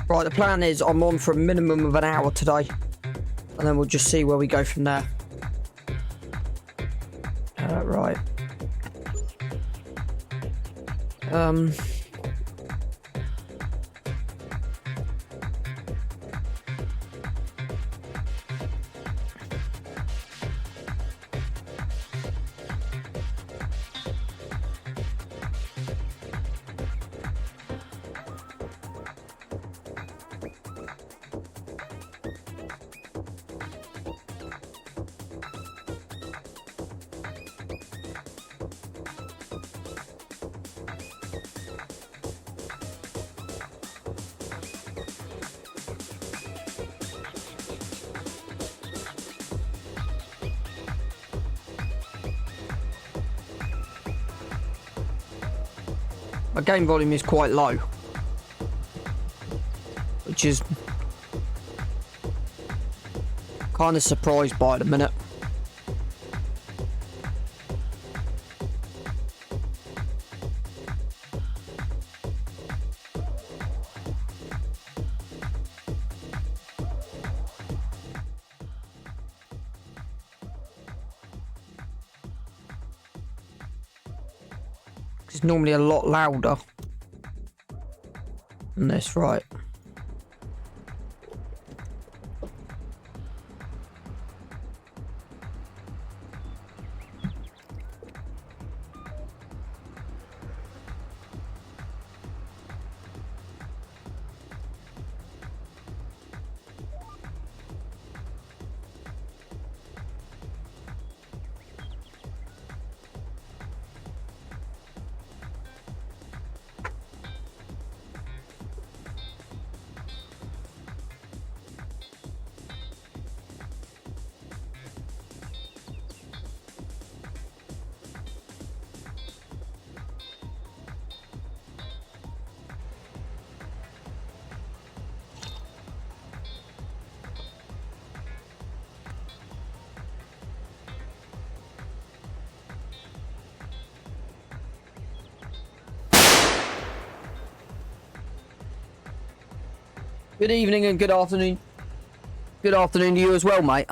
Right, the plan is I'm on for a minimum of an hour today. And then we'll just see where we go from there. Right. My game volume is quite low, which is kind of surprised by at the minute. It's normally a lot louder than this, right? Good evening and good afternoon. Good afternoon to you as well, mate.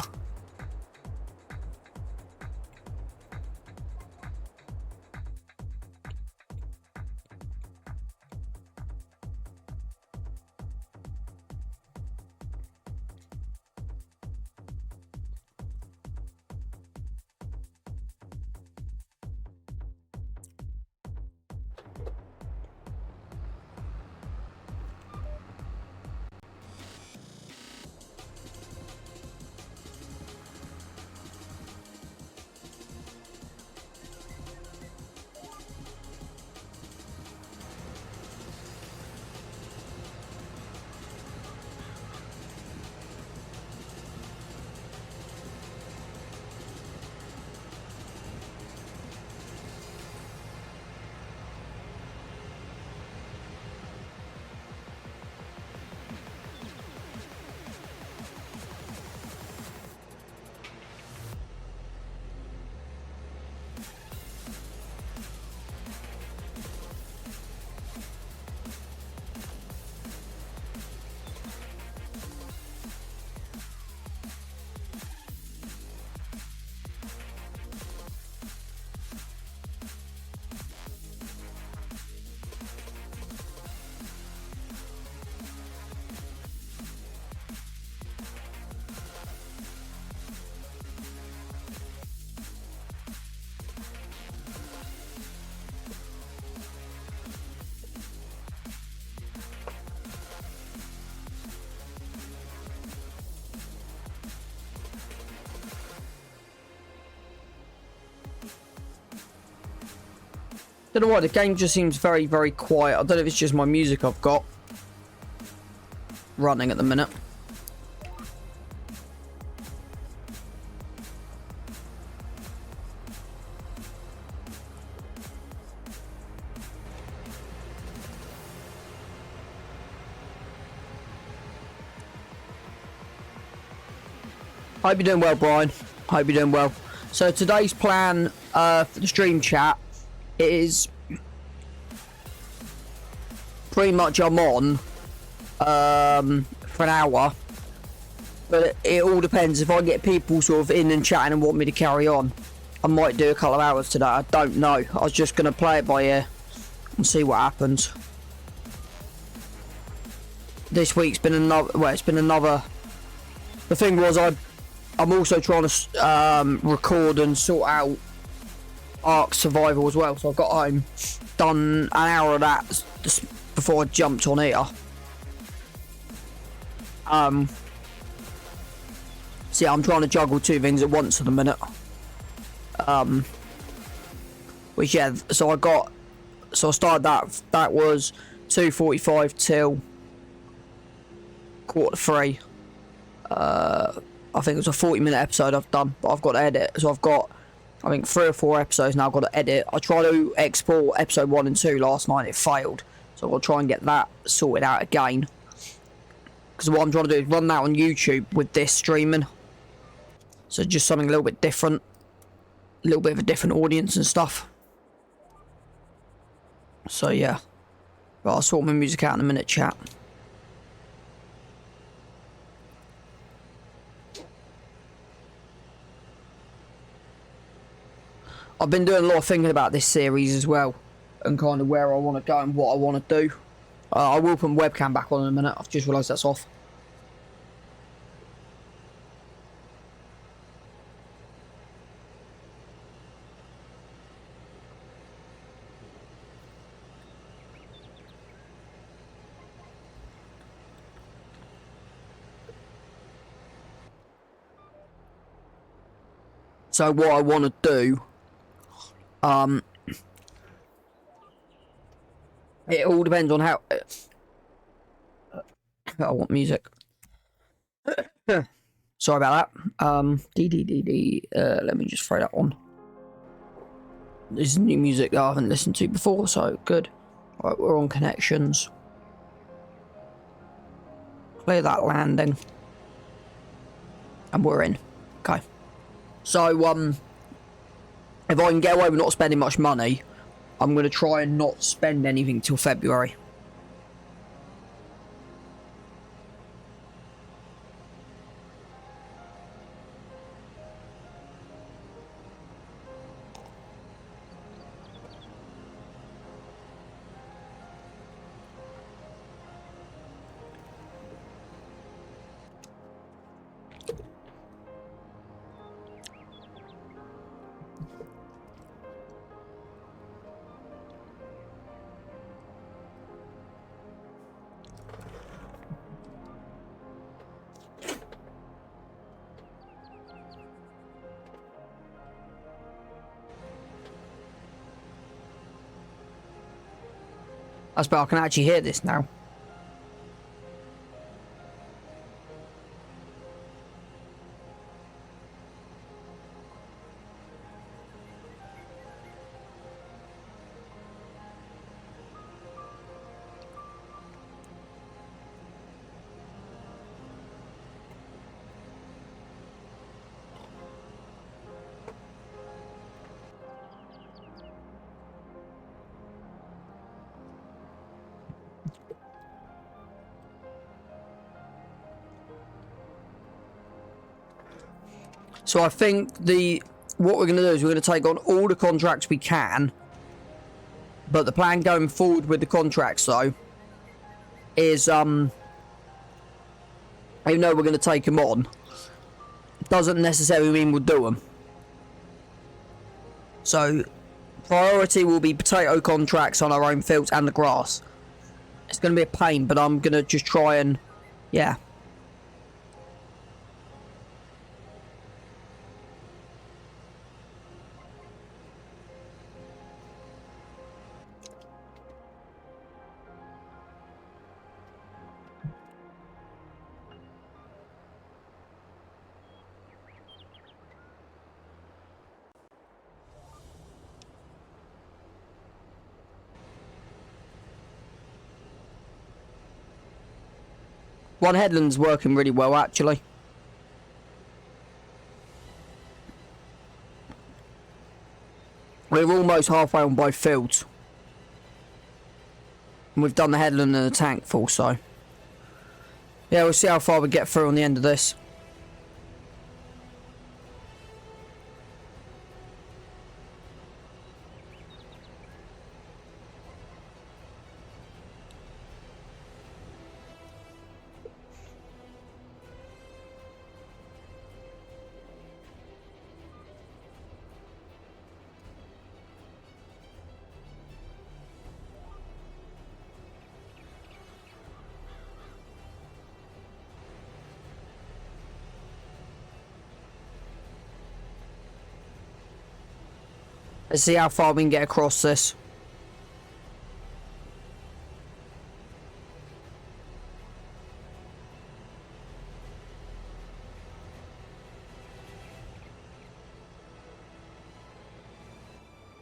Don't know why, the game just seems very, very quiet. I don't know if it's just my music I've got running at the minute. Hope you're doing well, Brian. Hope you're doing well. So today's plan for the stream chat is pretty much I'm on for an hour. But it all depends. If I get people sort of in and chatting and want me to carry on, I might do a couple of hours today. I don't know. I was just going to play it by ear and see what happens. This week's been another... Well, it's been another... The thing was, I'm also trying to record and sort out Ark Survival as well. So I've got home, done an hour of that before I jumped on here. So yeah, I'm trying to juggle two things at once at the minute. Which yeah, so I started that was 2:45 till 2:45. I think it was a 40-minute episode I've done, but I've got to edit. So I've got, I think, 3 or 4 episodes now I've got to edit. I tried to export episode 1 and 2 last night, it failed. So I'll try and get that sorted out again. Because what I'm trying to do is run that on YouTube with this streaming. So just something a little bit different. A little bit of a different audience and stuff. So yeah. But I'll sort my music out in a minute, chat. I've been doing a lot of thinking about this series as well. And kind of where I want to go and what I want to do. I will put my webcam back on in a minute. I've just realised that's off. So what I want to do, it all depends on how. I want music. Sorry about that. Let me just throw that on. This is new music that I haven't listened to before, so good. Right, we're on connections. Clear that landing, and we're in. Okay. So, if I can get away with not spending much money, I'm going to try and not spend anything till February. That's better, I can actually hear this now. So I think what we're going to do is we're going to take on all the contracts we can. But the plan going forward with the contracts, though, is, even though we're going to take them on, doesn't necessarily mean we'll do them. So, priority will be potato contracts on our own fields and the grass. It's going to be a pain, but I'm going to just try and, yeah. One headland's working really well, actually. We're almost halfway on both fields. And we've done the headland and the tank full, so Yeah, we'll see how far we get through on the end of this. Let's see how far we can get across this.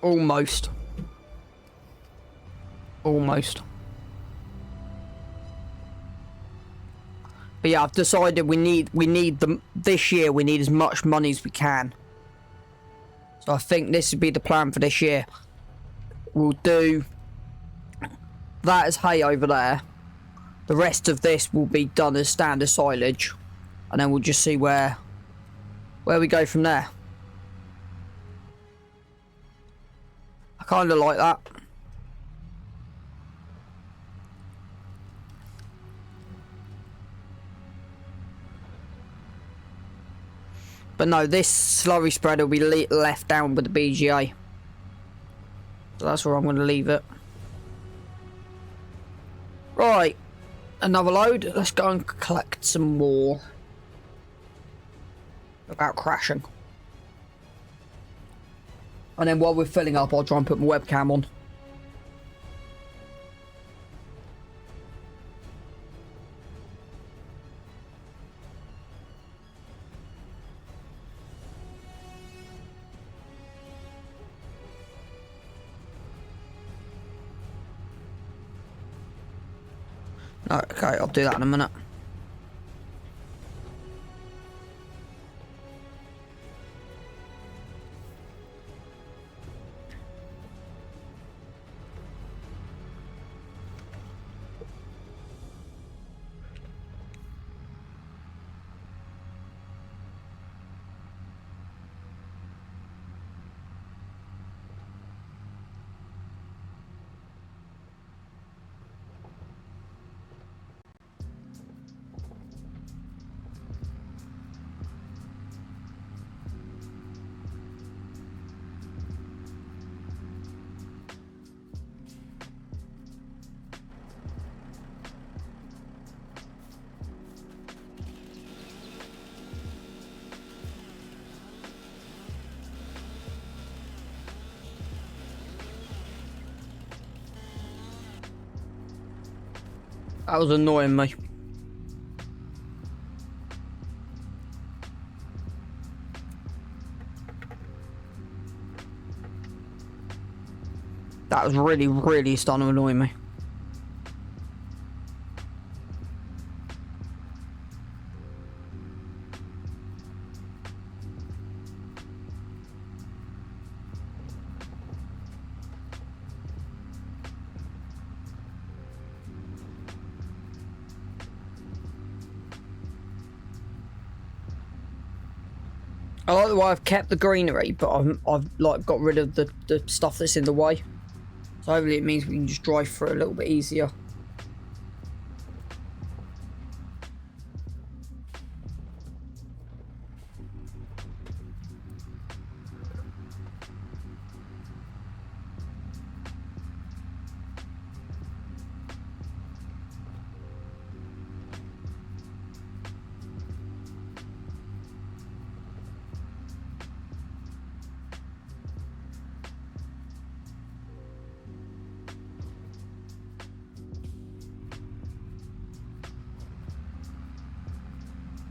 Almost. Almost. But yeah, I've decided we need this year we need as much money as we can. So I think this would be the plan for this year. We'll do that as hay over there. The rest of this will be done as standard silage. And then we'll just see where we go from there. I kind of like that. But no, this slurry spread will be left down with the BGA. So that's where I'm going to leave it. Right. Another load. Let's go and collect some more. Without crashing. And then while we're filling up, I'll try and put my webcam on. Okay, I'll do that in a minute. That was annoying me. That was really starting to annoy me. I like the way I've kept the greenery, but I've like got rid of the stuff that's in the way. So hopefully it means we can just drive through a little bit easier.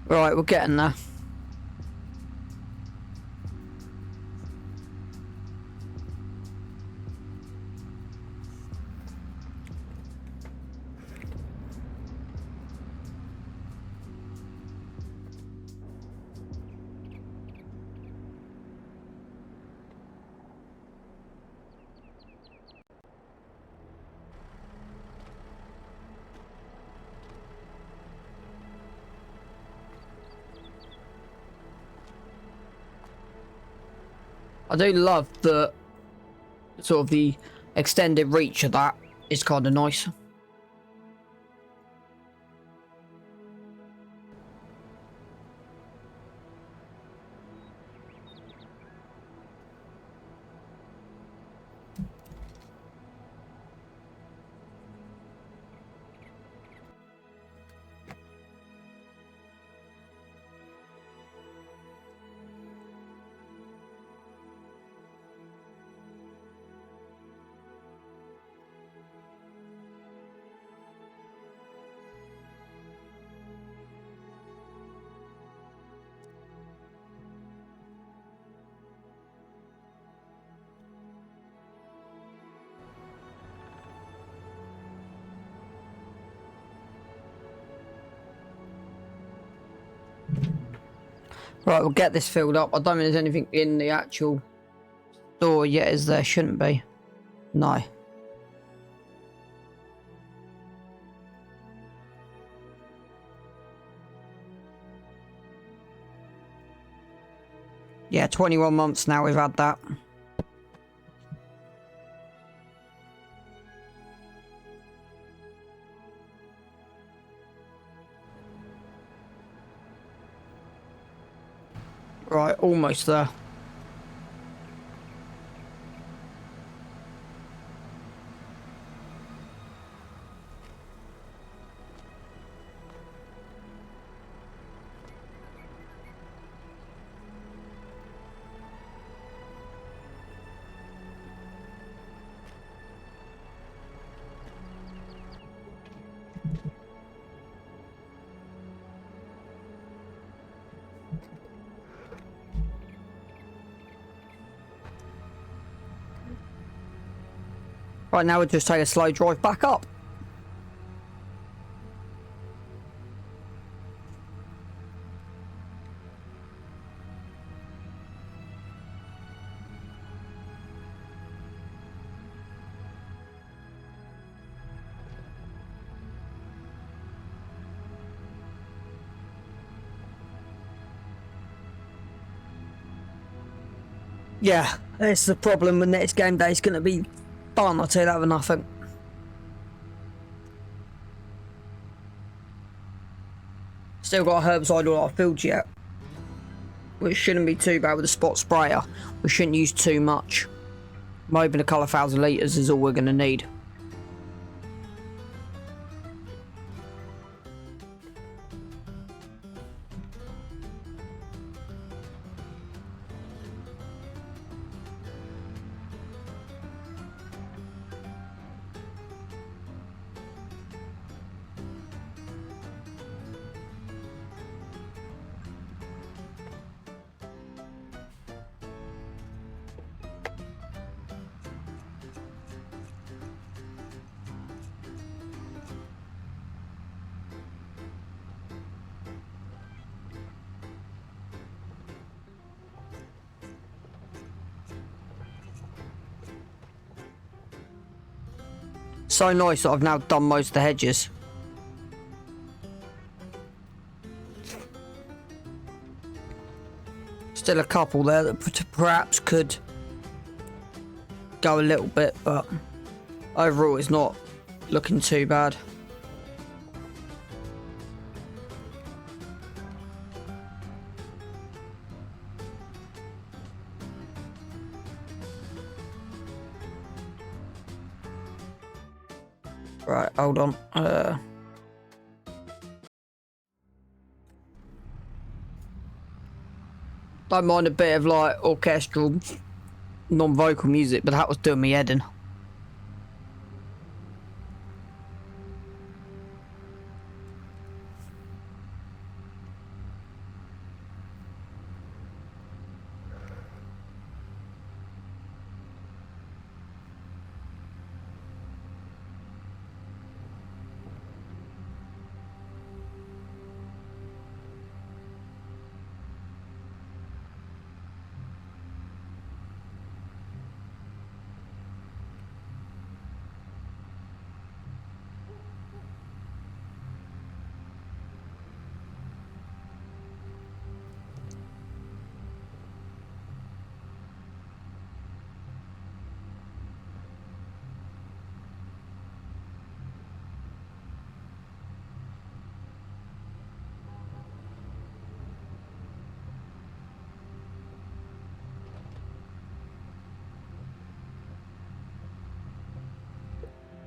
Right, we're getting there. I do love the sort of the extended reach of that. It's kind of nice. Right, we'll get this filled up. I don't think there's anything in the actual store yet, is there? Shouldn't be. No. Yeah, 21 months now we've had that. Right, almost there. Right, now we'll just take a slow drive back up. Yeah, it's the problem when next game day is going to be fun, I'll tell you that for nothing. Still got a herbicide all our fields yet, which shouldn't be too bad with the spot sprayer. We shouldn't use too much. Maybe a couple of 1,000 litres is all we're going to need. So nice that I've now done most of the hedges. Still a couple there that perhaps could go a little bit, but overall it's not looking too bad. Right, hold on. Don't mind a bit of like orchestral, non-vocal music, but that was doing me head in.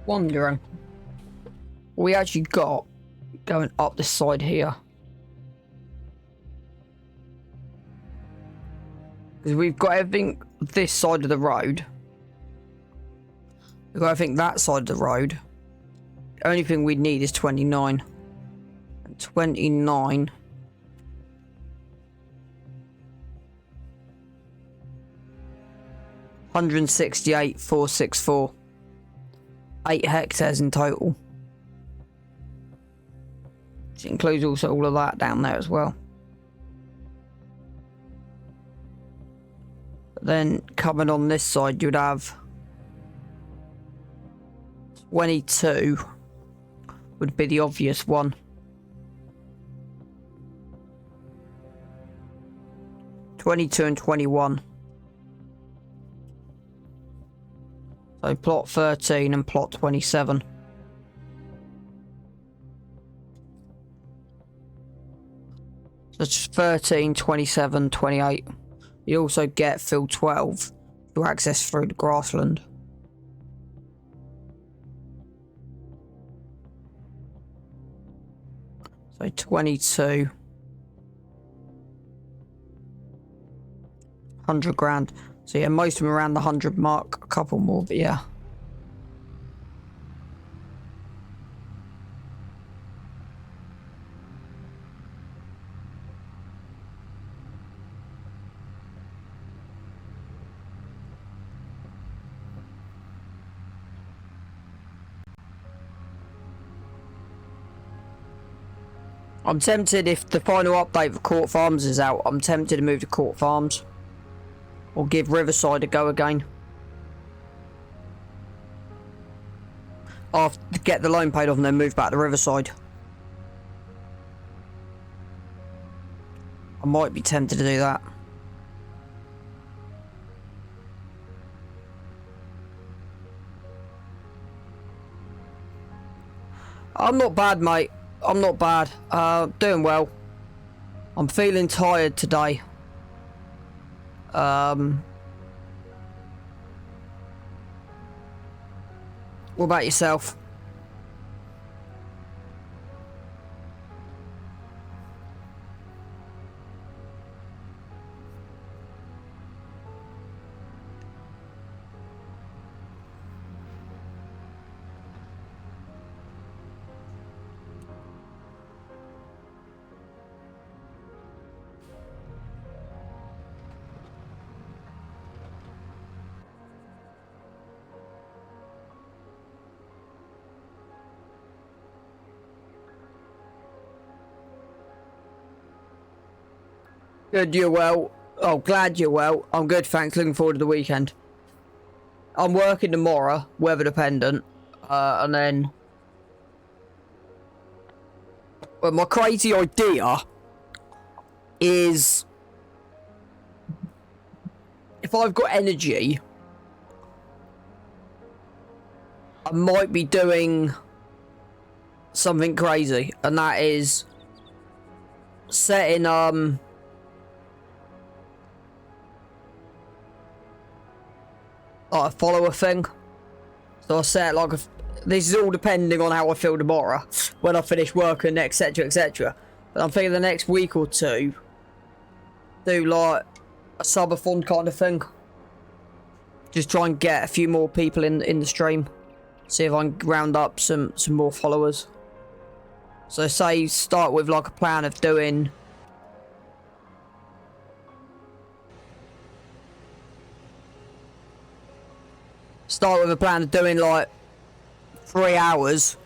wondering what we actually got going up this side here. Because we've got everything this side of the road. We've got everything that side of the road. The only thing we need is 29. And 29. $168,464. 8 hectares in total. Which includes also all of that down there as well. Then coming on this side, you'd have 22 would be the obvious one. $22 and $21. So plot 13 and plot 27. So it's 13, 27, 28. You also get field 12 to access through the grassland. So 22. 100 grand. So yeah, most of them around the 100 mark. A couple more, but yeah. I'm tempted, if the final update for Court Farms is out, I'm tempted to move to Court Farms. Or give Riverside a go again. I'll have to get the loan paid off and then move back to Riverside. I might be tempted to do that. I'm not bad, mate. I'm not bad. Doing well. I'm feeling tired today. What about yourself? Good, you're well. Oh, glad you're well. I'm good, thanks. Looking forward to the weekend. I'm working tomorrow, weather dependent. And then... Well, my crazy idea is... If I've got energy... I might be doing... something crazy. And that is... setting, like a follower thing. So I set like a, this is all depending on how I feel tomorrow when I finish working, etc, etc. But I'm thinking the next week or two do like a subathon kind of thing. Just try and get a few more people in the stream. See if I can round up some more followers. So say start with like a plan of doing like 3 hours,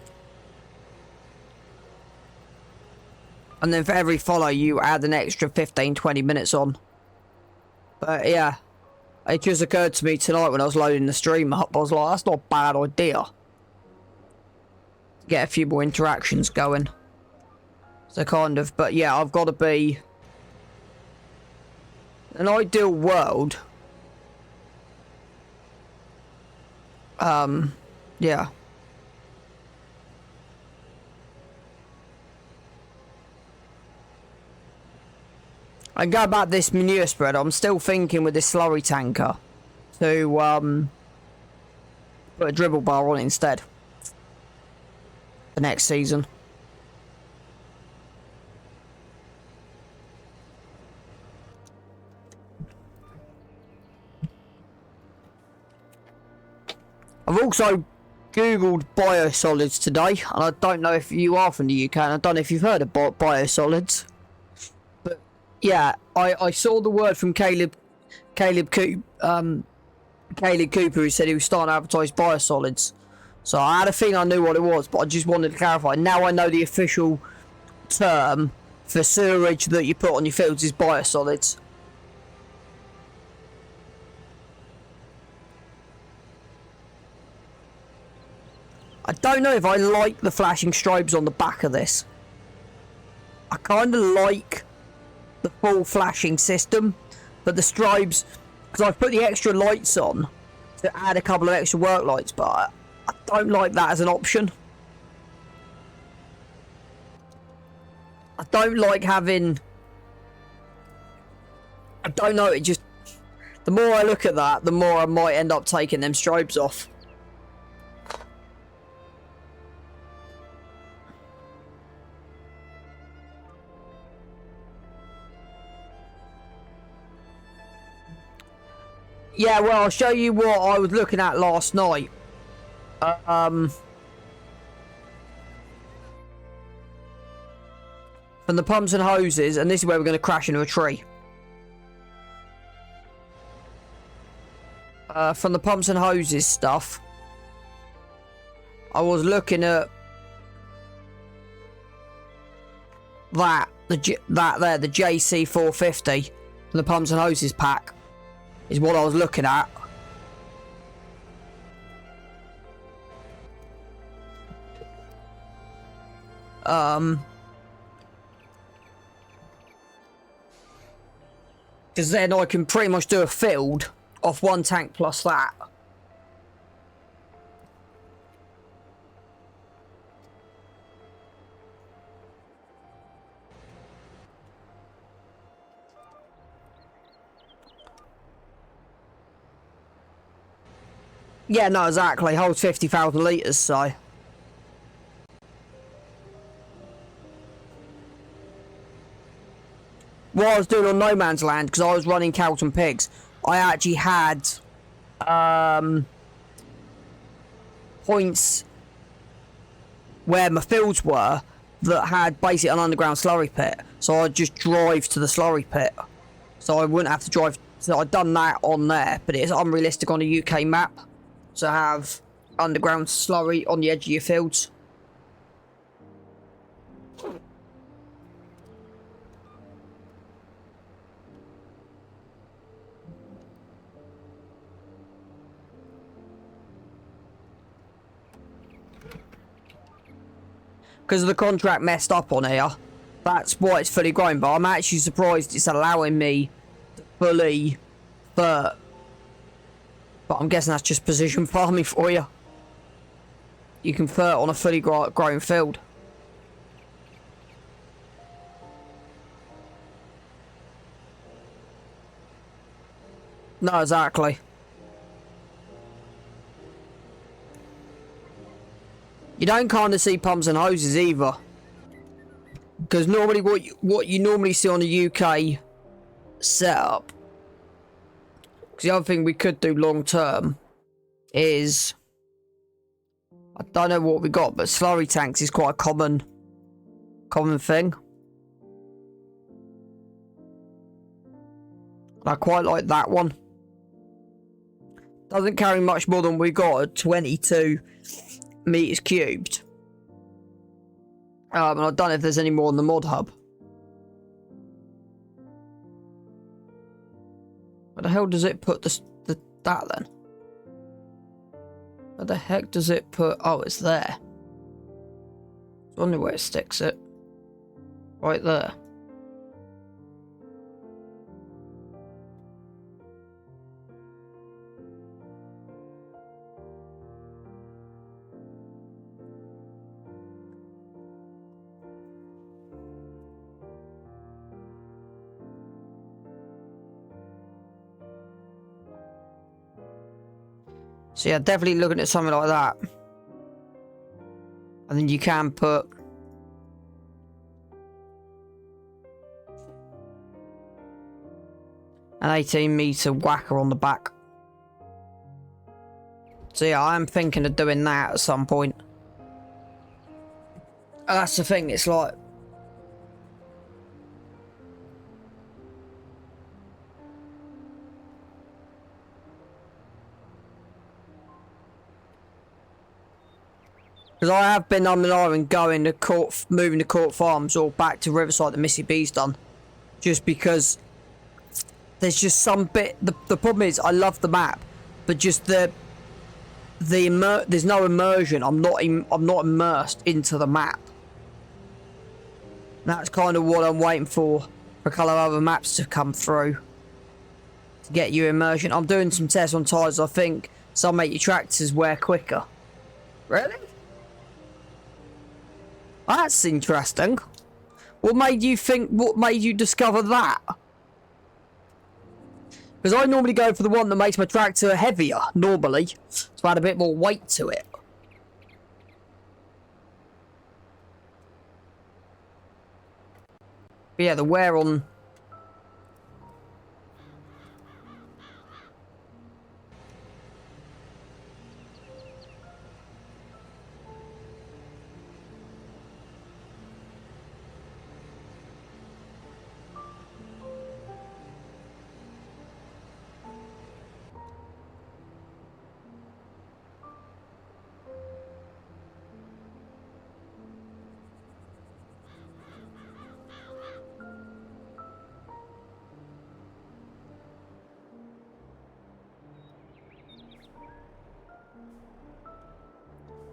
and then for every follow you add an extra 15-20 minutes on. But yeah, it just occurred to me tonight when I was loading the stream up, I was like, that's not a bad idea. Get a few more interactions going. So kind of, but yeah, I've got to be an ideal world. Yeah. I go about this manure spread. I'm still thinking with this slurry tanker to put a dribble bar on it instead. the next season. I've also googled biosolids today, and I don't know if you are from the UK, and I don't know if you've heard of biosolids. But yeah, I saw the word from Caleb Cooper, who said he was starting to advertise biosolids. So I had a feeling I knew what it was, but I just wanted to clarify. Now I know the official term for sewerage that you put on your fields is biosolids. I don't know if I like the flashing strobes on the back of this. I kind of like the full flashing system, but the strobes, because I've put the extra lights on to add a couple of extra work lights, but I don't like that as an option. I don't like having... I don't know, it just... The more I look at that, the more I might end up taking them strobes off. Yeah, well, I'll show you what I was looking at last night. From the pumps and hoses, and this is where we're going to crash into a tree. From the pumps and hoses stuff, I was looking at that the JC 450 from the pumps and hoses pack. Is what I was looking at. Because then I can pretty much do a field off one tank plus that. Yeah, no, exactly. Holds 50,000 litres, so... What I was doing on No Man's Land, because I was running cows and pigs, I actually had... points where my fields were that had basically an underground slurry pit. So I'd just drive to the slurry pit. So I wouldn't have to drive... So I'd done that on there, but it's unrealistic on a UK map to have underground slurry on the edge of your fields. Because the contract messed up on here. That's why it's fully grown, but I'm actually surprised it's allowing me to fully fert. But I'm guessing that's just precision farming for you. You can fert on a fully grown field. No, exactly. You don't kind of see pumps and hoses either. Because normally what you normally see on a UK setup, because the other thing we could do long term is, I don't know what we got, but slurry tanks is quite a common thing. I quite like that one. Doesn't carry much more than we got at 22 meters cubed. And I don't know if there's any more on the mod hub. Where the hell does it put that then? Where the heck does it put... Oh, it's there. I wonder where it sticks it. Right there. So yeah, definitely looking at something like that. And then you can put an 18-meter whacker on the back. So yeah, I'm thinking of doing that at some point. And that's the thing, it's like... Because I have been on and on going to Court, moving to Court Farms or back to Riverside that Missy B's done. Just because there's just some bit... The problem is, I love the map, but just there's no immersion. I'm not immersed into the map. That's kind of what I'm waiting for a couple of other maps to come through to get you immersion. I'm doing some tests on tyres. I think some make your tractors wear quicker. Really? That's interesting. What made you discover that? Because I normally go for the one that makes my tractor heavier, normally. To add a bit more weight to it. But yeah, the wear on...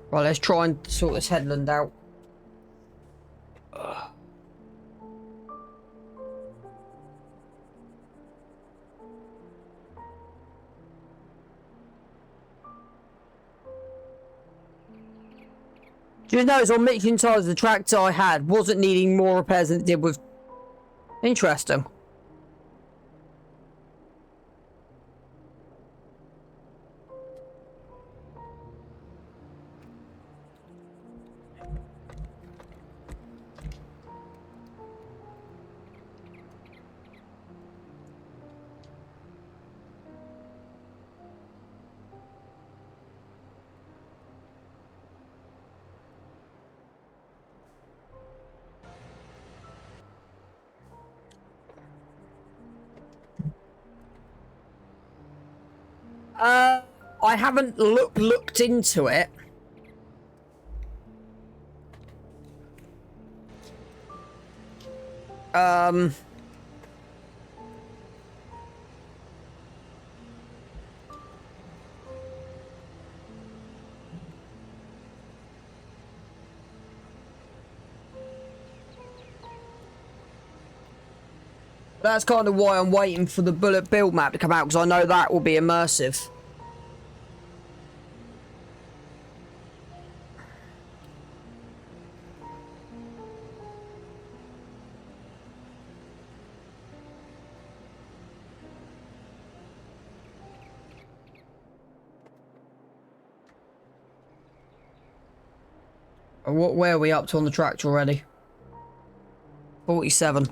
Right, let's try and sort this headland out. Do you notice on mixing tyres, the tractor I had wasn't needing more repairs than it did with... Interesting. I haven't looked into it. That's kind of why I'm waiting for the bullet build map to come out, because I know that will be immersive. Where are we up to on the tractor already? 47.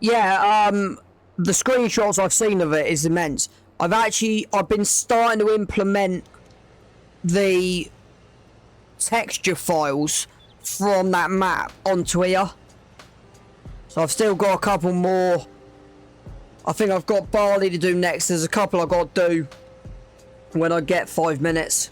Yeah, the screenshots I've seen of it is immense. I've been starting to implement the texture files from that map onto here. So I've still got a couple more. I think I've got barley to do next. There's a couple I've got to do when I get 5 minutes.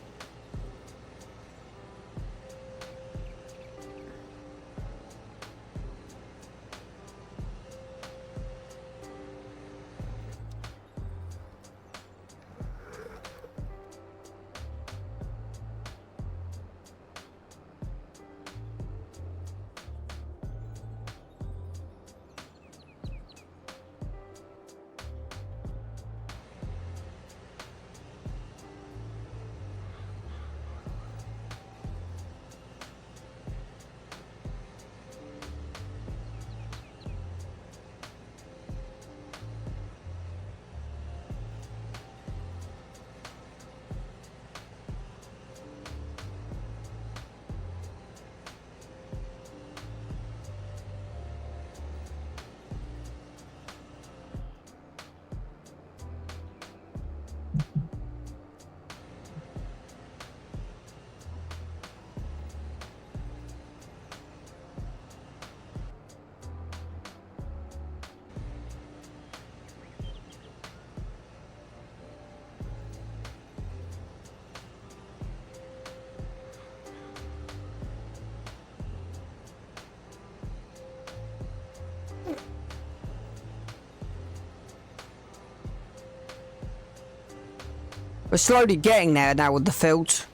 We're slowly getting there now with the fields.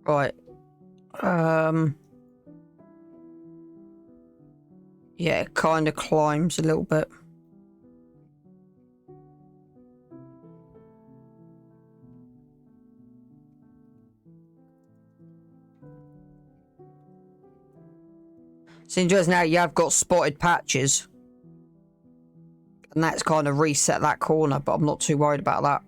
Right. Yeah, it kind of climbs a little bit. It's interesting now you have got spotted patches. And that's kind of reset that corner, but I'm not too worried about that.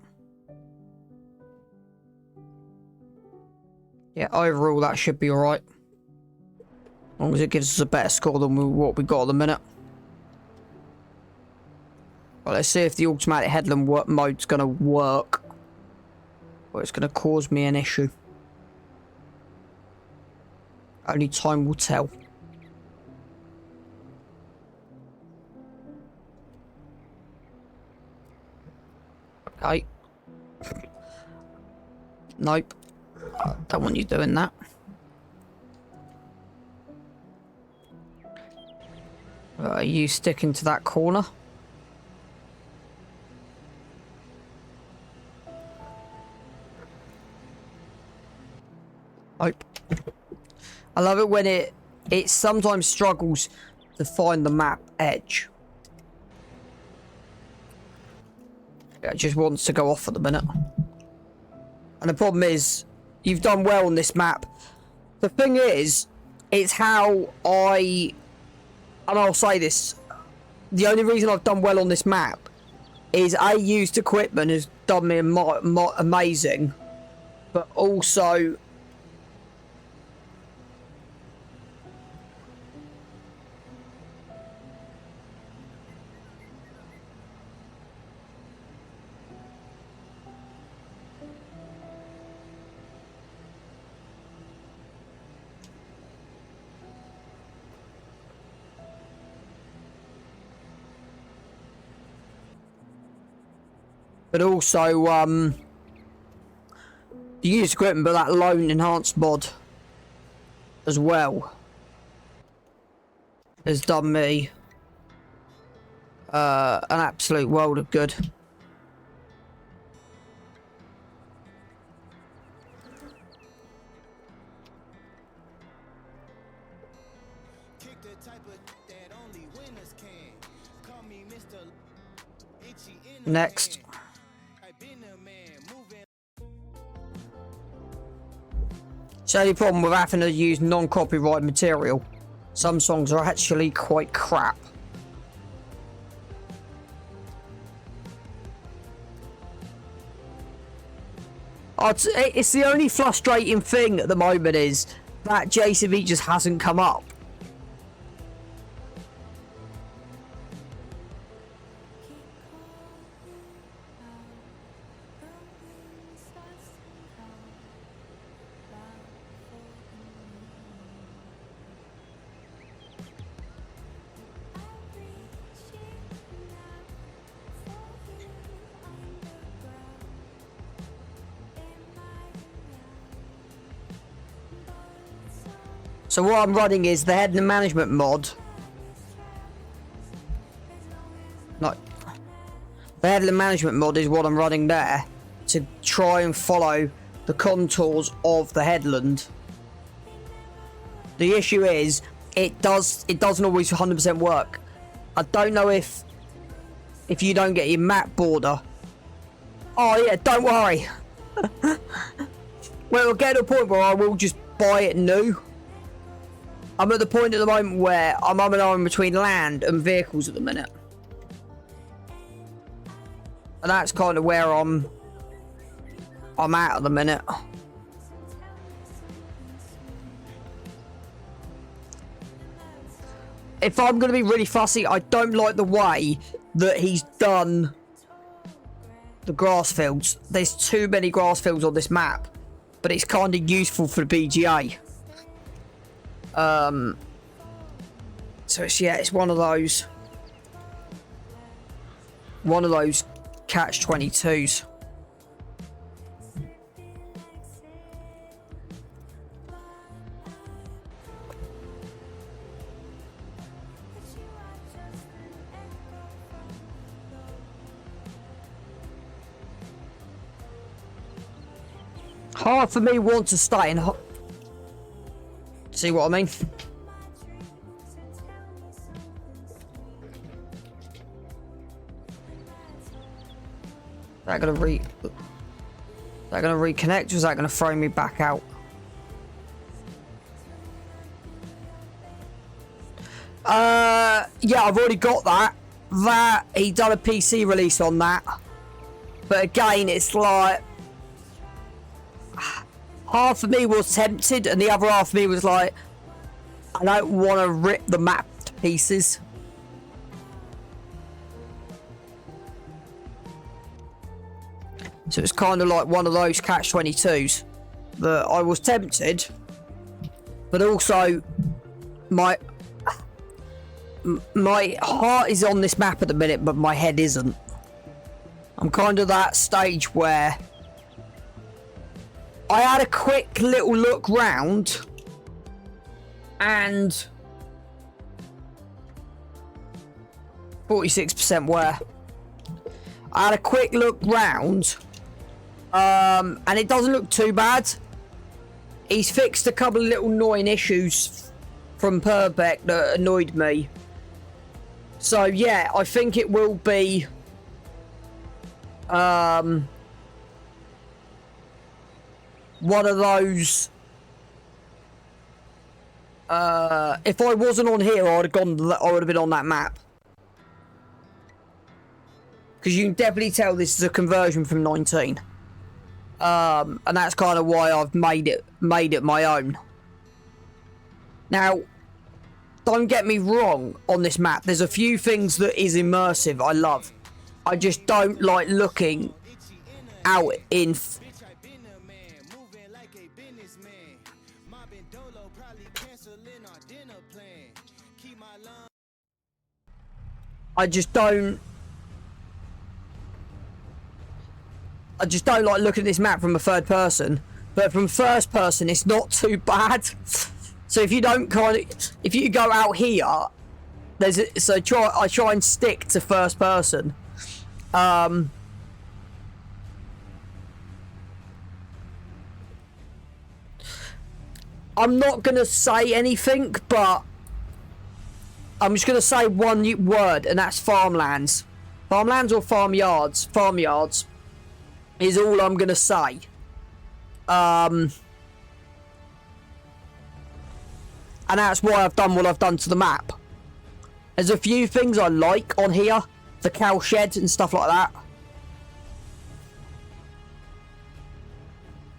Yeah, overall that should be alright. As long as it gives us a better score than what we got at the minute. Well, let's see if the automatic headland mode's going to work. Or it's going to cause me an issue. Only time will tell. Okay. Nope. I don't want you doing that. Are you sticking to that corner? Nope. I love it when it sometimes struggles to find the map edge. It just wants to go off at the minute. And the problem is, you've done well on this map. The thing is, it's how and I'll say this, the only reason I've done well on this map is used equipment has done me amazing, but also the used equipment, but that loan enhanced mod as well has done me an absolute world of good. Next. It's the only problem with having to use non-copyright material. Some songs are actually quite crap. It's the only frustrating thing at the moment is that JCB just hasn't come up. So what I'm running is the headland management mod. No. The headland management mod is what I'm running there to try and follow the contours of the headland. The issue is it doesn't always 100% work. I don't know if you don't get your map border Oh yeah, don't worry. Well, it'll get to a point where I will just buy it new. I'm at the point at the moment where I'm in between land and vehicles at the minute. And that's kind of where I'm at the minute. If I'm going to be really fussy, I don't like the way that he's done the grass fields. There's too many grass fields on this map, but it's kind of useful for the BGA. So it's one of those catch-22s. Hard for me want to stay in. See what I mean? That gonna reconnect, or is that gonna throw me back out? Yeah, I've already got that. He done a PC release on that. But again, it's like half of me was tempted and the other half of me was like, I don't want to rip the map to pieces. So it's kind of like one of those catch-22s that I was tempted, but also my heart is on this map at the minute, but my head isn't. I'm kind of that stage where I had a quick little look round and 46% where I had a quick look round, and it doesn't look too bad. He's fixed a couple of little annoying issues from Purbeck that annoyed me. So yeah, I think it will be one of those. If I wasn't on here, I would have been on that map. Because you can definitely tell this is a conversion from 19. And that's kind of why I've made it my own. Now, don't get me wrong on this map. There's a few things that is immersive I love. I just don't like looking out in... I just don't like looking at this map from a third person, but from first person it's not too bad. So if you don't if you go out here, I try and stick to first person. I'm not gonna say anything, but I'm just gonna say one word, and that's farmlands. Farmlands or farmyards? Farmyards is all I'm gonna say. And that's why I've done what I've done to the map. There's a few things I like on here, the cow shed and stuff like that.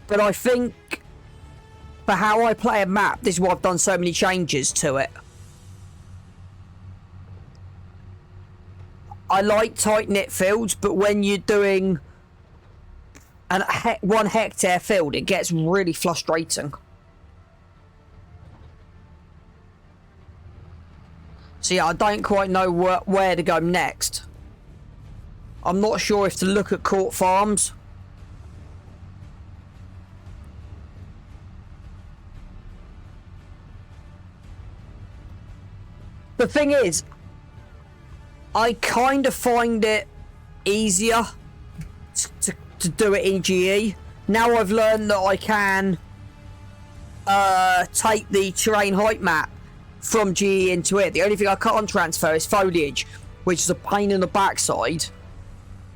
But I think for how I play a map, this is why I've done so many changes to it. I like tight-knit fields, but when you're doing an 1 hectare field, it gets really frustrating. So yeah, I don't quite know where to go next. I'm not sure if to look at court farms. The thing is, I kind of find it easier to do it in GE. Now I've learned that I can take the terrain height map from GE into it. The only thing I can't transfer is foliage, which is a pain in the backside.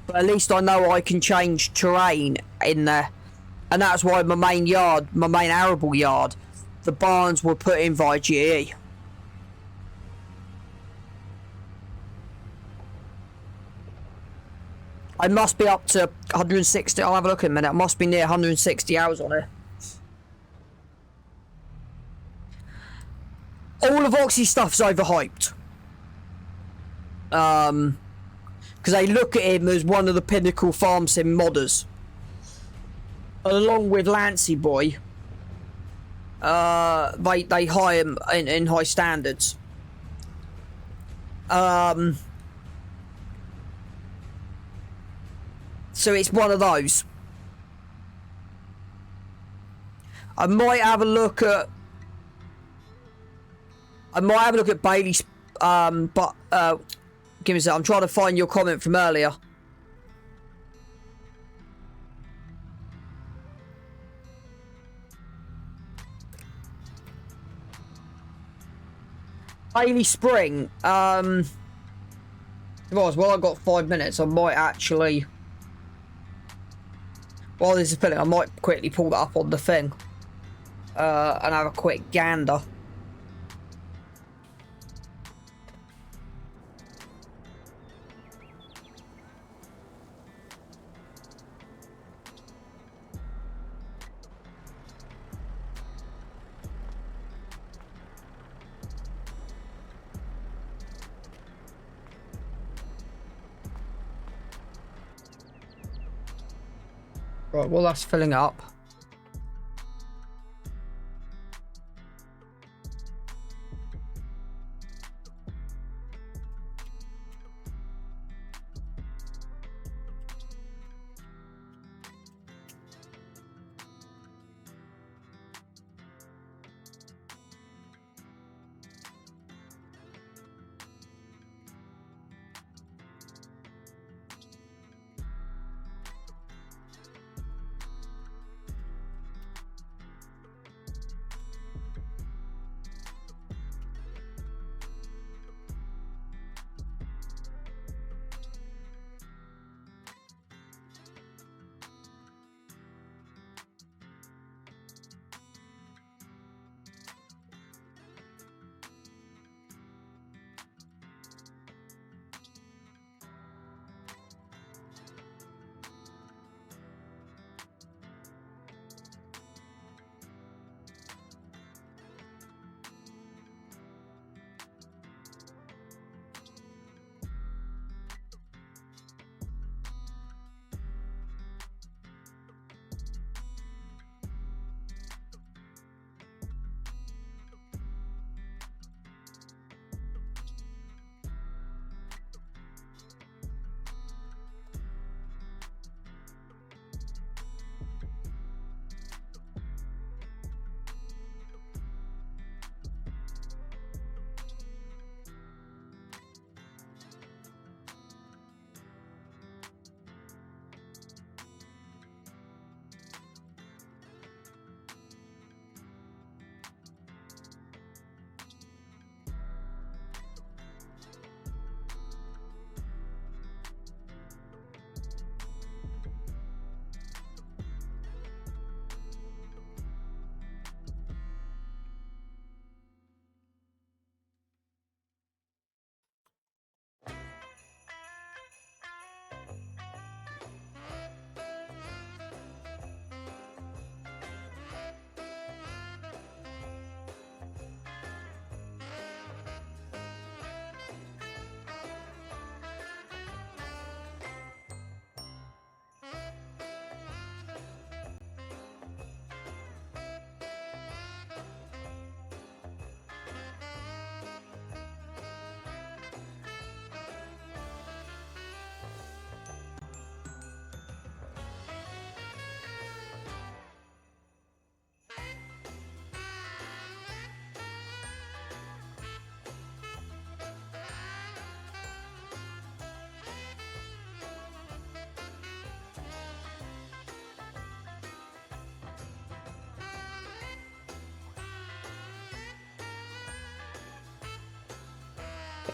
But at least I know I can change terrain in there. And that's why my main yard, my main arable yard, the barns were put in via GE. I must be up to 160. I'll have a look in a minute. I must be near 160 hours on it. All of Oxy's stuff's overhyped. Because they look at him as one of the pinnacle farm sim modders. Along with Lancey Boy, they hire him in high standards. So it's one of those. I might have a look at Bailey's. But give me a sec. I'm trying to find your comment from earlier. Bailey Spring. Well, I've got 5 minutes. I might actually. While this is filling, I might quickly pull that up on the thing. And have a quick gander. Right, well that's filling up.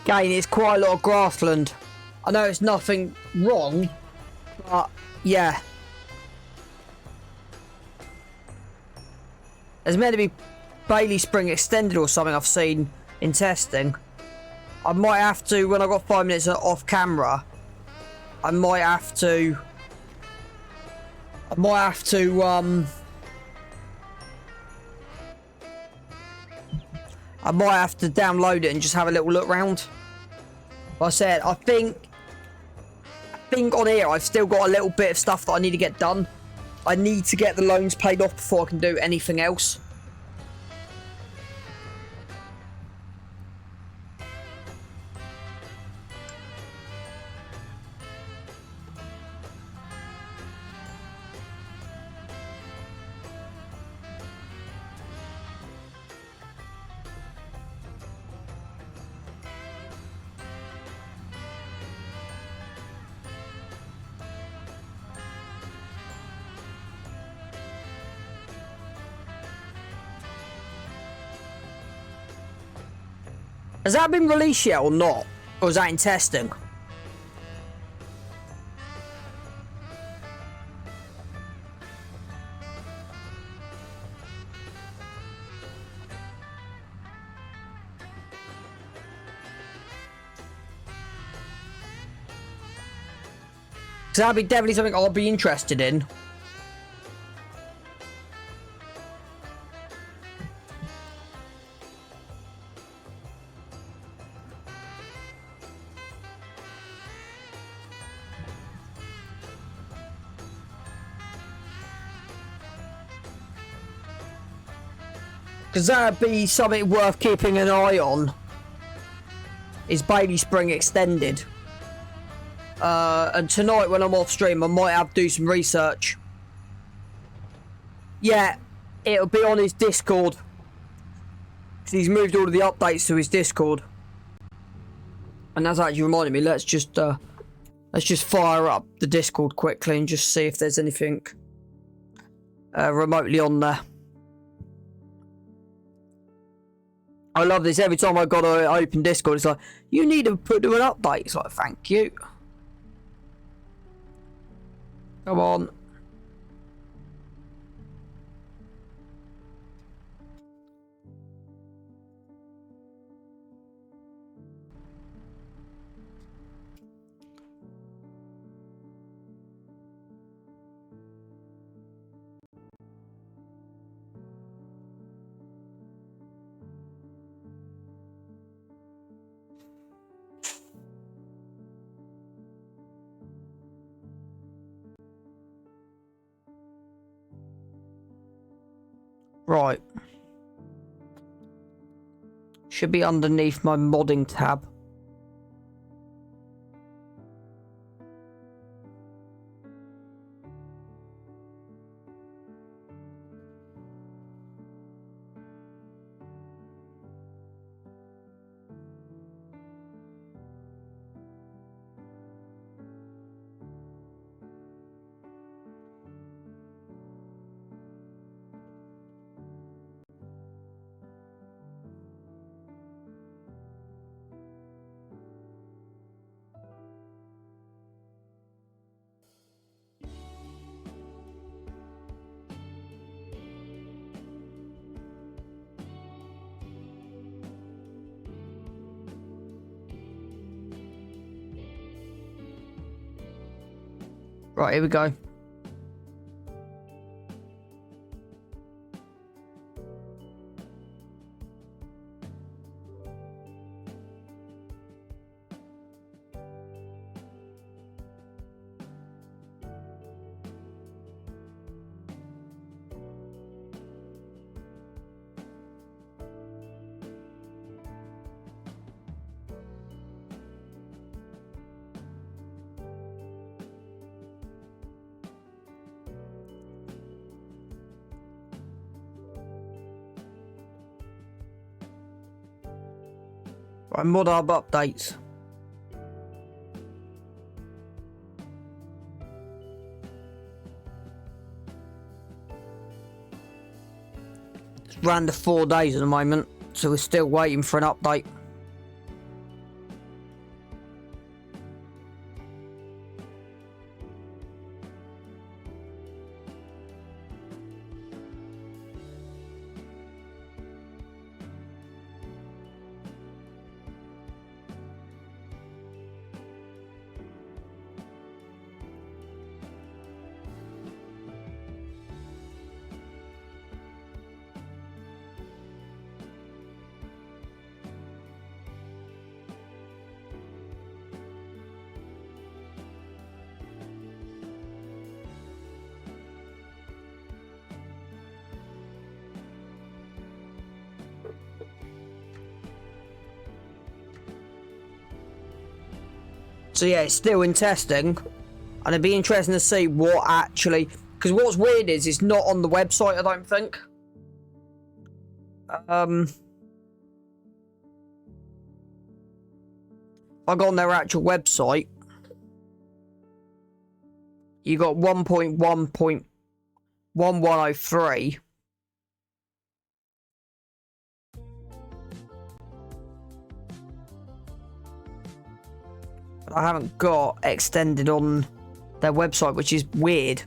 Again, it's quite a lot of grassland. I know it's nothing wrong, Yeah. There's meant to be Bailey spring extended or something I've seen in testing. I might have to, when I got 5 minutes off camera, I might have to download it and just have a little look round. Like I said, I think on here I've still got a little bit of stuff that I need to get done. I need to get the loans paid off before I can do anything else. Has that been released yet or not? Or is that in testing? Because that'd be definitely something I'll be interested in. Because that'd be something worth keeping an eye on. Is Bailey Spring extended? And tonight when I'm off stream, I might have to do some research. Yeah, it'll be on his Discord. So he's moved all of the updates to his Discord. And that's actually reminded me, let's just fire up the Discord quickly and just see if there's anything remotely on there. I love this. Every time I got to open Discord, it's like, you need to do an update. It's like, thank you. Come on. Right. Should be underneath my modding tab. Right, here we go. Right, mod hub updates. It's ran to 4 days at the moment, so we're still waiting for an update. So yeah, it's still in testing, and it'd be interesting to see what actually, because what's weird is it's not on the website, I don't think. I got on their actual website. You got 1.1.1103. But I haven't got extended on their website, which is weird.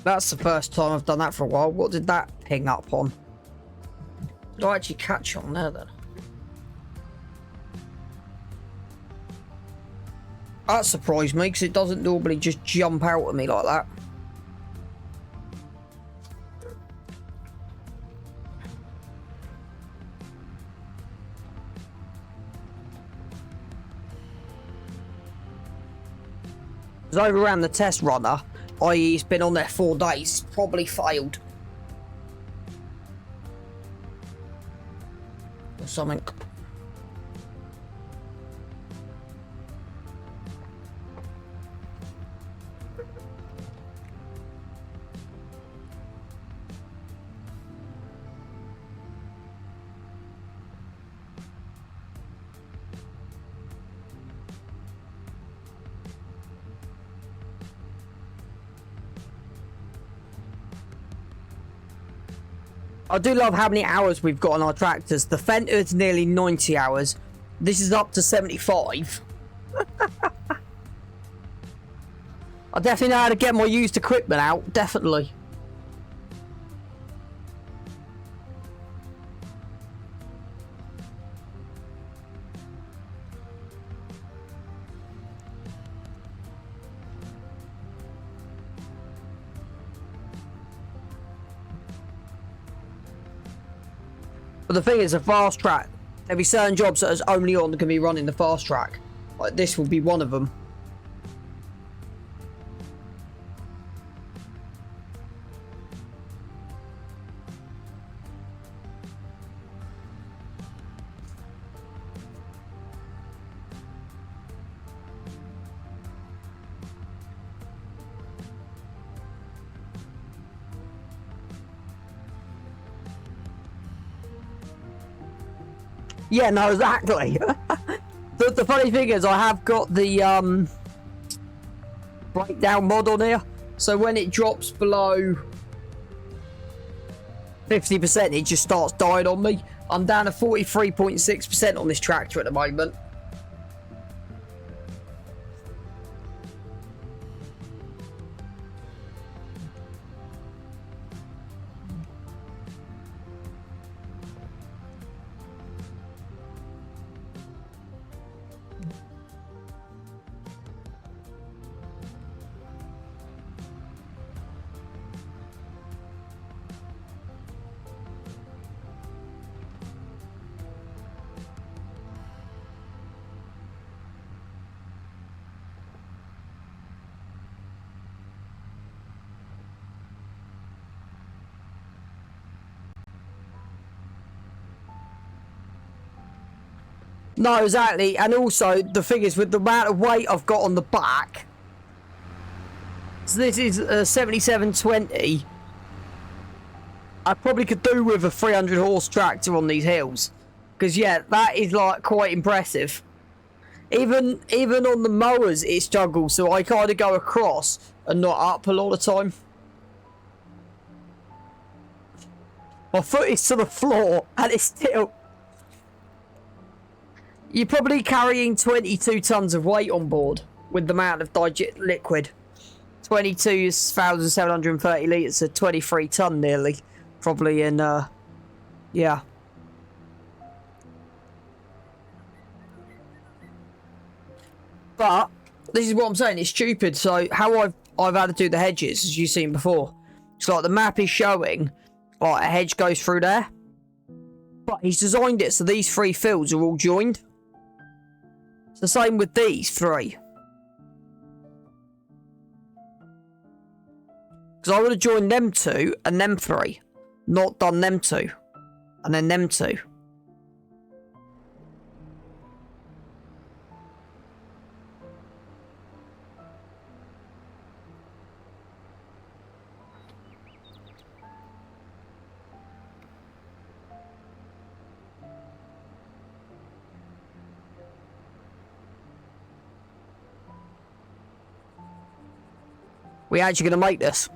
That's the first time I've done that for a while. What did that ping up on? Did I actually catch on there then? That surprised me because it doesn't normally just jump out at me like that. Because I overran the test runner, i.e. it's been on there 4 days, it's probably failed. Or something. I do love how many hours we've got on our tractors. The Fenter's nearly 90 hours. This is up to 75. I definitely know how to get my used equipment out. Definitely. But the thing is, a fast track, there'll be certain jobs that is only on can be running the fast track. Like this will be one of them. Yeah, no, exactly. The funny thing is, I have got the breakdown mod on here, so when it drops below 50%, it just starts dying on me. I'm down to 43.6% on this tractor at the moment. No, exactly, and also the thing is with the amount of weight I've got on the back. So this is a 7720. I probably could do with a 300 horse tractor on these hills, because yeah, that is like quite impressive. Even on the mowers it struggles, so I kind of go across and not up a lot of time. My foot is to the floor and it's still. You're probably carrying 22 tons of weight on board with the amount of liquid. 22,730 litres, so 23 tonne nearly. Probably in, yeah. But this is what I'm saying, it's stupid. So how I've had to do the hedges, as you've seen before, it's like the map is showing like a hedge goes through there, but he's designed it so these 3 fields are all joined. It's the same with these 3. Because I would have joined them 2 and them 3, not done them 2 and then them 2. We actually gonna make this?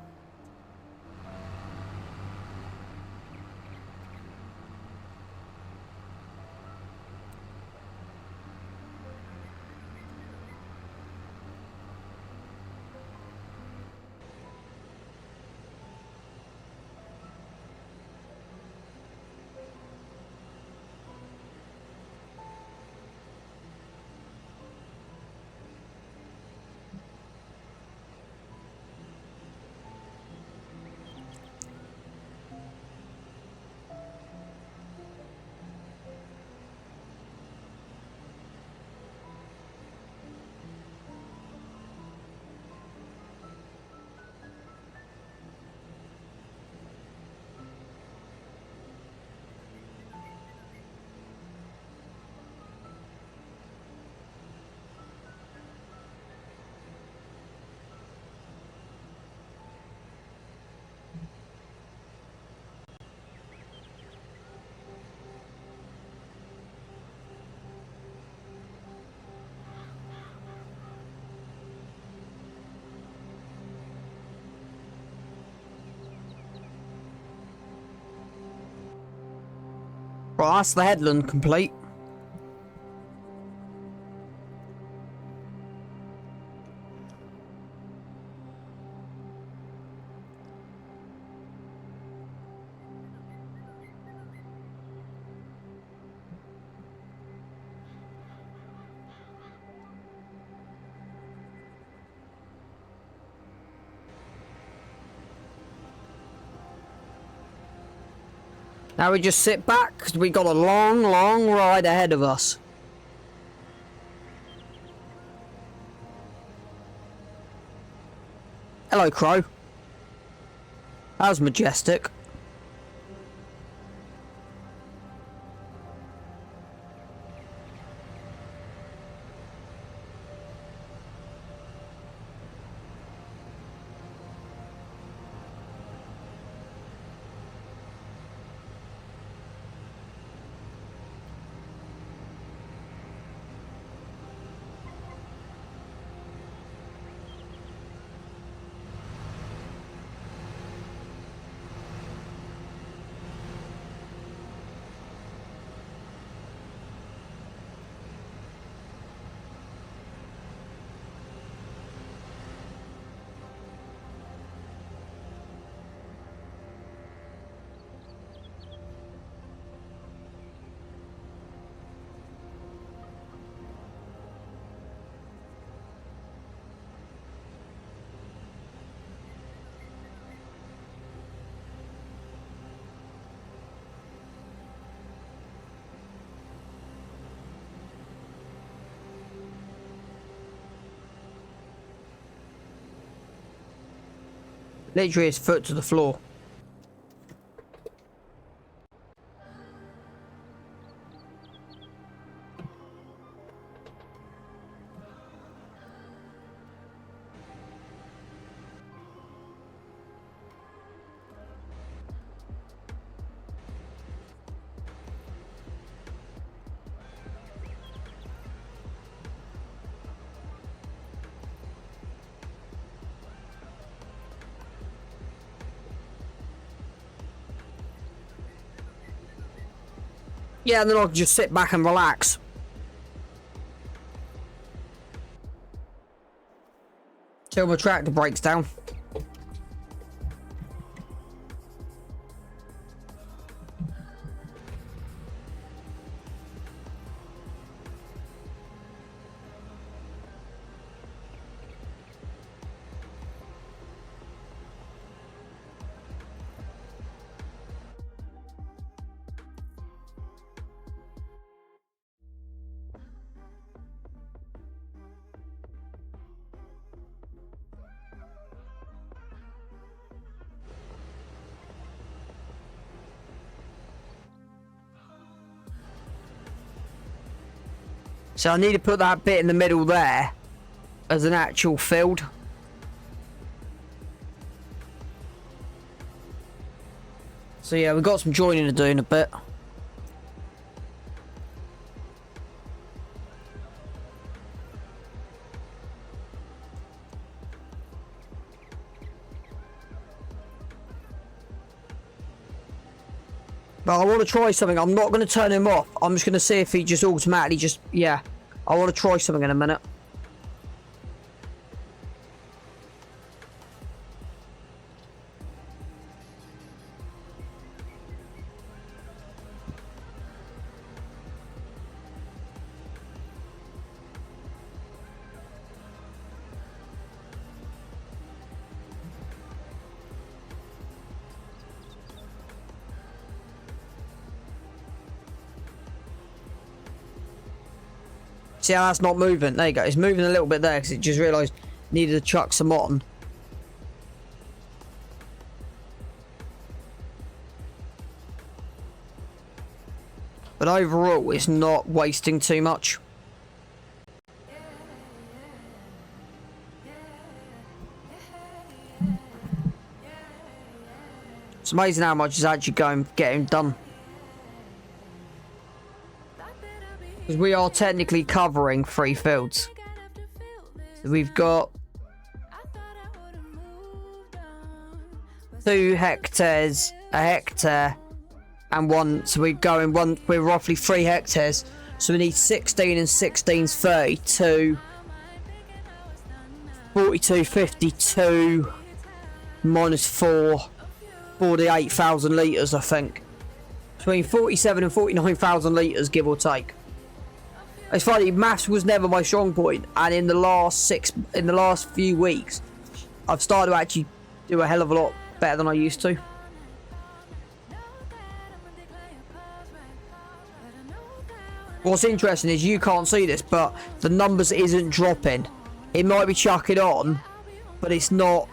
Right, that's the headland complete. Now we just sit back, because we got a long, long ride ahead of us. Hello, Crow. That was majestic. Literally his foot to the floor. Yeah, and then I can just sit back and relax. Till my tractor breaks down. So I need to put that bit in the middle there as an actual field. So yeah, we've got some joining to do in a bit. But I want to try something. I'm not going to turn him off. I'm just going to see if he just automatically just... Yeah. I want to try something in a minute. See how that's not moving? There you go. It's moving a little bit there because it just realised needed to chuck some on. But overall, it's not wasting too much. It's amazing how much is actually going getting done. Because we are technically covering 3 fields. So we've got 2 hectares, a hectare, and 1. So we're going we're roughly 3 hectares. So we need 16 and 16's 32. 42, 52 minus 4, 48,000 litres, I think. Between 47 and 49,000 litres, give or take. It's funny, maths was never my strong point, and in the last few weeks, I've started to actually do a hell of a lot better than I used to. What's interesting is you can't see this, but the numbers isn't dropping. It might be chucking on, but it's not.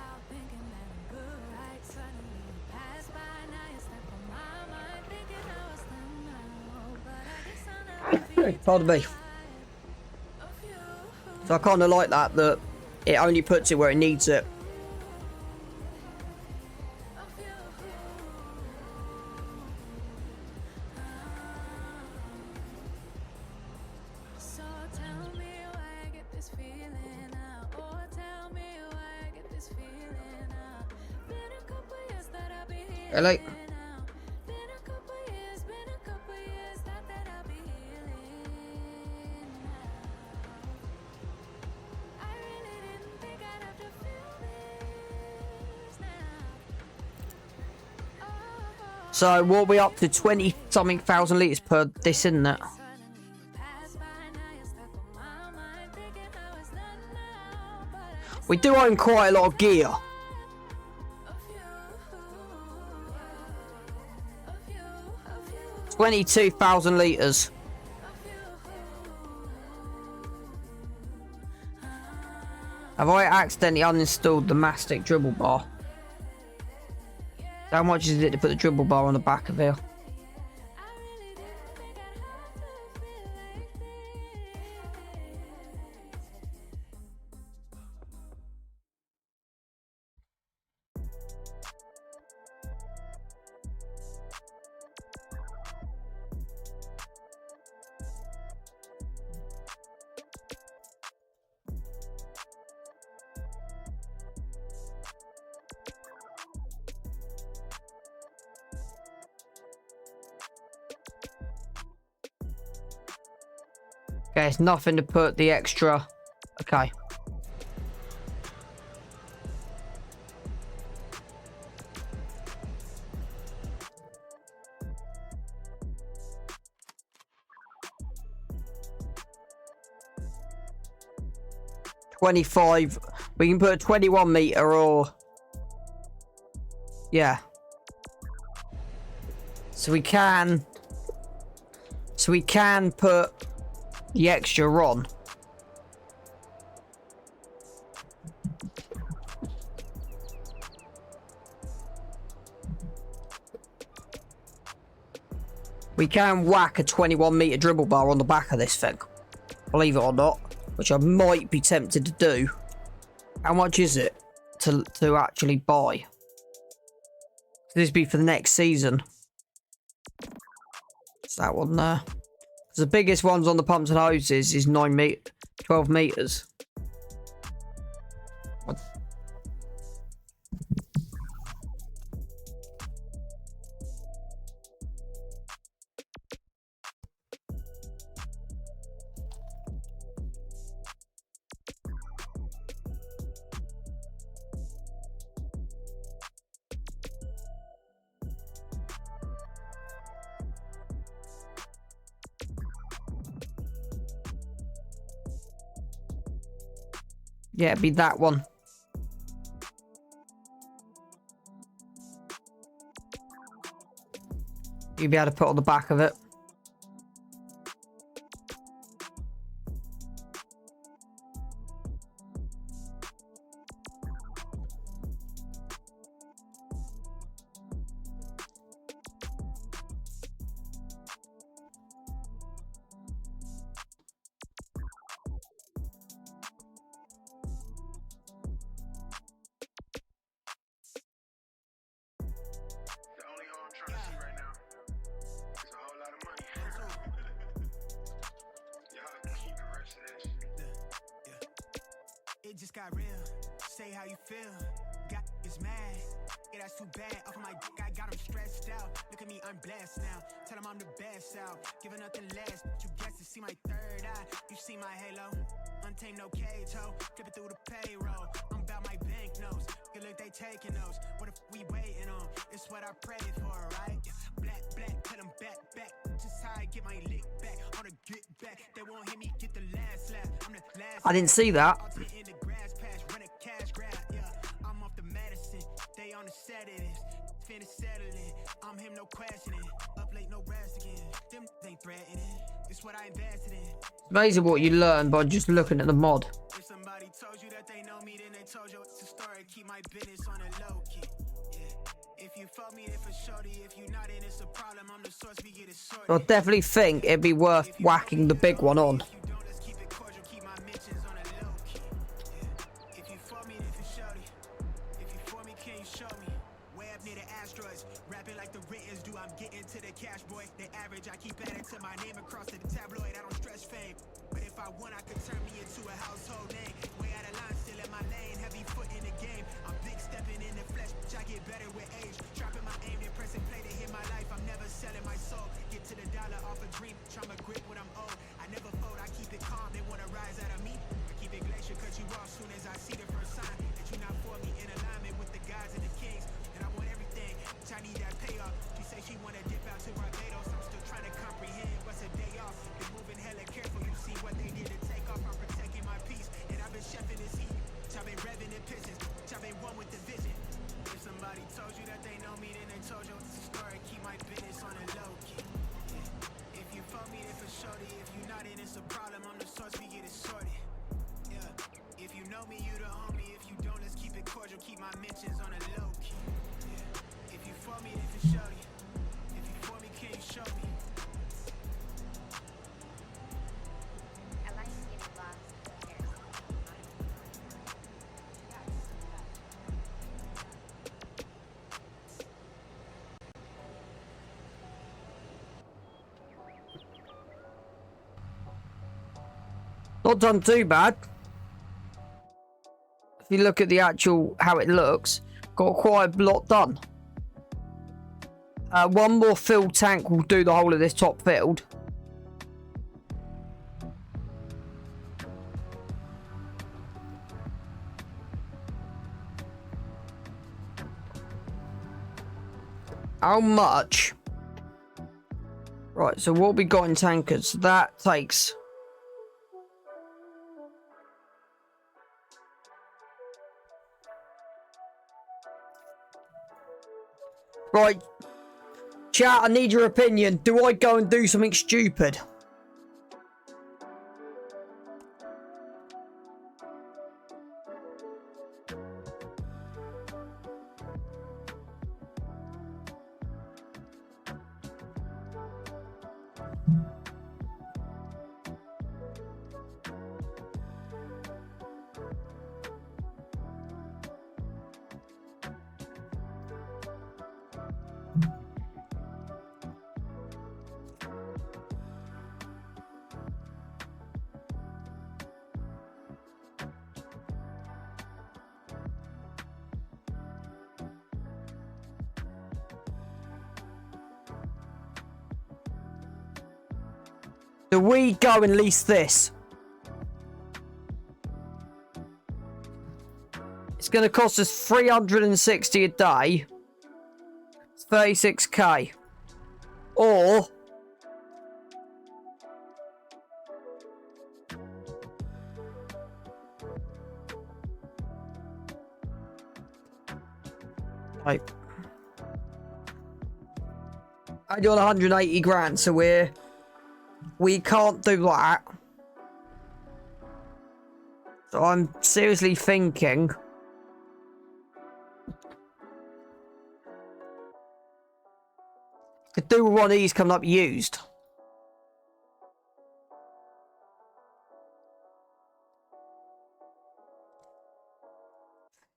Pardon me. So I kind of like that it only puts it where it needs it. Hello. So what are we up to? 20 something thousand litres per this, isn't it? We do own quite a lot of gear. $22,000 litres. Have I accidentally uninstalled the Mastic dribble bar? How much is it to put the dribble bar on the back of here? Okay, it's nothing to put the extra. Okay. 25. We can put a 21 meter or... Yeah. So we can put the extra on. We can whack a 21 meter dribble bar on the back of this thing. Believe it or not. Which I might be tempted to do. How much is it to actually buy? This be for the next season. It's that one there. The biggest ones on the pumps and hoses is 12 meters. Yeah, it'd be that one. You'd be able to put on the back of it. It just got real. Say how you feel. Got is mad. Yeah, that's too bad. Off of my dick, I got him stressed out. Look at me, I'm blessed now. Tell him I'm the best out. Giving nothing less. You guess to see my third eye. You see my halo. Untamed, no cage, ho. Flip it through the payroll. I'm about my banknotes. Good look, they taking those. What if we waiting on? It's what I prayed for, right? Black, tell them back. Just how I get my lick back. On a get back. They won't hear me get the last laugh. I'm the last. I didn't see that. I'm off the medicine. They on the sedatives. Finish settling. I'm him, no questioning. Up late, no rest again. Them ain't threatening. It's what I invested in. Amazing what you learn by just looking at the mod. If somebody told you that they know me, then they told you it's a story. Keep my business on a low key. Yeah. If you fuck me, if it's shorty. If you not in, it's a problem. I'm the source, we get it sorted. I definitely think it'd be worth whacking the big one on. I keep adding to my name across the tabloid. I don't stress fame, but if I want, I could turn me into a household name. Way out of line, still in my lane. Heavy foot in the game. I'm big stepping in the flesh, bitch. I get better with age. Dropping my aim, then pressing play to hit my life. I'm never selling my soul. Get to the dollar off a dream. Trauma grip when I'm old. I never fold. I keep it calm. They wanna rise out of me. I keep it glacier, cut you off soon as I see the first sign that you're not for me. In alignment with the gods and the kings, and I want everything. Bitch, I need that payoff. She say she wanna dip out to Barbados. I'm still trying to comprehend what's a day off. Been moving hella careful, you see what they did to take off. I'm protecting my peace, and I've been chefing this heat. I've been revving in pistons, I've been one with the vision. If somebody told you that they know me, then they told you it's a story. Keep my business on a low key. Yeah. If you fuck me, if it's shorty. If you not in, it's a problem. I'm the source, we get it sorted. Yeah. If you know me, you the homie. If you don't, let's keep it cordial. Keep my mentions on a low key. Yeah. If you fuck me, if it's shorty. If you for me, can you show me? Not done too bad. If you look at the actual how it looks, got quite a lot done. One more filled tank will do the whole of this top field. How much? Right, so what we got in tankers, that takes Right. Chat, I need your opinion. Do I go and do something stupid? Do we go and lease this? It's going to cost us 360 a day. It's 36k. Or... Right. I do 180 grand, so we can't do that. So I'm seriously thinking. Could do with one of these coming up used.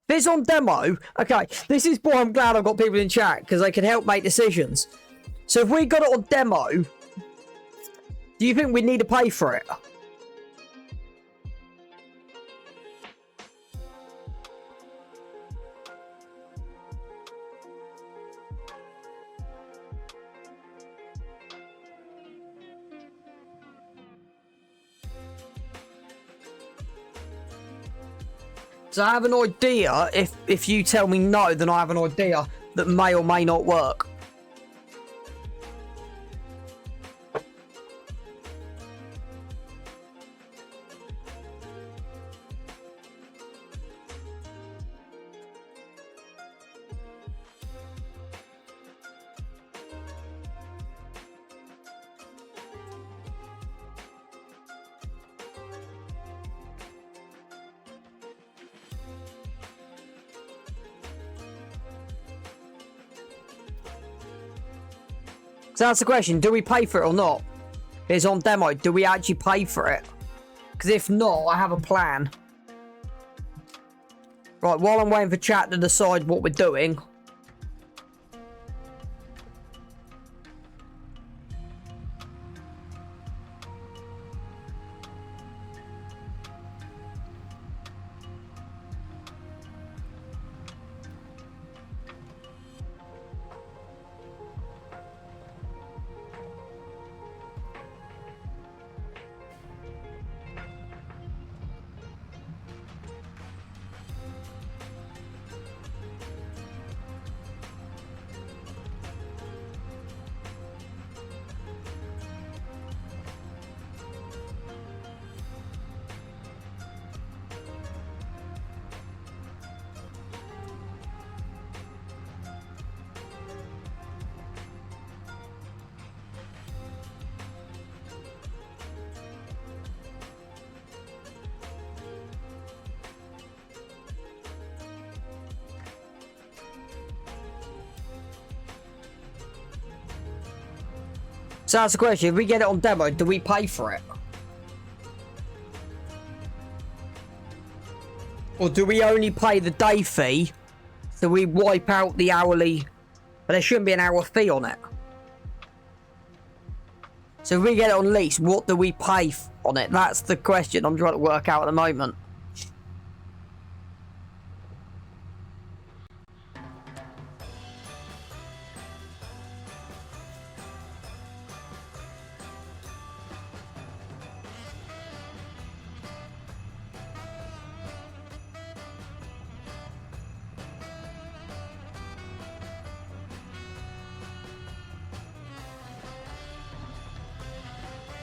If it's on demo, okay, this is why I'm glad I've got people in chat, because they can help make decisions. So if we got it on demo, do you think we need to pay for it? So I have an idea, if you tell me no, then I have an idea that may or may not work. So that's the question, do we pay for it or not? It's on demo, do we actually pay for it? Because if not, I have a plan. Right, while I'm waiting for chat to decide what we're doing. So that's the question, if we get it on demo, do we pay for it? Or do we only pay the day fee, so we wipe out the hourly, but there shouldn't be an hour fee on it. So if we get it on lease, what do we pay on it? That's the question I'm trying to work out at the moment.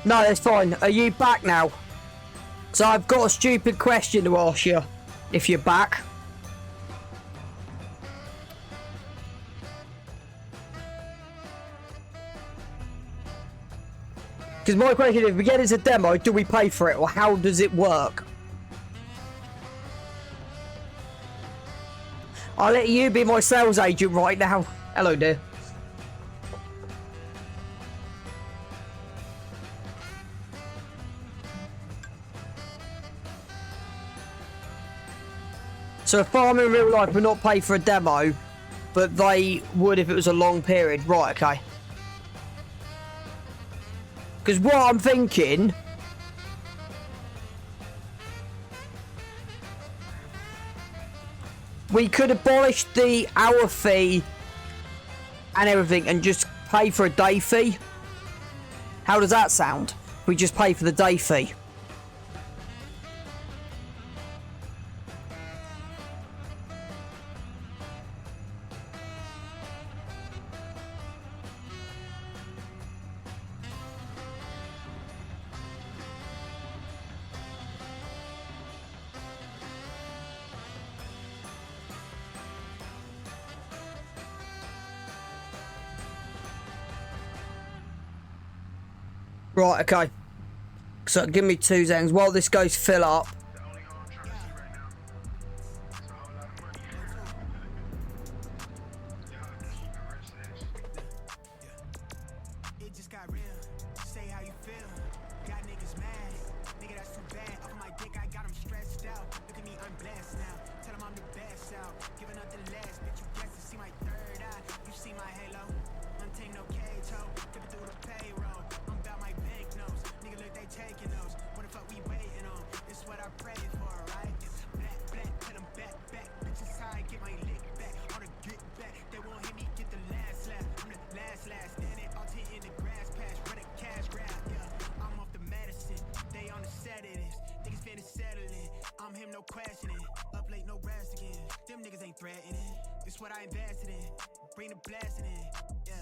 No, that's fine. Are you back now? So I've got a stupid question to ask you, if you're back. Because my question is, if we get it as a demo, do we pay for it, or how does it work? I'll let you be my sales agent right now. Hello, dear. So a farm in real life would not pay for a demo, but they would if it was a long period. Right, okay. Because what I'm thinking... we could abolish the hour fee and everything and just pay for a day fee. How does that sound? We just pay for the day fee. Right, okay. So give me 2 seconds while this goes fill up. It just got real. Say how you feel. Got niggas mad. Nigga, that's too bad. Up on my dick, I got them stressed out. Look at me, I'm blessed now. Tell them I'm the best out. Giving up the last. Bitch, you guess to see my third eye. You see my halo. Untamed no cage, ho. Dip it through the payroll. I'm about my banknotes. Nigga, look, they taking those. What the fuck we waiting on? It's what I prayed for, right? It's black, black, put them back, back. Bitches high, get my lick back. On the get back. They won't hit me, get the last laugh. I'm the last. Standing all tent in the grass patch. Run a cash grab, yeah. I'm off the medicine. They on the sedatives. Niggas finna settle it. I'm him, no questioning. Up late, no rest again. Them niggas ain't threatening. It's what I invested in. Bring the blessing in, yeah.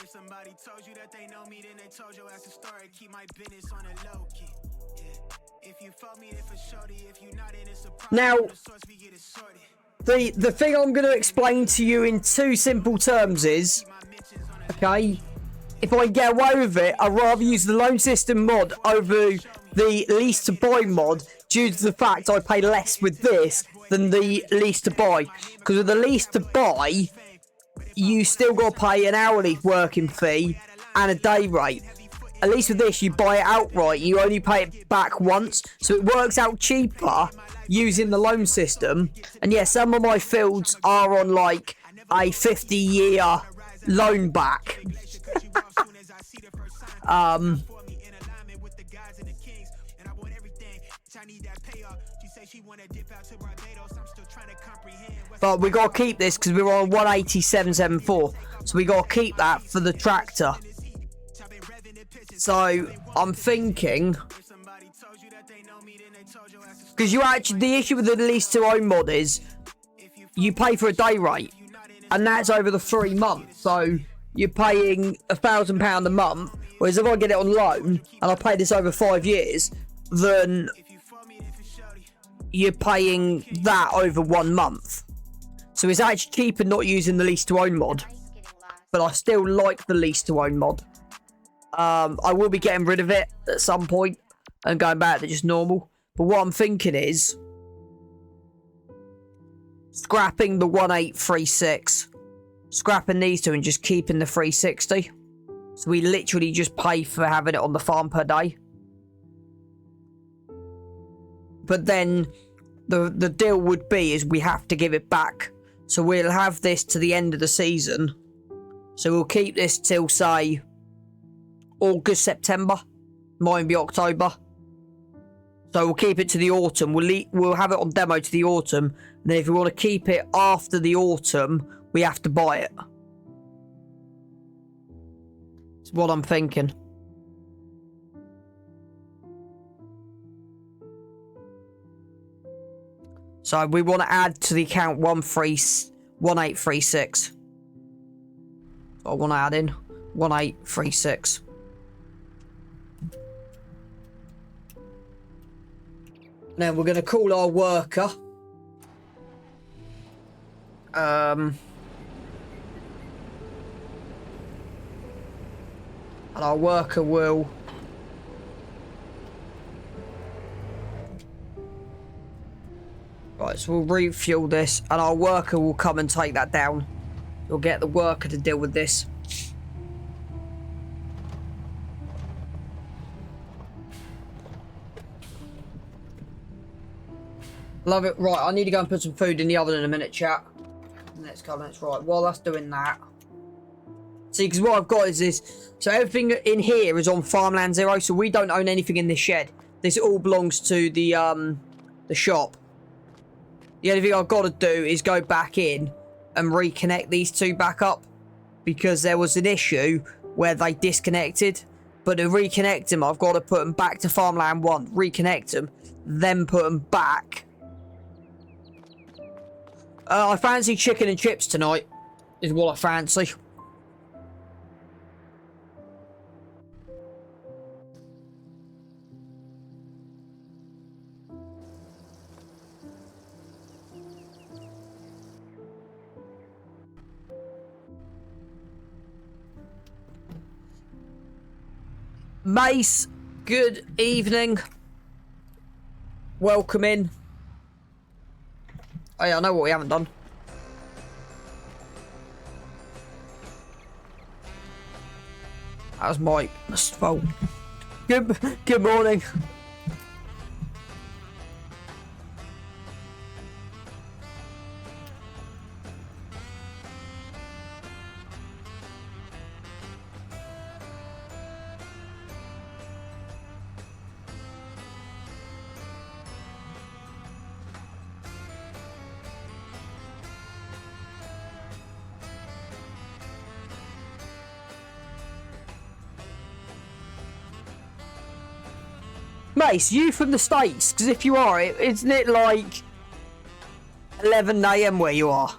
If somebody told you that they know me, then they told your ass a story. Keep my business on a low key, yeah. If you fuck me, then for shorty. If you not, then it's a problem. Now, The source, we get it sorted. the thing I'm going to explain to you in 2 simple terms is, okay, if I get away with it, I'd rather use the loan system mod over the lease to buy mod due to the fact I pay less with this than the lease to buy. Because with the lease to buy, you still got to pay an hourly working fee and a day rate. At least with this, you buy it outright. You only pay it back once. So it works out cheaper using the loan system. And yeah, some of my fields are on like a 50-year loan back. But we got to keep this because we're on 187.74. So we got to keep that for the tractor. So I'm thinking, because you actually, the issue with the lease to own mod is you pay for a day rate, and that's over the 3 months. So you're paying £1,000 a month. Whereas if I get it on loan and I pay this over 5 years, then you're paying that over 1 month. So it's actually cheaper not using the lease to own mod, but I still like the lease to own mod. I will be getting rid of it at some point and going back to just normal. But what I'm thinking is scrapping the 1836, scrapping these 2 and just keeping the 360. So we literally just pay for having it on the farm per day. But then the deal would be is we have to give it back. So we'll have this to the end of the season. So we'll keep this till, say, August, September. Might be October. So we'll keep it to the autumn. We'll have it on demo to the autumn. And then if we want to keep it after the autumn, we have to buy it. That's what I'm thinking. So we want to add to the account 1836. I want to add in 1836. Now we're going to call our worker. And our worker will Right, so we'll refuel this, and our worker will come and take that down. We'll get the worker to deal with this. Love it. Right, I need to go and put some food in the oven in a minute, chat. Next couple minutes. Right, while that's doing that. See, because what I've got is this. So everything in here is on Farmland 0, so we don't own anything in this shed. This all belongs to the shop. The only thing I've got to do is go back in and reconnect these two back up, because there was an issue where they disconnected. But to reconnect them, I've got to put them back to Farmland 1, reconnect them, then put them back. I fancy chicken and chips tonight, is what I fancy. Mace, good evening. Welcome in. Oh yeah, I know what we haven't done. That was my phone. Good morning. Mace, you from the States? Because if you are, isn't it like 11 AM where you are?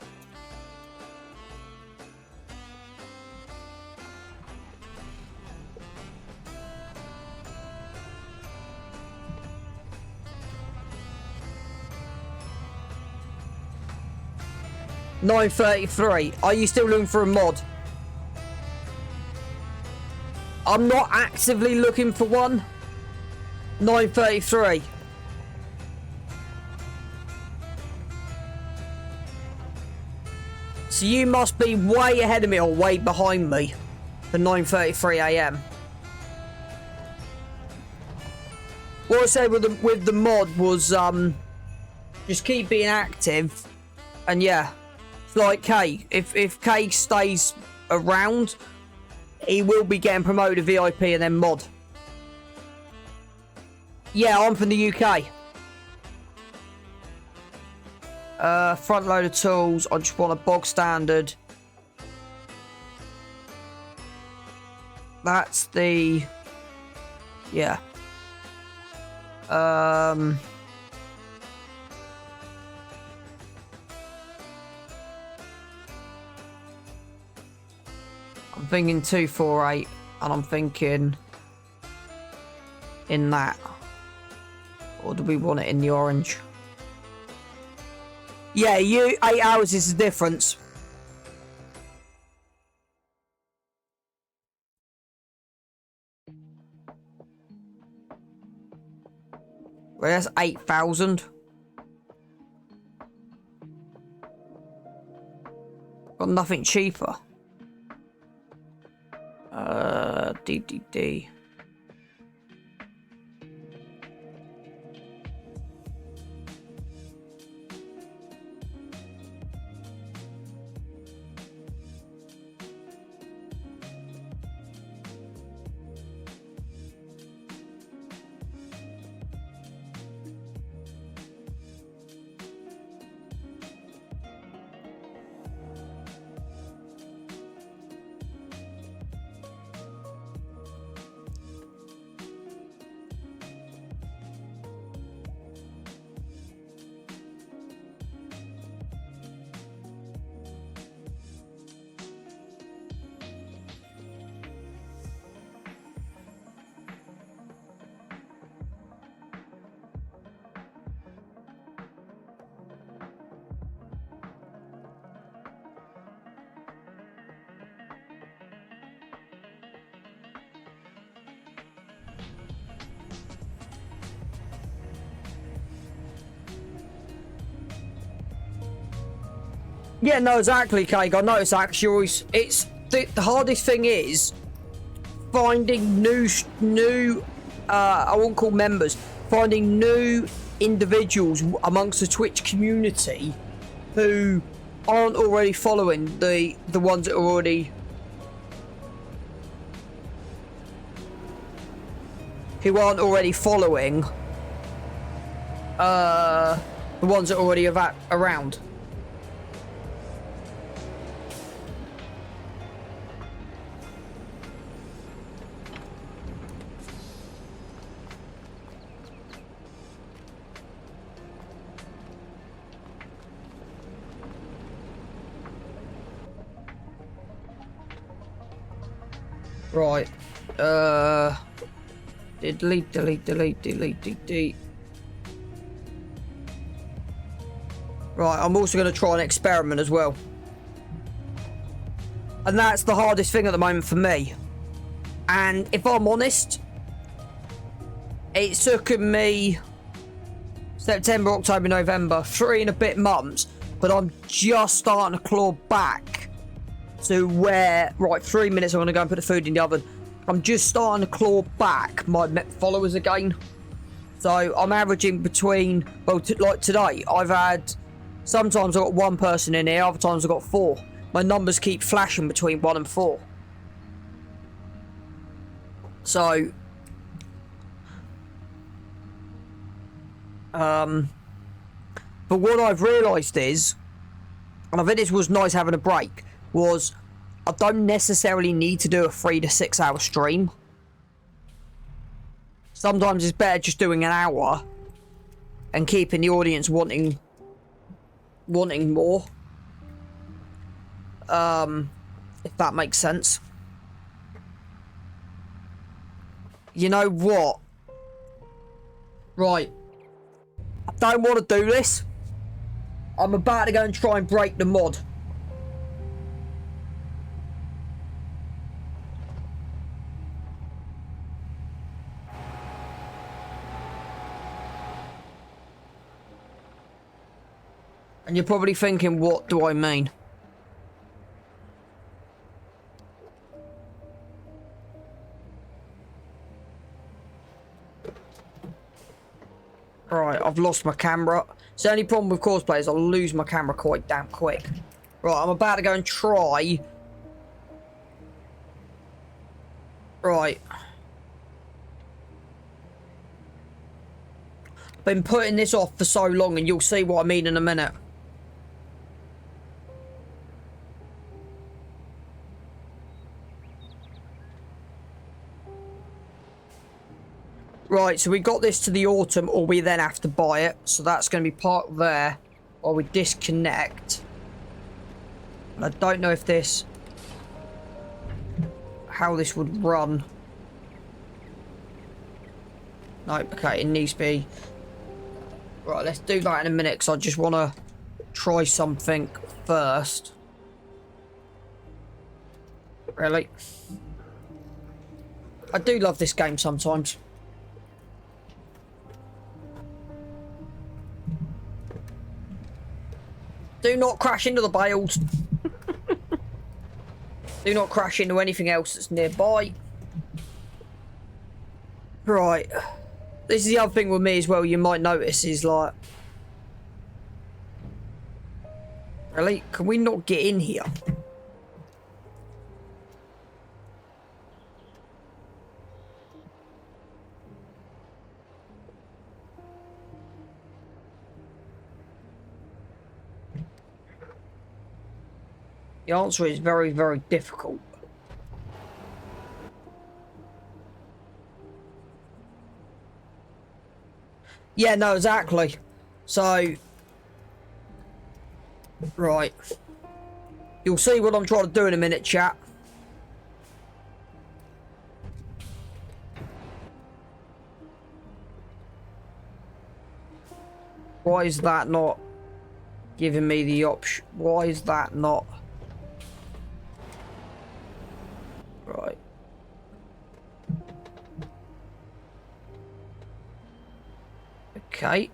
$9.33. Are you still looking for a mod? I'm not actively looking for one. 9.33. So you must be way ahead of me or way behind me for 9:33 AM. What I said with the mod was just keep being active, and yeah, it's like K. If K stays around, he will be getting promoted to VIP and then mod. Yeah, I'm from the UK. Front load of tools. I just want a bog standard. That's the... Yeah. I'm thinking 248, and I'm thinking in that. Or do we want it in the orange? Yeah, 8 hours is the difference. Well, that's 8,000. Got nothing cheaper. DDD. Yeah, no, exactly, Cake. I noticed that 'cause you always... It's... The hardest thing is finding new... I won't call members. Finding new individuals amongst the Twitch community who aren't already following the ones that are already... Who aren't already following... the ones that are already around. Right. Delete. Right, I'm also going to try an experiment as well. And that's the hardest thing at the moment for me. And if I'm honest, it took me September, October, November, 3 and a bit months, but I'm just starting to claw back to where, right, 3 minutes, I'm going to go and put the food in the oven. I'm just starting to claw back my followers again. So I'm averaging between, well, like today, I've had, sometimes I've got 1 person in here, other times I've got 4. My numbers keep flashing between 1 and 4. So, but what I've realised is, and I think this was nice having a break, was I don't necessarily need to do a 3 to 6 hour stream. Sometimes it's better just doing an hour and keeping the audience wanting more. If that makes sense. You know what? Right. I don't want to do this. I'm about to go and try and break the mod. And you're probably thinking, what do I mean? Right, I've lost my camera. It's the only problem with cosplay is I'll lose my camera quite damn quick. Right, I'm about to go and try. Right. Been putting this off for so long and you'll see what I mean in a minute. Right, so we got this to the autumn, or we then have to buy it. So that's going to be parked there while we disconnect. And I don't know if this... how this would run. No, okay, it needs to be... Right, let's do that in a minute, because I just want to try something first. Really? I do love this game sometimes. Do not crash into the bales. Do not crash into anything else that's nearby. Right. This is the other thing with me as well, you might notice, is like... Really? Can we not get in here? The answer is very, very difficult. Yeah, no, exactly. So... Right. You'll see what I'm trying to do in a minute, chat. Why is that not giving me the option? Why is that not... Right. Okay.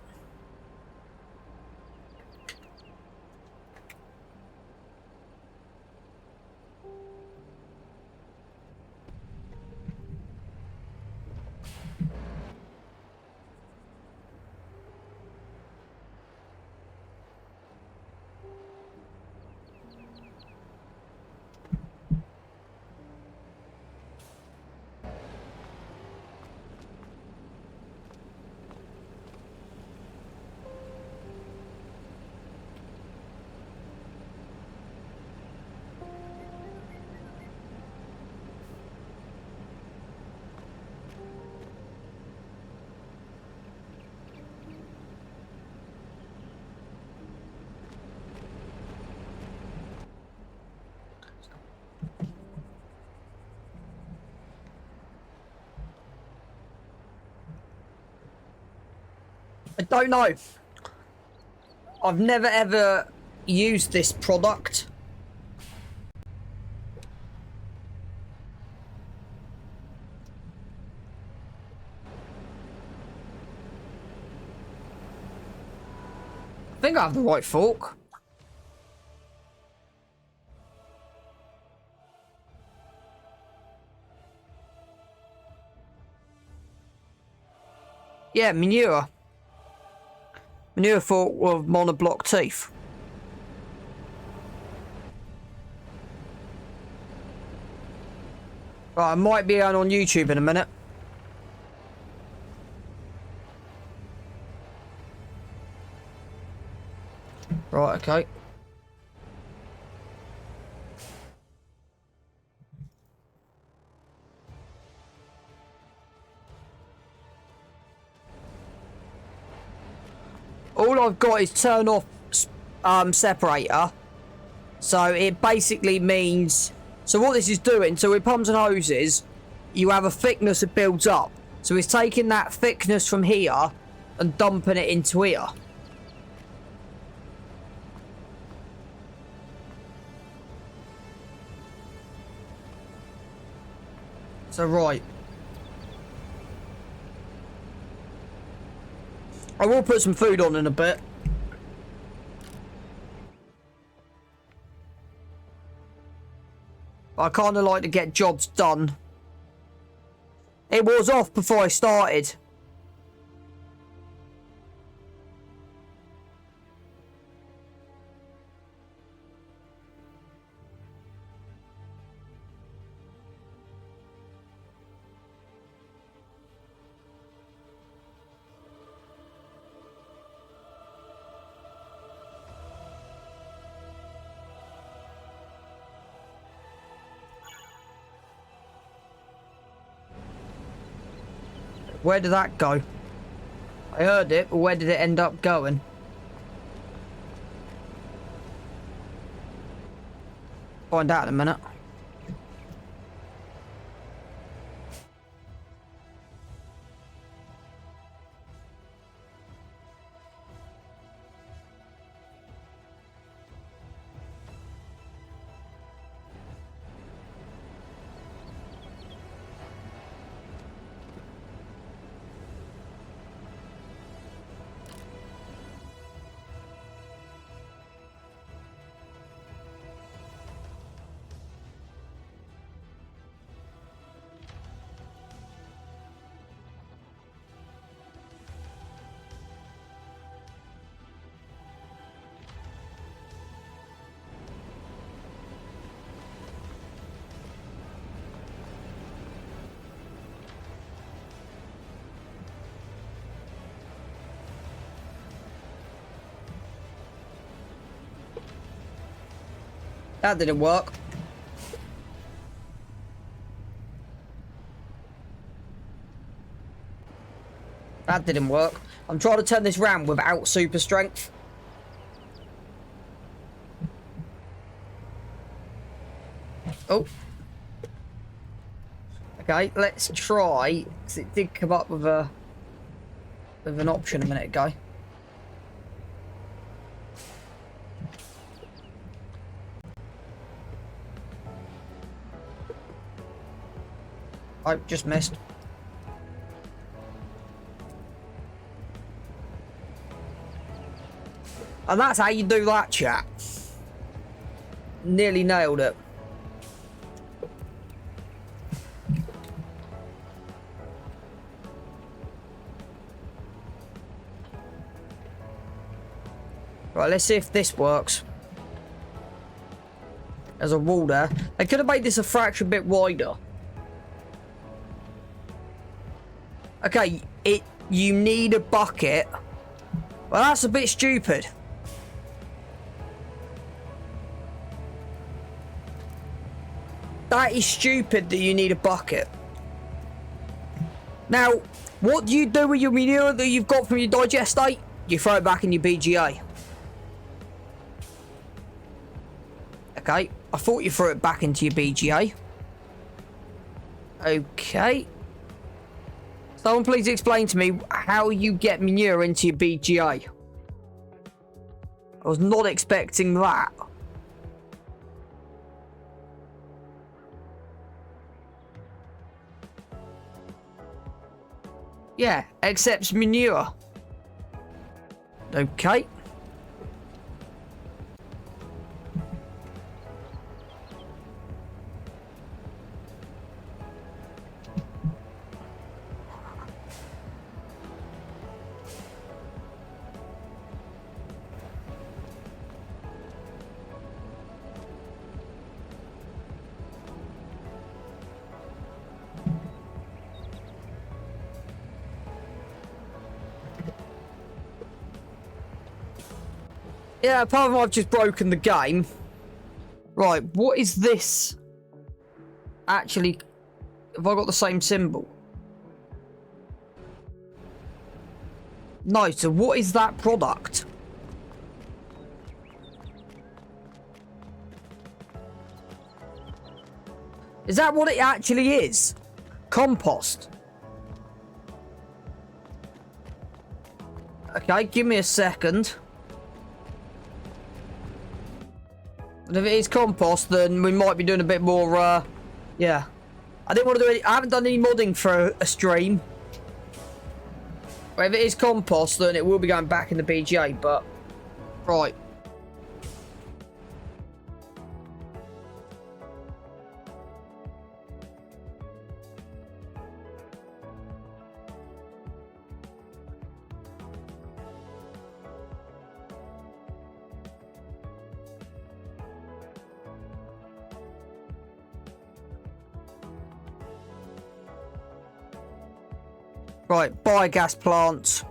I don't know. I've never ever used this product. I think I have the right fork. Yeah, manure. Manure fork with monoblock teeth. Right, I might be on YouTube in a minute. Right, okay. All I've got is turn off separator. So it basically means... So what this is doing, so with pumps and hoses, you have a thickness that builds up. So it's taking that thickness from here and dumping it into here. So right. I will put some food on in a bit. I kind of like to get jobs done. It was off before I started. Where did that go? I heard it, but where did it end up going? Find out in a minute. That didn't work. That didn't work. I'm trying to turn this round without super strength. Oh. Okay, let's try. Because it did come up with an option a minute ago. I just missed. And that's how you do that, chat. Nearly nailed it. Right, let's see if this works. There's a wall there. I could have made this a fraction bit wider. Okay, you need a bucket. Well, that's a bit stupid. That is stupid that you need a bucket. Now, what do you do with your manure that you've got from your digestate? You throw it back in your BGA. Okay, I thought you threw it back into your BGA. Okay. Someone please explain to me how you get manure into your BGA. I was not expecting that. Yeah, accepts manure. Okay. Yeah, apart from I've just broken the game. Right, what is this? Actually, have I got the same symbol? No, so what is that product? Is that what it actually is? Compost. Okay, give me a second. And if it is compost, then we might be doing a bit more, yeah. I didn't want to do any, I haven't done any modding for a stream. But if it is compost, then it will be going back in the BGA, but... Right. Right, biogas plants.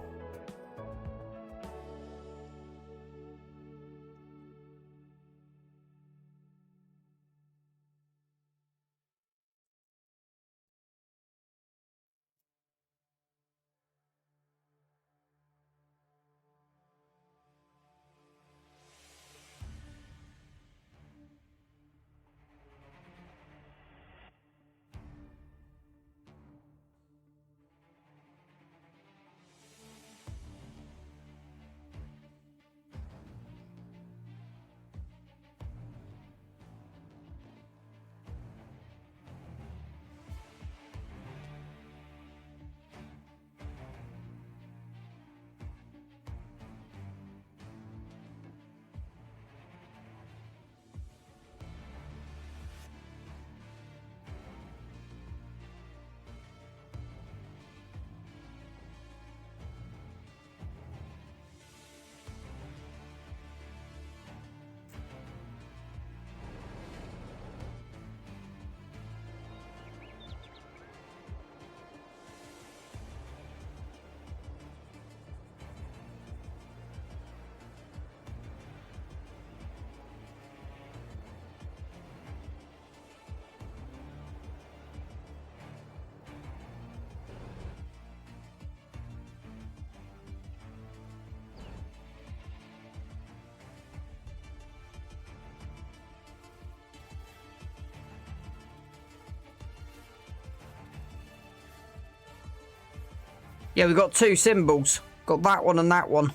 Yeah, we've got two symbols. Got that one and that one.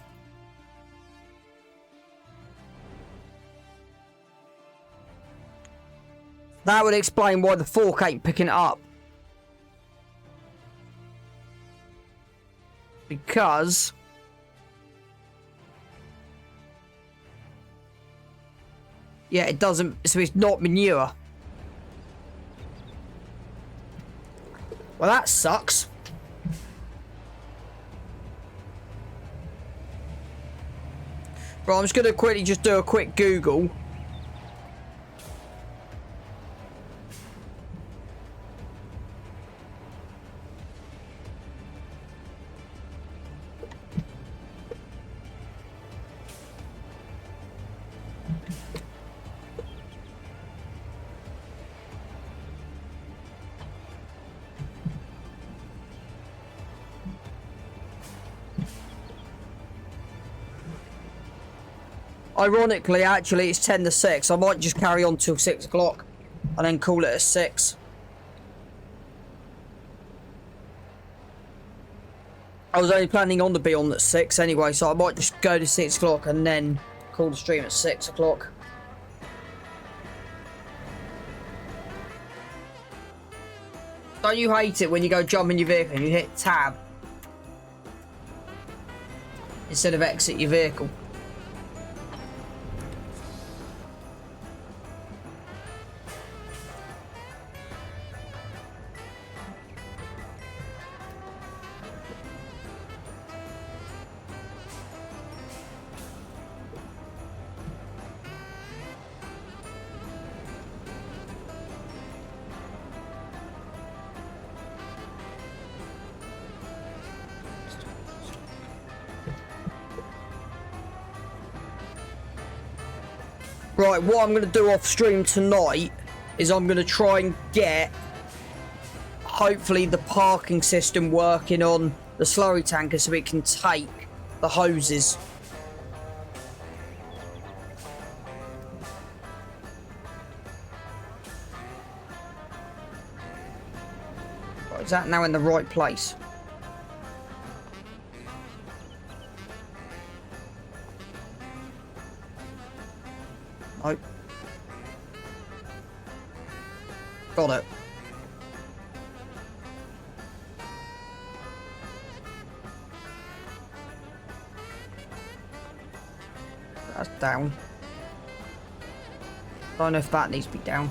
That would explain why the fork ain't picking it up. Because... yeah, it doesn't... so it's not manure. Well, that sucks. Right, I'm just going to quickly just do a quick Google. Ironically, actually, it's 10 to 6. I might just carry on till 6 o'clock and then call it a 6. I was only planning on to be on at 6 anyway, so I might just go to 6 o'clock and then call the stream at 6 o'clock. Don't you hate it when you go jump in your vehicle and you hit tab instead of exit your vehicle? Right, what I'm going to do off stream tonight is I'm going to try and get, hopefully, the parking system working on the slurry tanker so it can take the hoses. Right, is that now in the right place? Nope. Got it. That's down. Don't know if that needs to be down.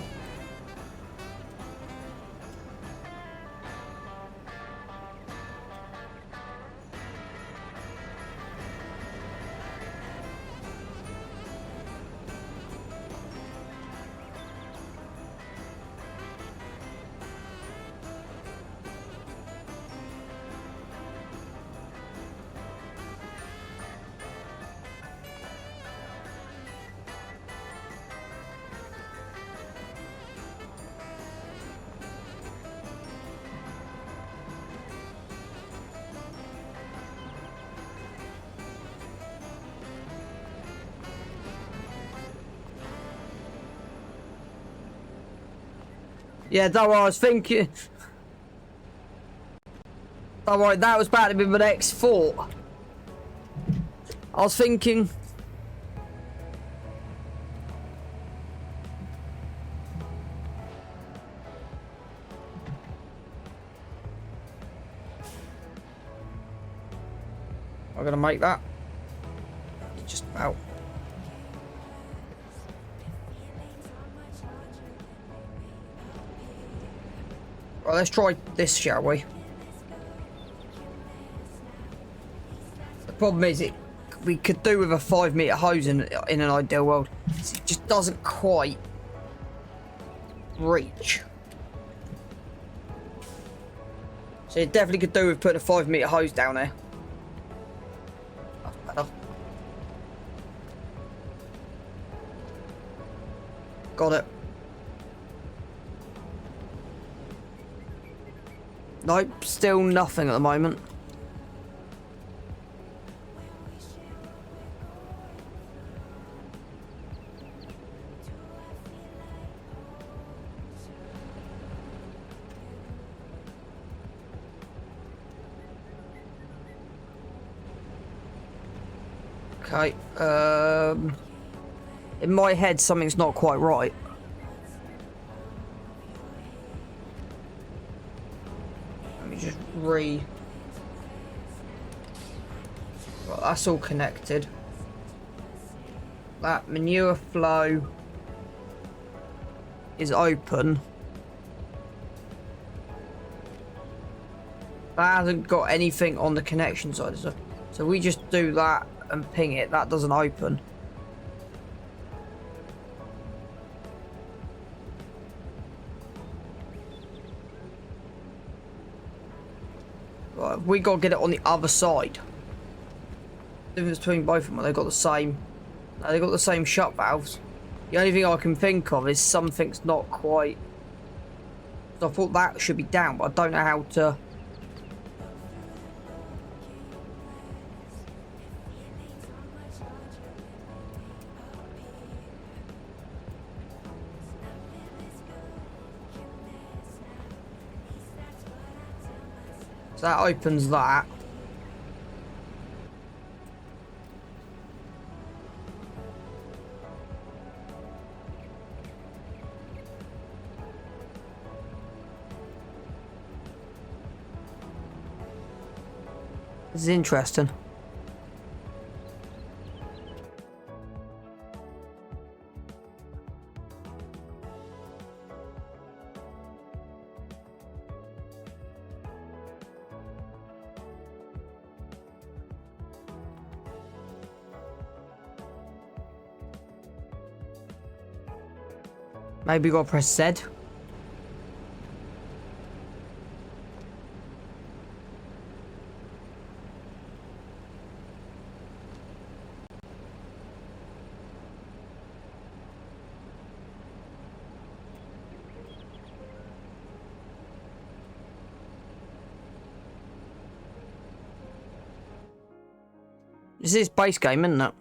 Yeah, don't worry, I was thinking... Don't worry, that was about to be my next thought. I was thinking... I'm gonna make that. Just about. Right, let's try this, shall we? The problem is, we could do with a 5-meter hose in an ideal world. It just doesn't quite reach. So you definitely could do with putting a 5-meter hose down there. That's better. Got it. Nope, still nothing at the moment. Okay, in my head something's not quite right. Just right, that's all connected. That manure flow is open. That hasn't got anything on the connection side, so we just do that and ping it. That doesn't open. Right, we got to get it on the other side. The difference between both of them, they've got the same. No, they've got the same shut valves. The only thing I can think of is something's not quite. So I thought that should be down, but I don't know how to. So that opens that. This is interesting. Maybe gotta press Z. This is base game, isn't it?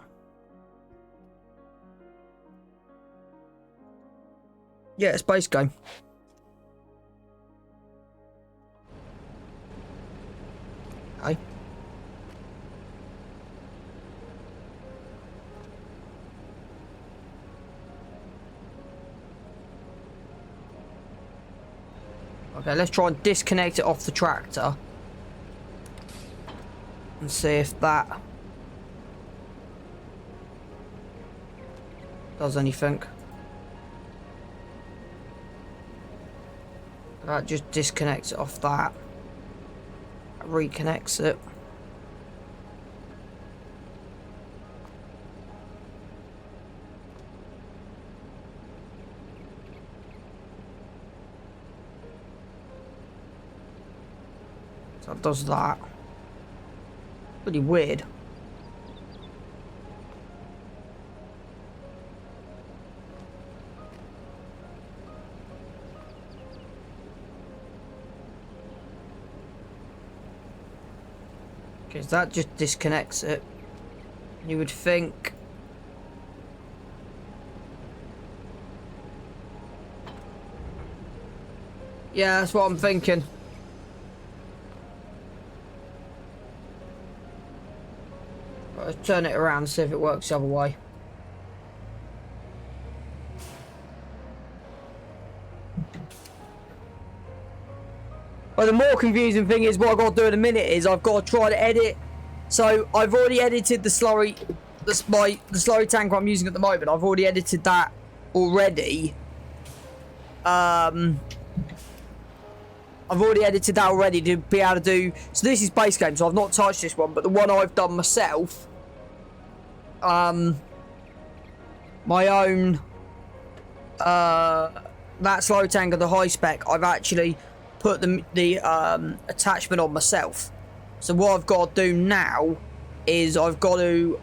Yeah, it's base game. Okay. Okay, let's try and disconnect it off the tractor. And see if that does anything. That just disconnects it off that. Reconnects it. So it does that. Pretty weird. Because that just disconnects it. You would think... Yeah, that's what I'm thinking. Let's turn it around and see if it works the other way. But the more confusing thing is what I've got to do in a minute is I've got to try to edit. So I've already edited the slurry, the slurry tanker I'm using at the moment. I've already edited that already. I've already edited that already to be able to do. So this is base game, so I've not touched this one, but the one I've done myself, my own, that slow tanker, the high spec, I've actually put the attachment on myself. So what I've got to do now is I've got to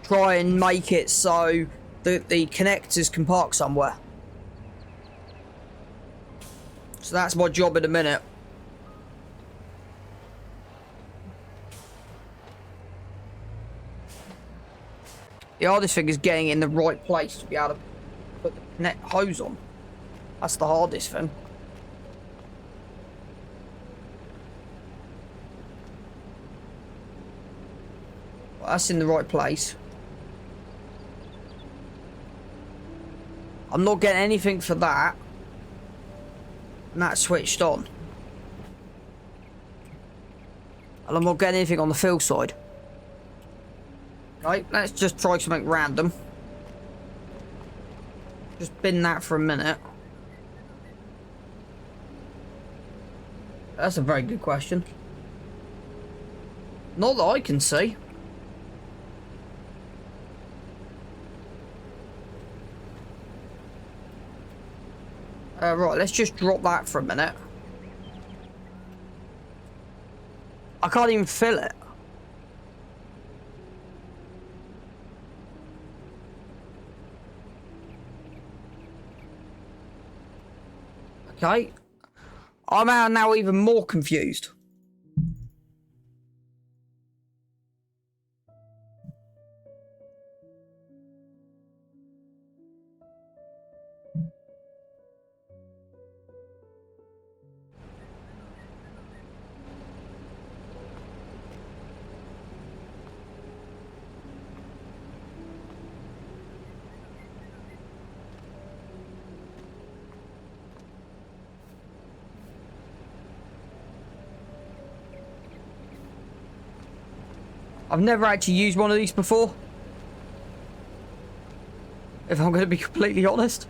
try and make it so that the connectors can park somewhere. So that's my job in a minute. The hardest thing is getting in the right place to be able to put the net hose on. That's the hardest thing. Well, that's in the right place. I'm not getting anything for that. And that's switched on. And I'm not getting anything on the fill side. Right, let's just try something random. Just bin that for a minute. That's a very good question. Not that I can see. Right, let's just drop that for a minute. I can't even fill it. Okay. I'm now even more confused. I've never actually used one of these before, if I'm going to be completely honest.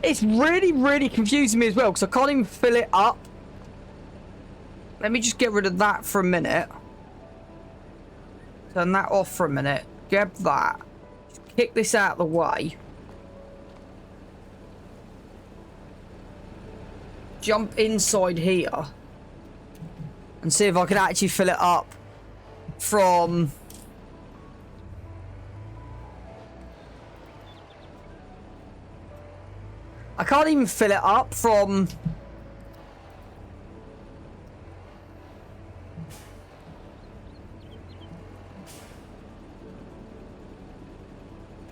It's really, really confusing me as well, because I can't even fill it up. Let me just get rid of that for a minute. Turn that off for a minute. Grab that. Just kick this out of the way. Jump inside here. And see if I can actually fill it up from... I can't even fill it up from...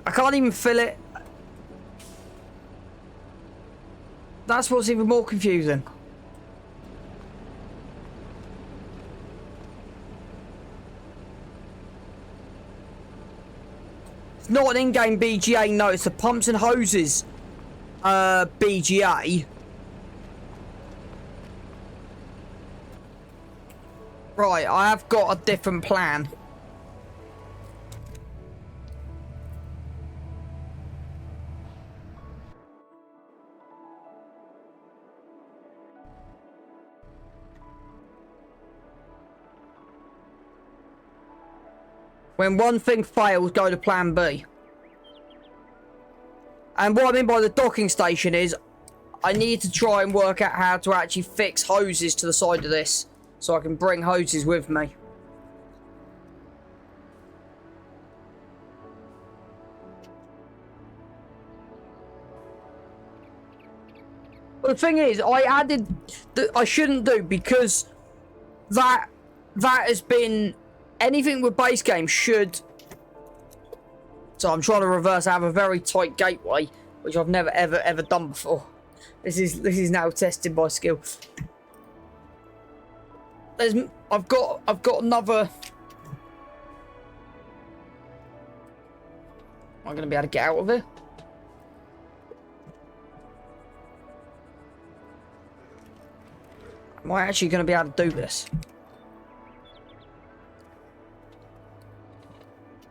I can't even fill it. That's what's even more confusing. It's not an in-game BGA, no, it's the pumps and hoses BGA. Right, I have got a different plan. When one thing fails, go to plan B. And what I mean by the docking station is, I need to try and work out how to actually fix hoses to the side of this, so I can bring hoses with me. But the thing is, I added that I shouldn't do, because that has been anything with base game should. So I'm trying to reverse. I have a very tight gateway, which I've never ever done before. This is now tested by skill. I've got another. Am I going to be able to get out of here? Am I actually going to be able to do this?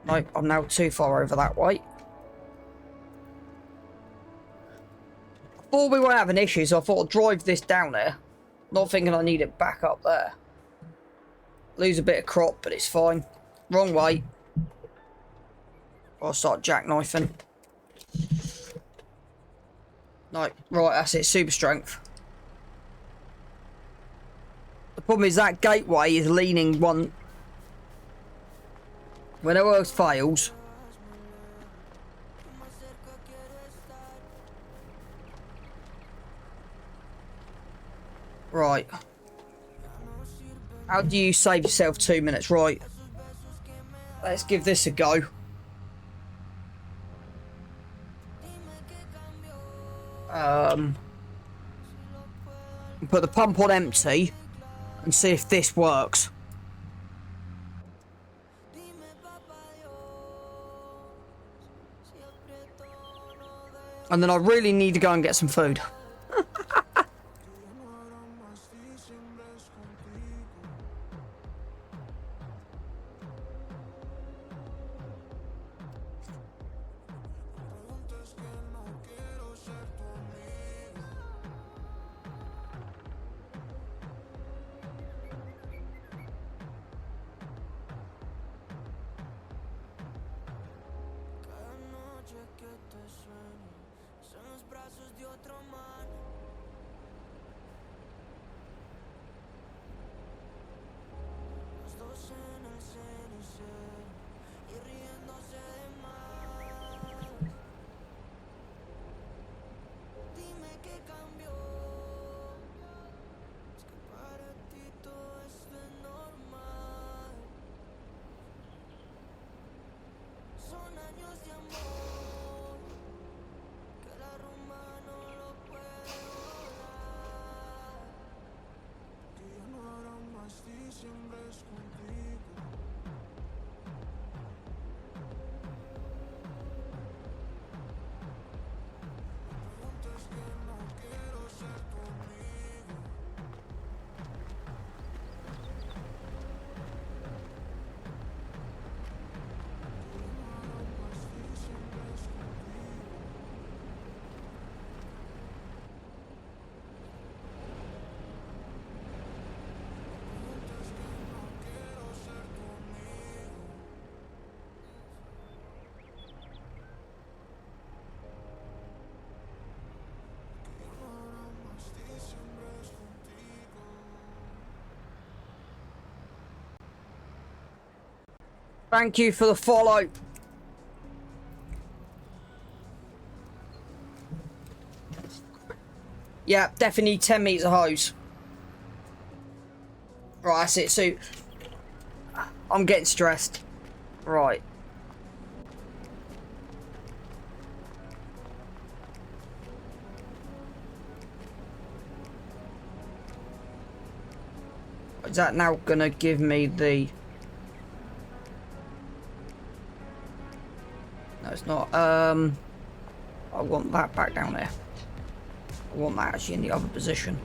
Nope, I'm now too far over that way. I thought we weren't having issues, so I thought I'd drive this down there. Not thinking I need it back up there. Lose a bit of crop, but it's fine. Wrong way. I'll start jackknifing. No, right, that's it. Super strength. The problem is that gateway is leaning one. Whenever it fails. Right. How do you save yourself 2 minutes? Right. Let's give this a go. Put the pump on empty and see if this works. And then I really need to go and get some food. Thank you for the follow. Yeah, definitely 10 meters of hose. Right, that's it. So, I'm getting stressed. Right. Is that now gonna give me the... No, it's not. I want that back down there. I want that actually in the other position.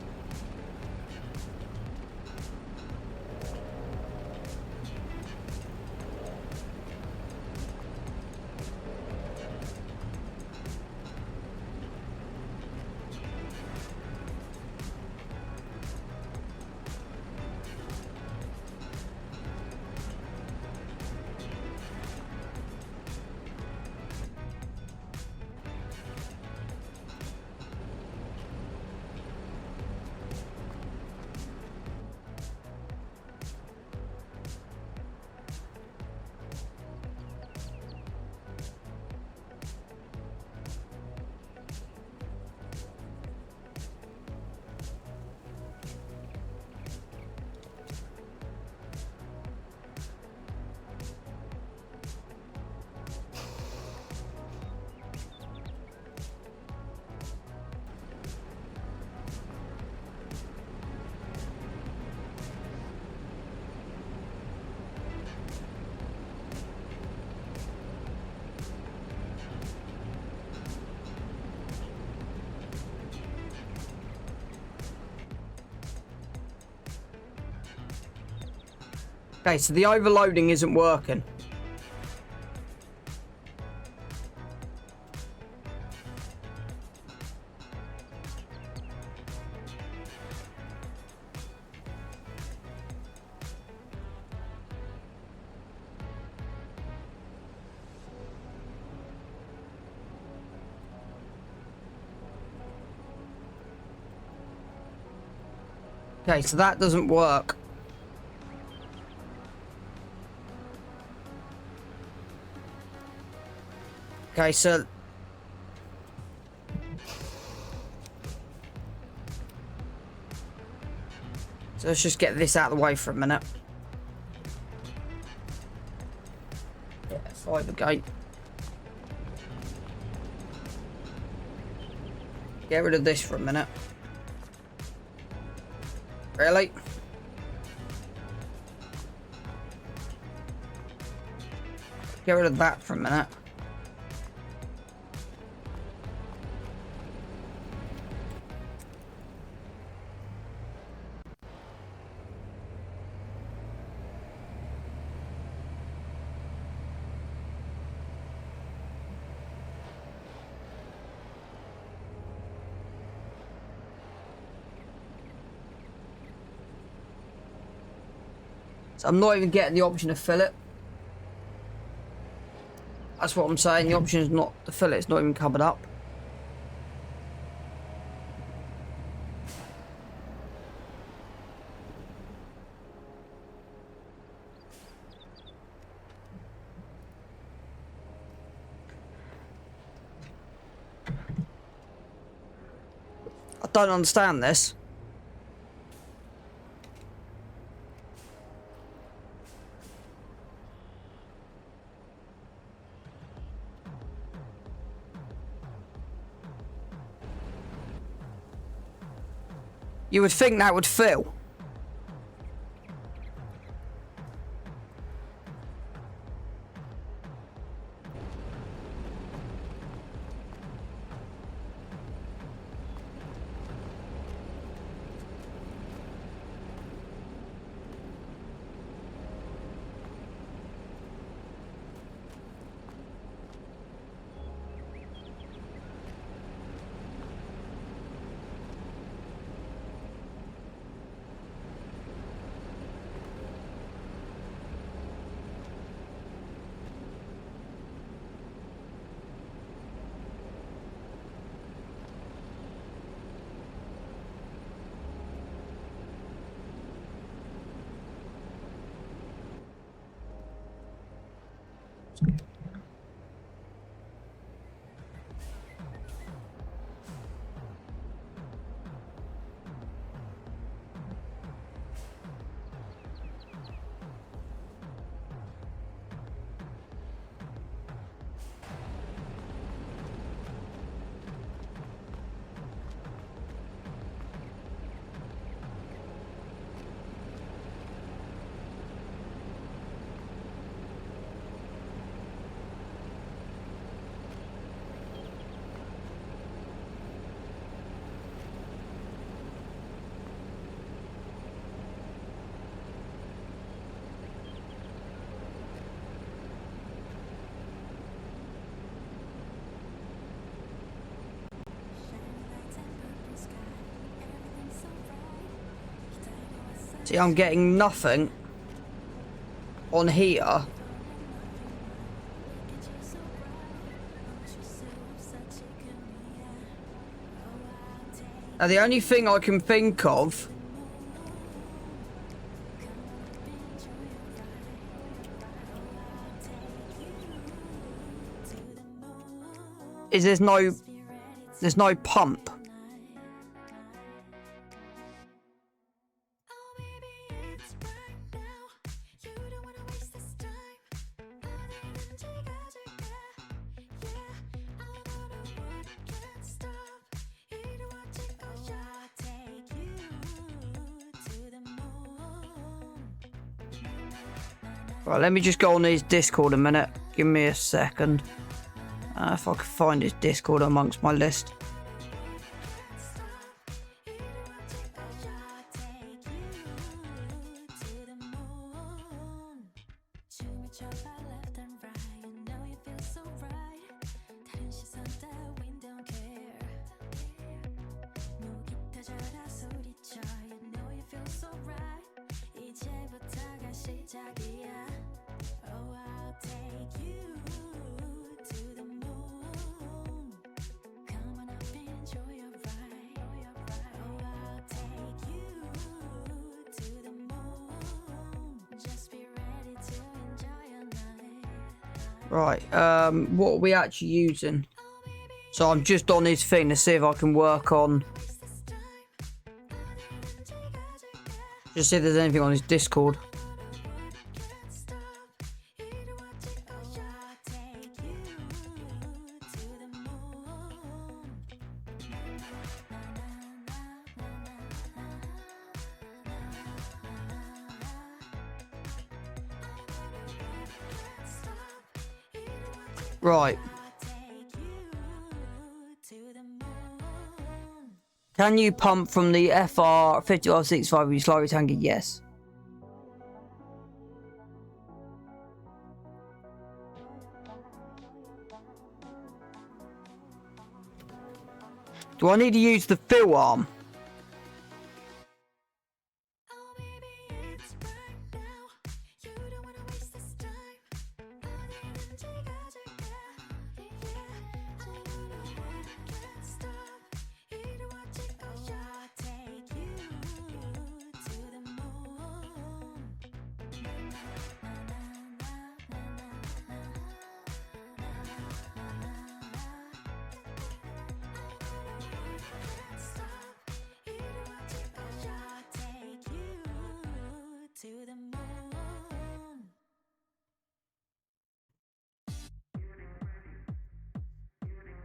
Okay, so the overloading isn't working. Okay, so that doesn't work. Okay, so let's just get this out of the way for a minute. Yeah, fiber gate. Get rid of this for a minute. Really? Get rid of that for a minute. So I'm not even getting the option to fill it. That's what I'm saying. The option is not to fill it. It's not even covered up. I don't understand this. You would think that would fill. See, I'm getting nothing on here. Now, the only thing I can think of is there's no pump. Right, let me just go on his Discord a minute. Give me a second. If I can find his Discord amongst my list. Right, what are we actually using? So I'm just on his thing to see if I can work on... Just see if there's anything on his Discord. Right. Can you pump from the FR 5565 with your slurry tanker? Yes. Do I need to use the fill arm?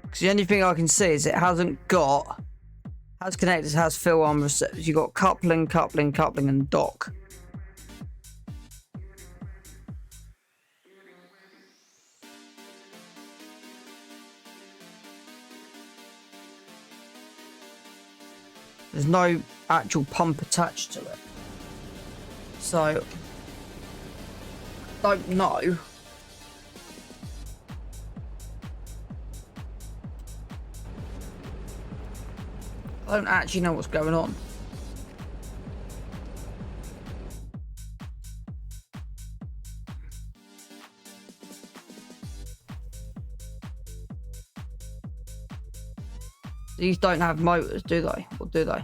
Because the only thing I can see is it hasn't got... Has connectors, has fill arm receptors. You've got coupling, coupling, coupling, and dock. There's no actual pump attached to it. So, don't know. I don't actually know what's going on. These don't have motors, do they? Or do they?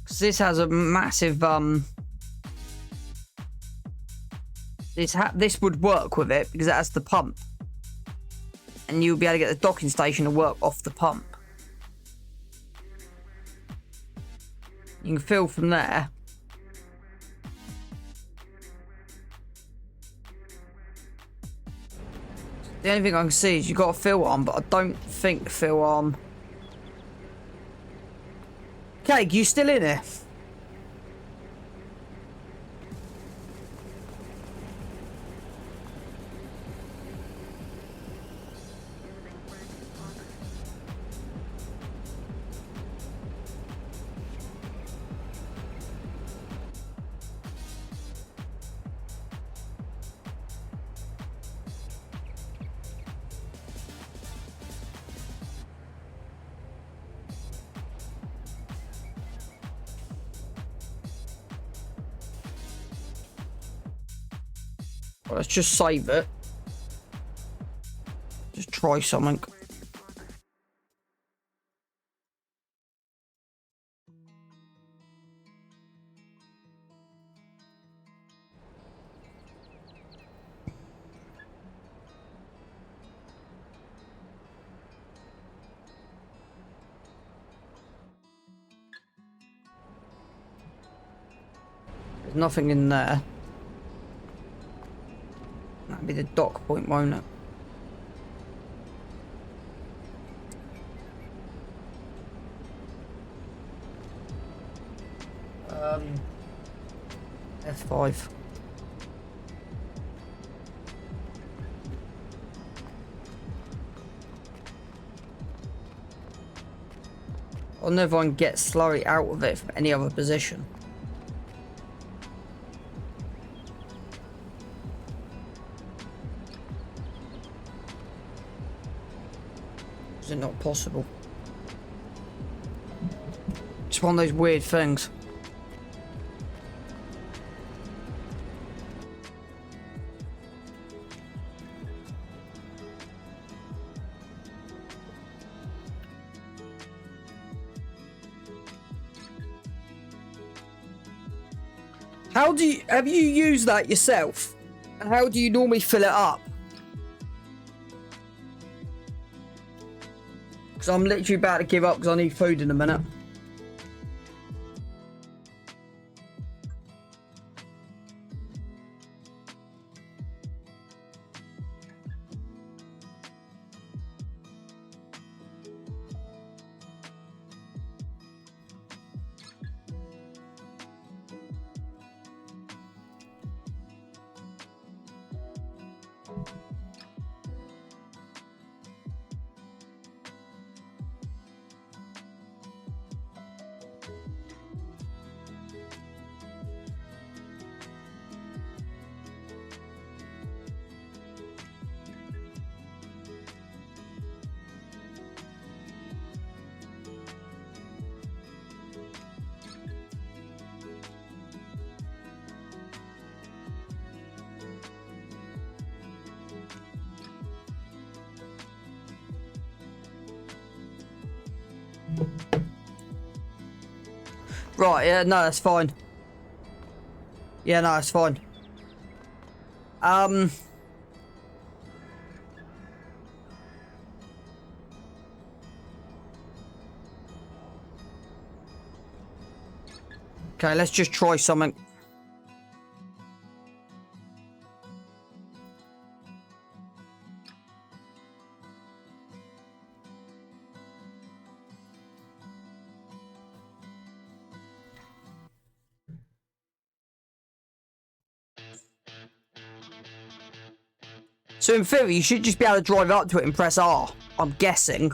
Because this has a massive this would work with it because it has the pump, and you'll be able to get the docking station to work off the pump. You can fill from there. The only thing I can see is you've got a fill arm, but I don't think the fill arm... Cake, you still in here? Well, let's just save it. Just try something. There's nothing in there. That'll be the dock point, won't it? F5. I wonder if I can get slowly out of it from any other position. Is it not possible? It's one of those weird things. How do you, have you used that yourself? And how do you normally fill it up? Because I'm literally about to give up because I need food in a minute. Right, yeah, no, that's fine. Yeah, no, that's fine. Okay, let's just try something. So in theory, you should just be able to drive up to it and press R, I'm guessing.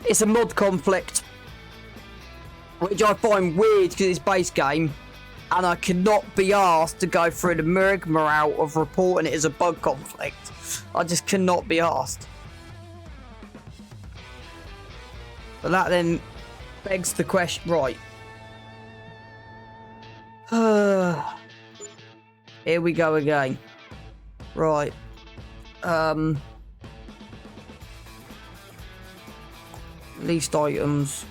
It's a mod conflict, which I find weird because it's base game, and I cannot be asked to go through the rigmarole of reporting it as a bug conflict. I just cannot be asked. But that then begs the question, right? Here we go again. Right. Least items.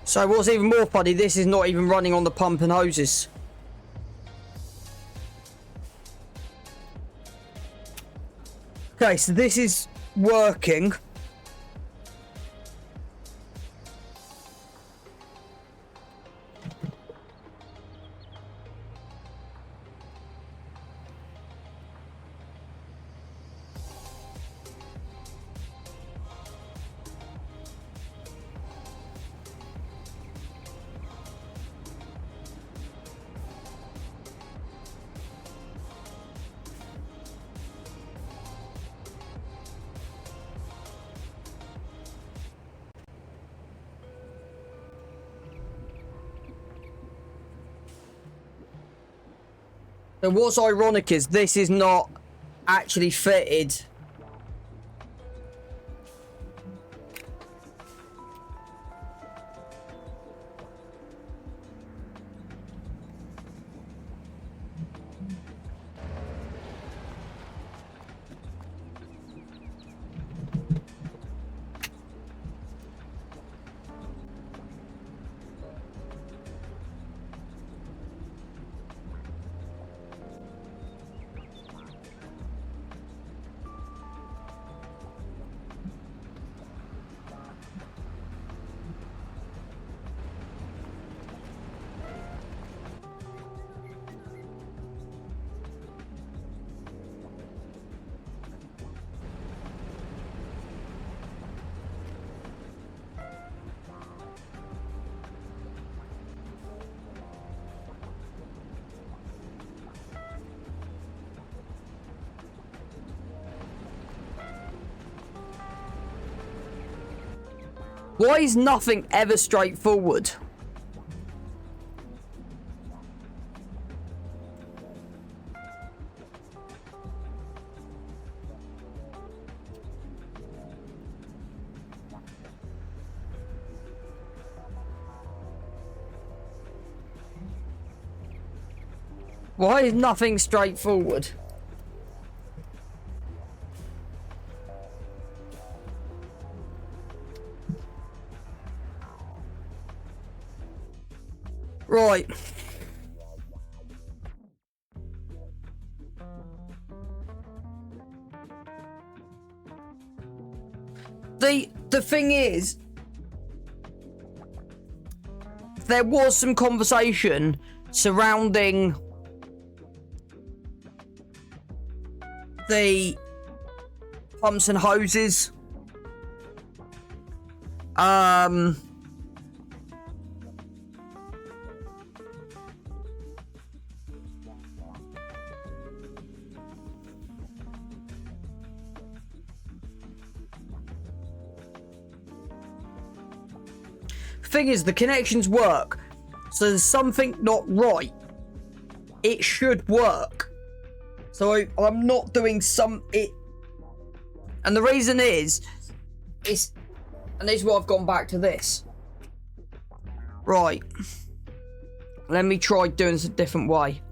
So what's even more funny, this is not even running on the pump and hoses. Okay, so this is working. So what's ironic is this is not actually fitted. Why is nothing ever straightforward? Why is nothing straightforward? Right. The thing is, there was some conversation surrounding the pumps and hoses. Thing is, the connections work, so there's something not right. It should work, so I'm not doing it, and the reason is, and this is why I've gone back to this. Right, let me try doing this a different way,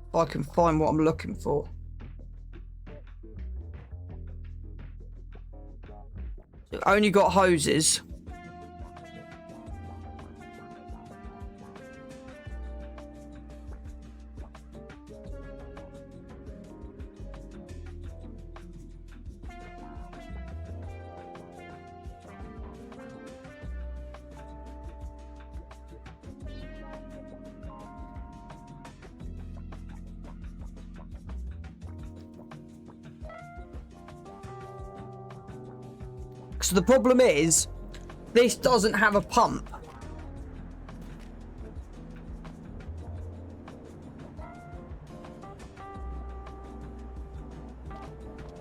if I can find what I'm looking for. So only got hoses. So the problem is, this doesn't have a pump.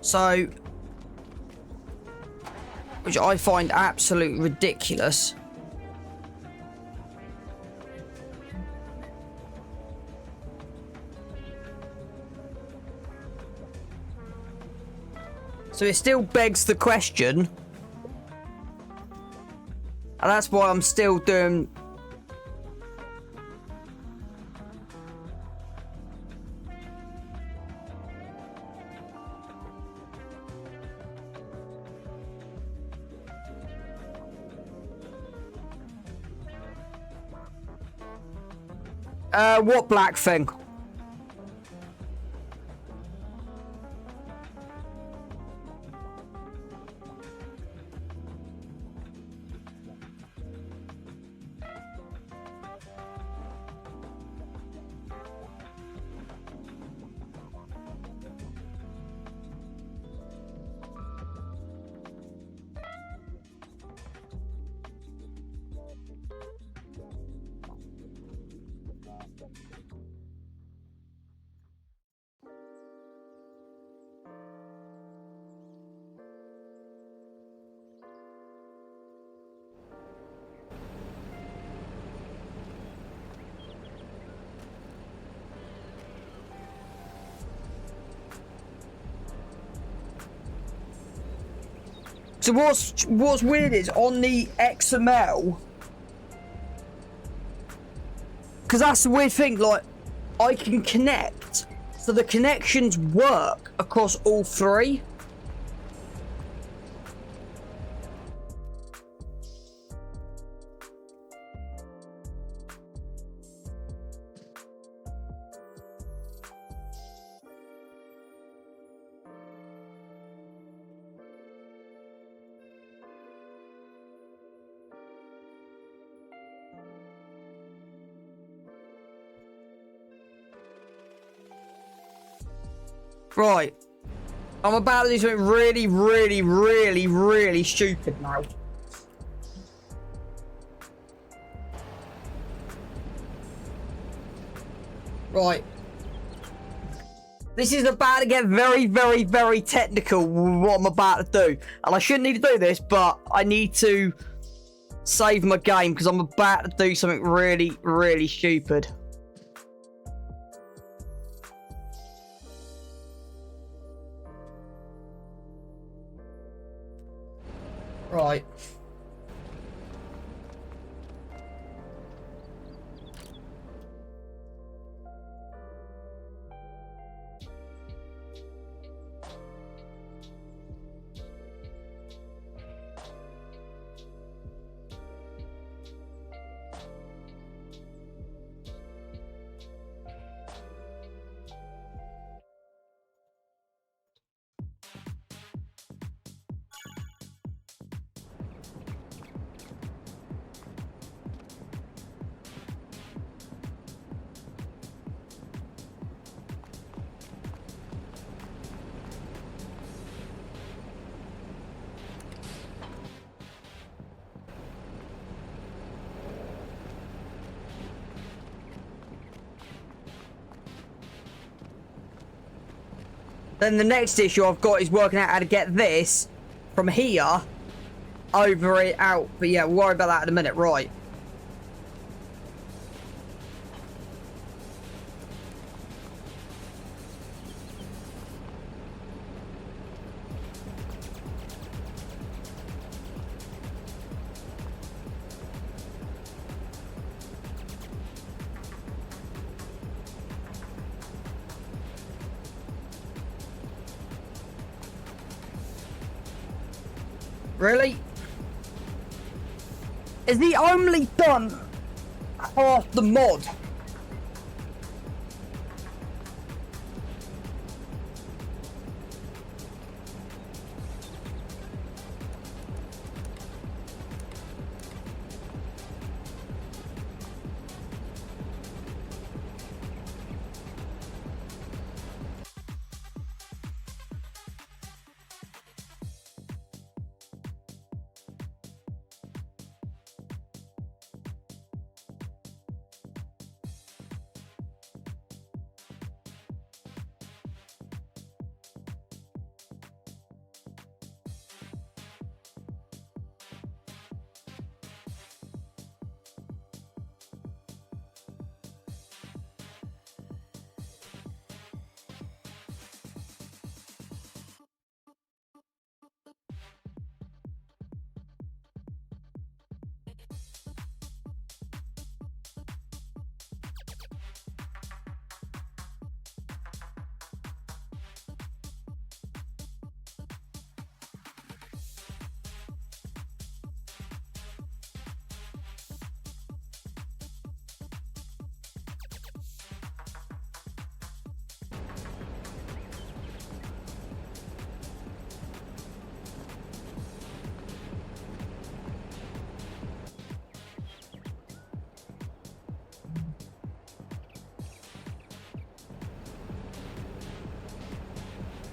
So, which I find absolutely ridiculous. So it still begs the question. And that's why I'm still doing... what black thing? So what's weird is on the XML, because that's the weird thing, like, I can connect, so the connections work across all three. Right. I'm about to do something really, really, really, really stupid now. Right. This is about to get very, very, very technical with what I'm about to do. And I shouldn't need to do this, but I need to save my game because I'm about to do something really, really stupid. Right. Then the next issue I've got is working out how to get this from here over it out. But yeah, we'll worry about that in a minute. Right. Really? Is he only done half the mod?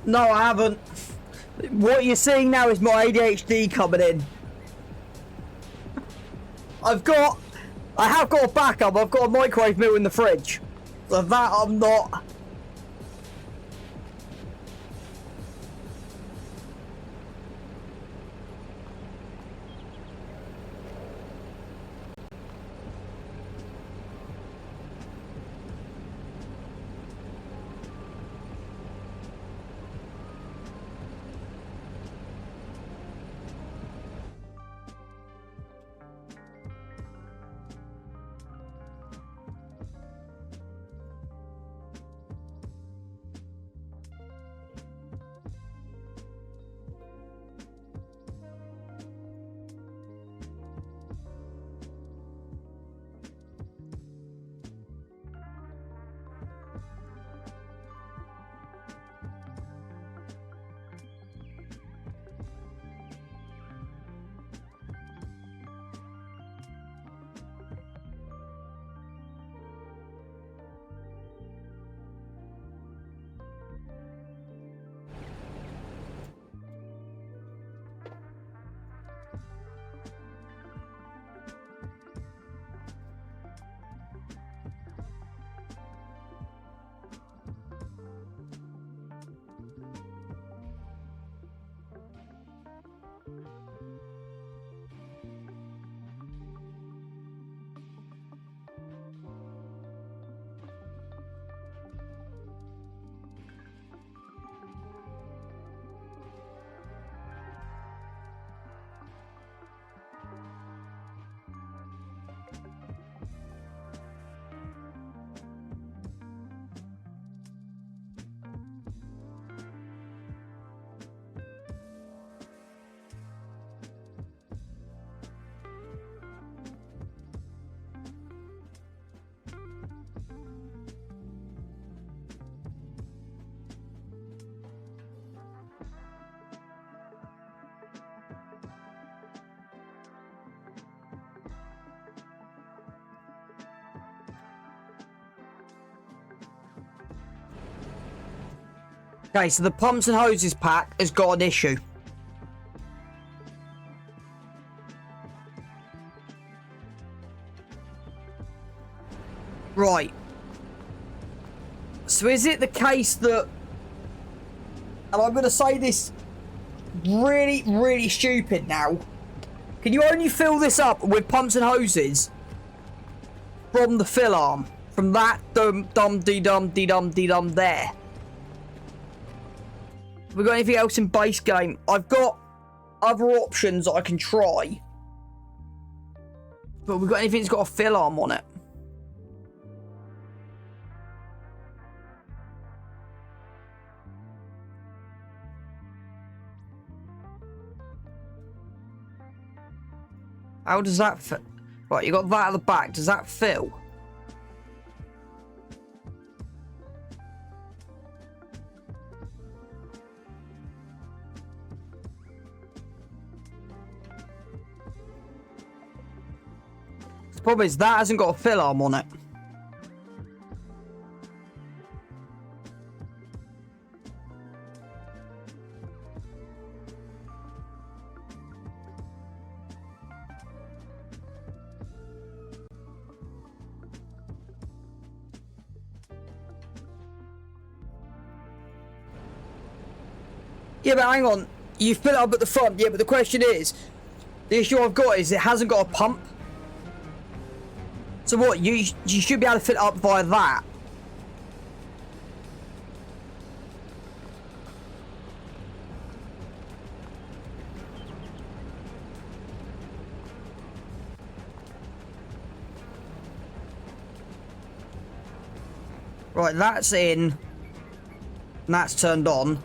No, I haven't. What you're seeing now is my ADHD coming in. I have got a backup. I've got a microwave meal in the fridge. So that I'm not. Okay, so the pumps and hoses pack has got an issue. Right. So is it the case that, and I'm going to say this really, really stupid now, can you only fill this up with pumps and hoses from the fill arm? From that dum-dum-dee-dum-dee-dum-dee-dum there? Have we got anything else in base game? I've got other options that I can try. But have we got anything that's got a fill arm on it? How does that fit? Right, you got that at the back. Does that fill? The problem is that hasn't got a fill arm on it. Yeah, but hang on. You fill it up at the front. Yeah, but the question is, the issue I've got is it hasn't got a pump. So what? You should be able to fill it up via that. Right, that's in. And that's turned on.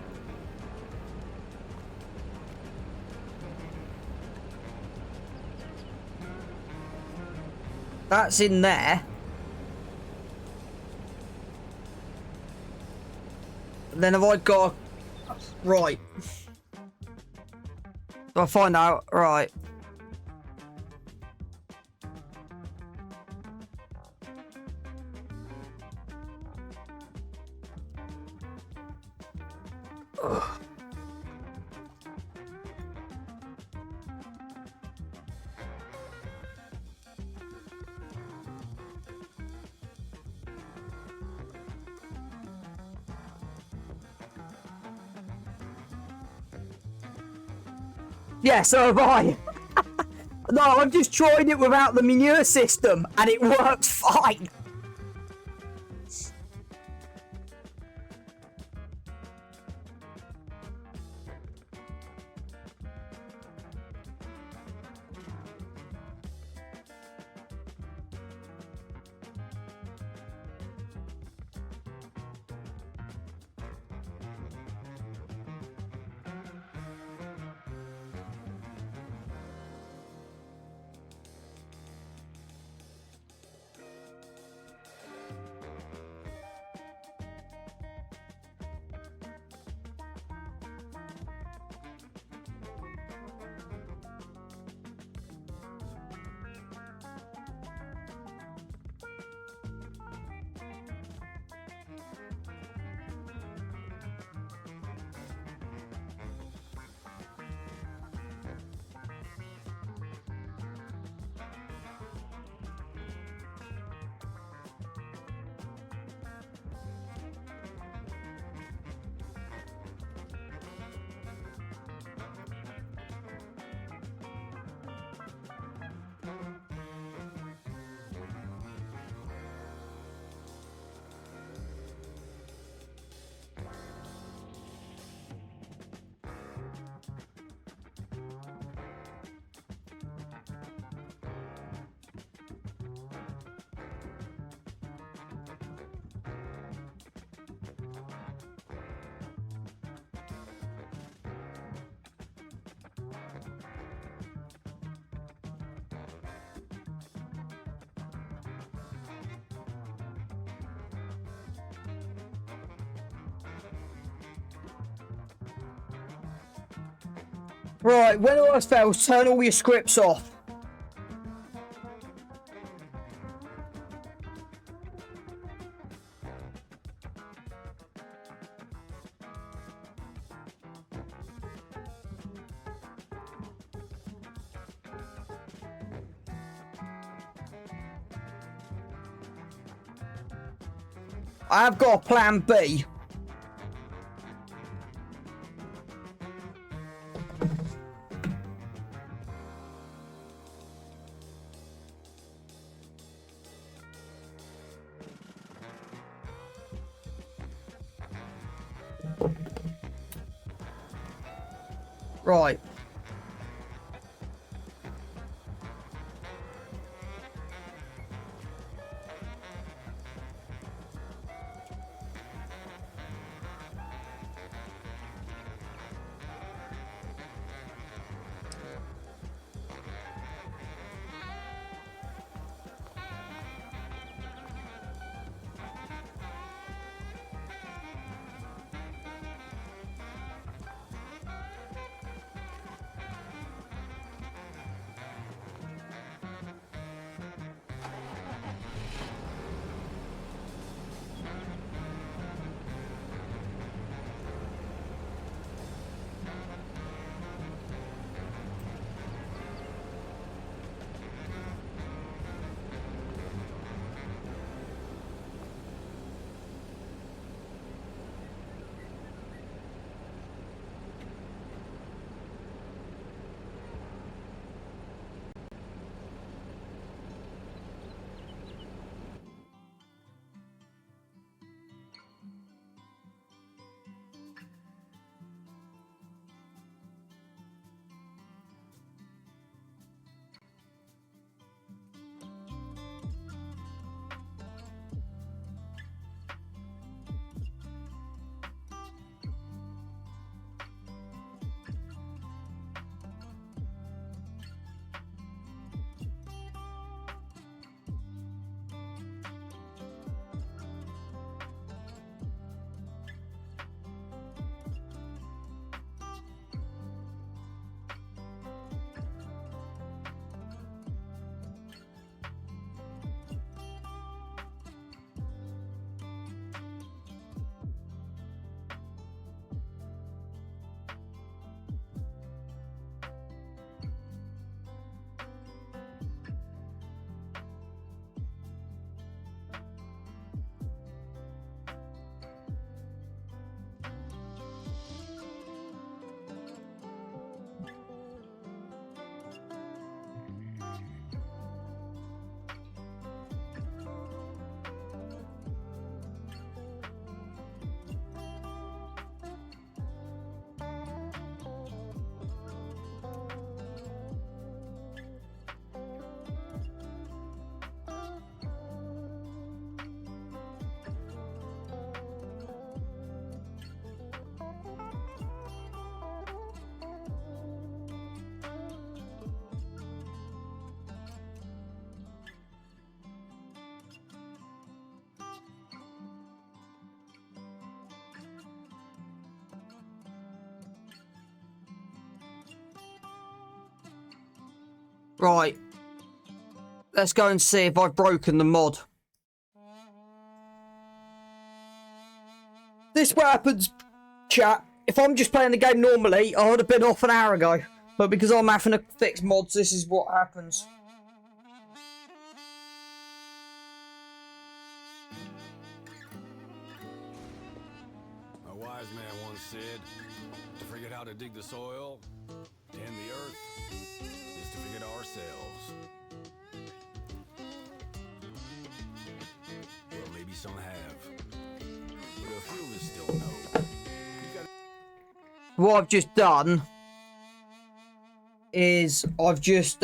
That's in there. Then have I got... Right. Do I find out? Right. Ugh. Yeah, so have I. No, I've just tried it without the manure system, and it works fine. Right, when all else fails, turn all your scripts off. I have got a plan B. Right. Right. Let's go and see if I've broken the mod. This is what happens, chat. If I'm just playing the game normally, I would have been off an hour ago. But because I'm having to fix mods, this is what happens. A wise man once said, to forget how to dig the soil, tend the earth, is to forget ourselves. Well, maybe some have, but a few of us still know. What I've just done is I've just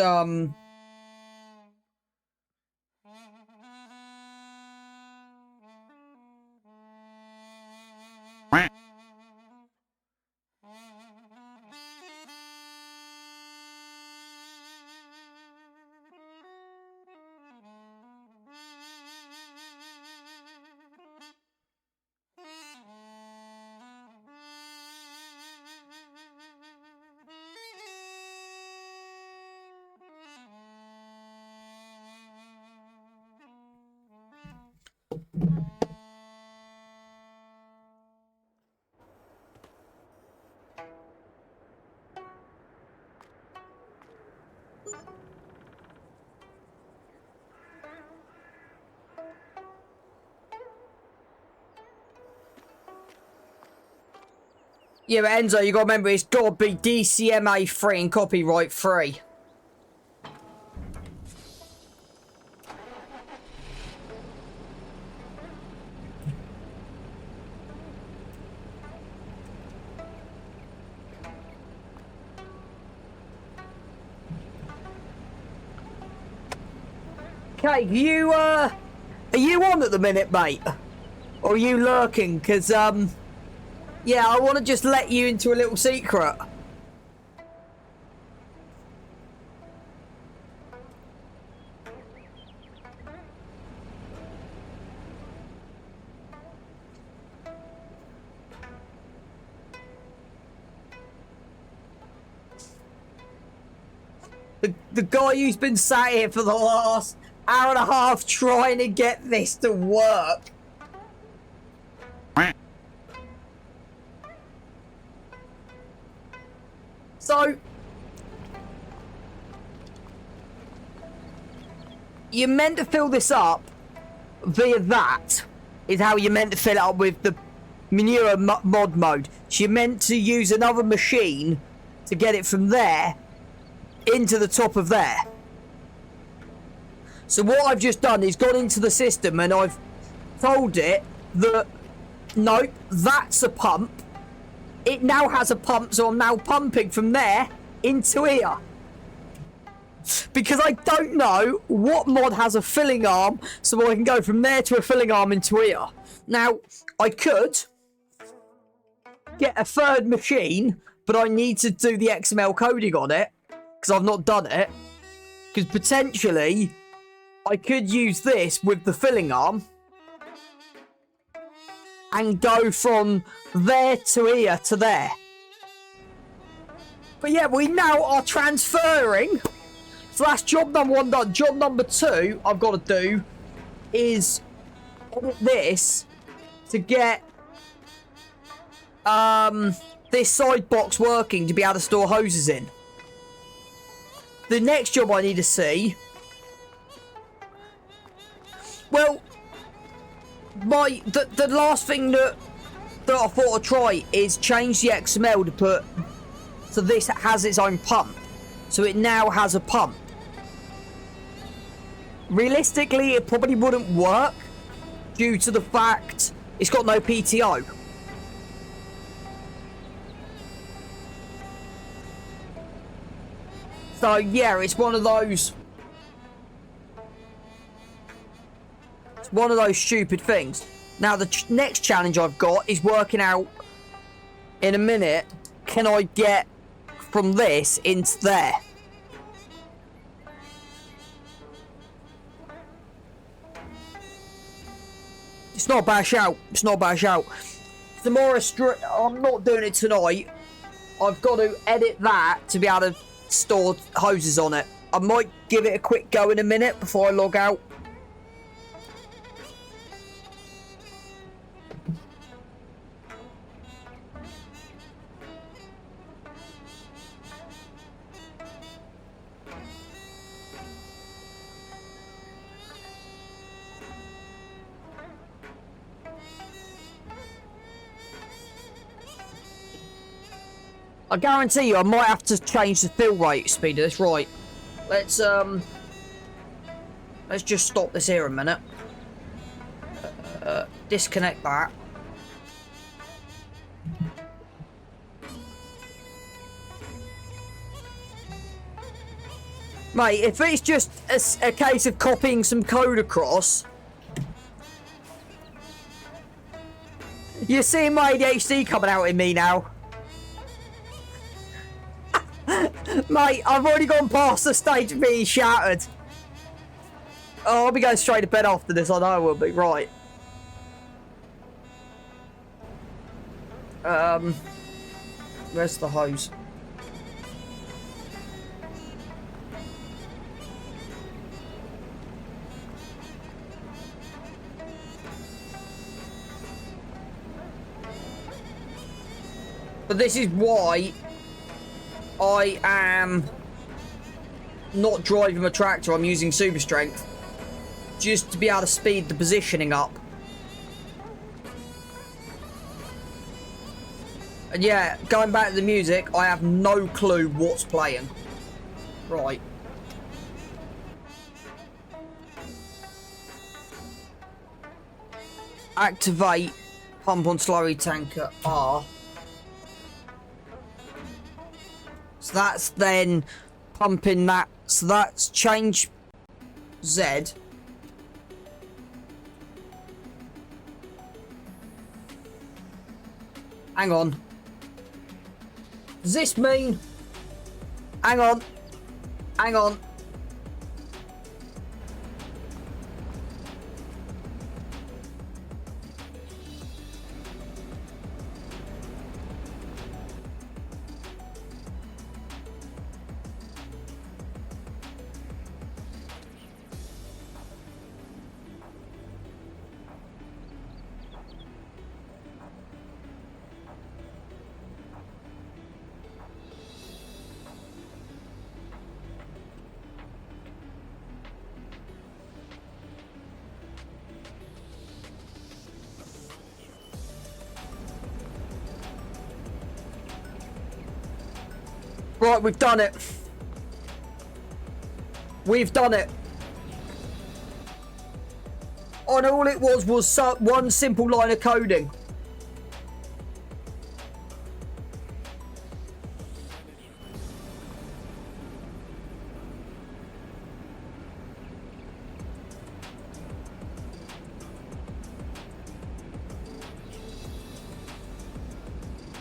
Yeah, but Enzo, you gotta remember, it's gotta be DCMA free and copyright free. Okay, are you on at the minute, mate? Or are you lurking? Because, yeah, I want to just let you into a little secret. The guy who's been sat here for the last hour and a half trying to get this to work. So, you're meant to fill this up via that, is how you're meant to fill it up with the manure mod mode. So you're meant to use another machine to get it from there into the top of there. So what I've just done is gone into the system and I've told it that, nope, that's a pump. It now has a pump, so I'm now pumping from there into here. Because I don't know what mod has a filling arm, so I can go from there to a filling arm into here. Now, I could get a third machine, but I need to do the XML coding on it, because I've not done it. Because potentially, I could use this with the filling arm and go from there to here to there. But yeah, we now are transferring. So that's job number one done. Job number two I've got to do is edit this to get this side box working to be able to store hoses in. The next job I need to see, well, the last thing that I thought I'd try is change the XML to put, so this has its own pump. So it now has a pump. Realistically, it probably wouldn't work due to the fact it's got no PTO. So yeah, it's one of those stupid things. Now the next challenge I've got is working out in a minute, can I get from this into there? It's not a bad shout. It's not a bad shout. Tomorrow, I'm not doing it tonight. I've got to edit that to be able to store hoses on it. I might give it a quick go in a minute before I log out. I guarantee you I might have to change the fill rate speed of this. Right. Let's just stop this here a minute. Disconnect that. Mate, if it's just a case of copying some code across, you're seeing my ADHD coming out in me now. Mate, I've already gone past the stage of being shattered. Oh, I'll be going straight to bed after this, I know I will be, right. Where's the hose? But this is why I am not driving a tractor, I'm using super strength. Just to be able to speed the positioning up. And yeah, going back to the music, I have no clue what's playing. Right. Activate pump on slurry tanker R. So that's then pumping that. So that's change Z. Hang on. Does this mean... Hang on. Hang on. Right, we've done it. We've done it. And all it was one simple line of coding.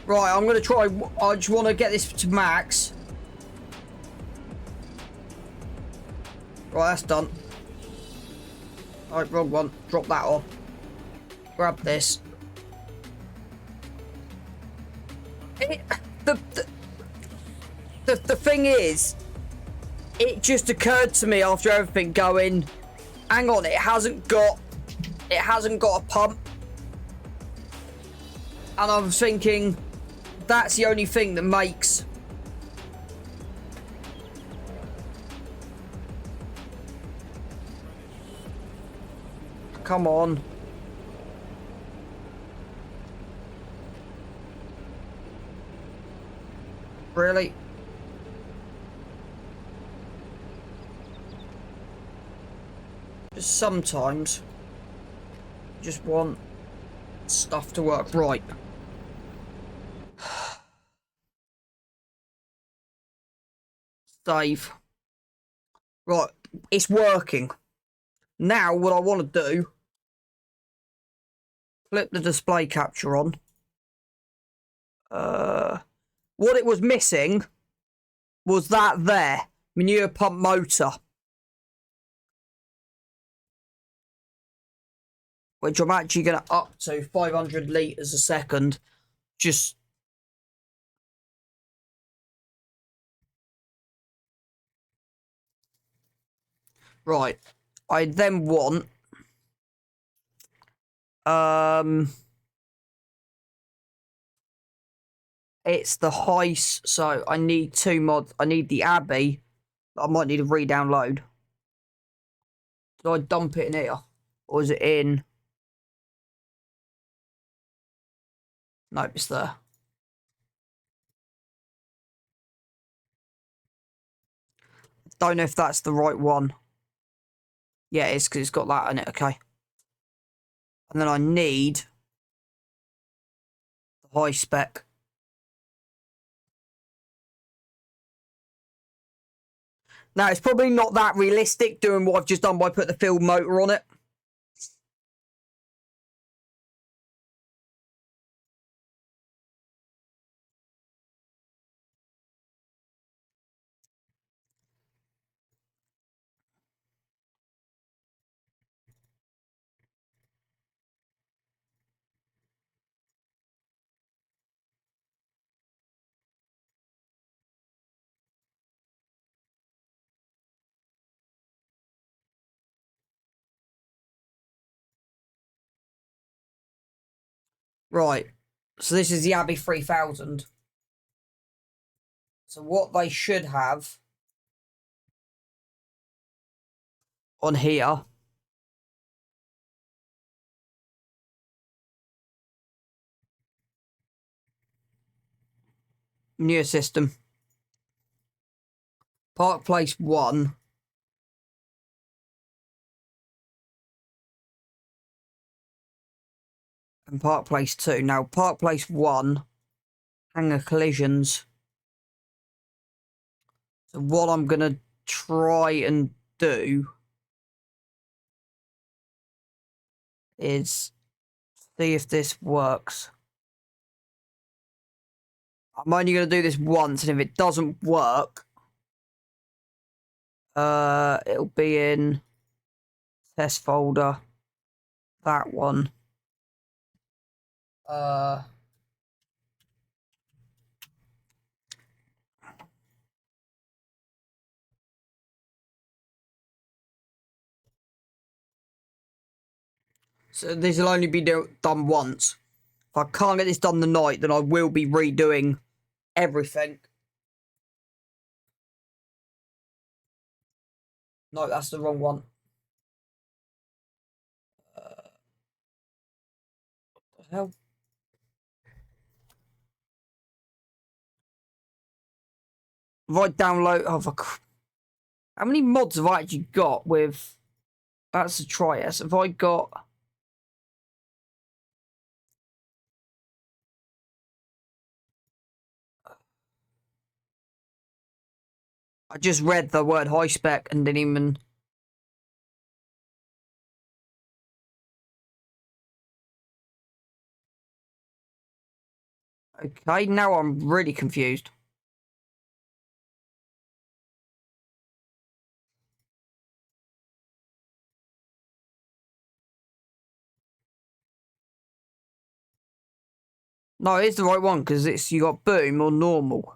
Right, I'm going to try. I just want to get this to max. Right, that's done. Alright, wrong one. Drop that off. Grab this. The thing is, it just occurred to me after everything going, hang on, it hasn't got a pump. And I was thinking, that's the only thing that makes... Come on. Really? Just sometimes, you just want stuff to work right. Save. Right, it's working. Now what I want to do, flip the display capture on. What it was missing was that there, manure pump motor. Which I'm actually going to up to 500 litres a second. Just... Right. I then want... It's the heist, so I need two mods. I need the Abbey. I might need to re-download. Did I dump it in here? Or is it in... Nope, it's there. Don't know if that's the right one. Yeah, it is, because it's got that in it, okay. And then I need the high spec. Now, it's probably not that realistic doing what I've just done by putting the field motor on it. Right. So this is the Abbey 3000. So what they should have on here manure system. Park Place 1. And Park Place 2. Now, Park Place 1, hanger collisions. So what I'm going to try and do is see if this works. I'm only going to do this once, and if it doesn't work, it'll be in test folder. That one. So this will only be done once. If I can't get this done tonight, then I will be redoing everything. No, that's the wrong one. What the hell? If I download... Oh, how many mods have I actually got with... That's a Trias. Have I got... I just read the word high spec and didn't even... Okay, now I'm really confused. No, it's the right one, because it's you got boom or normal.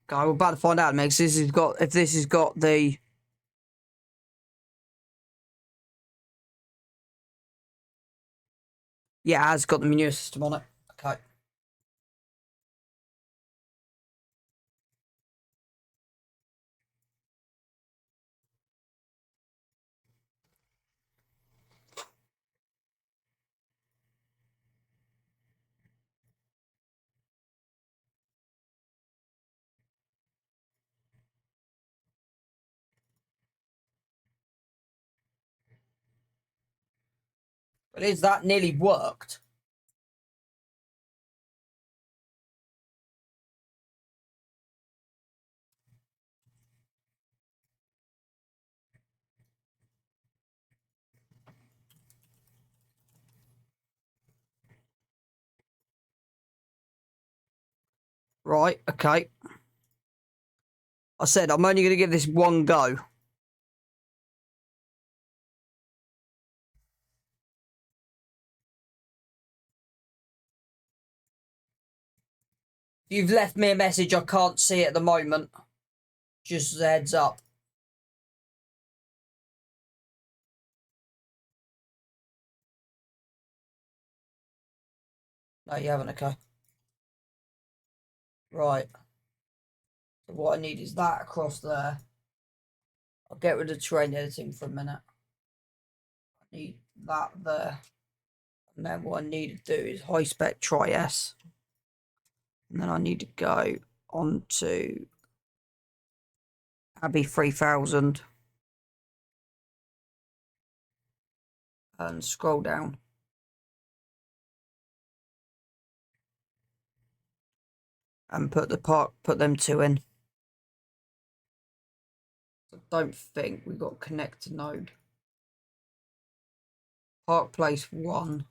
Okay, we're about to find out, Megs. If this has got the... Yeah, it has got the manure system on it. Okay. But is that nearly worked? Right, okay. I said I'm only going to give this one go. If you've left me a message, I can't see it at the moment. Just as a heads up. No, you haven't, okay. Right. So what I need is that across there. I'll get rid of terrain editing for a minute. I need that there. And then what I need to do is high spec try S. And then I need to go on to Abbey 3000 and scroll down. And put them two in. I don't think we've got connect to node. Park Place 1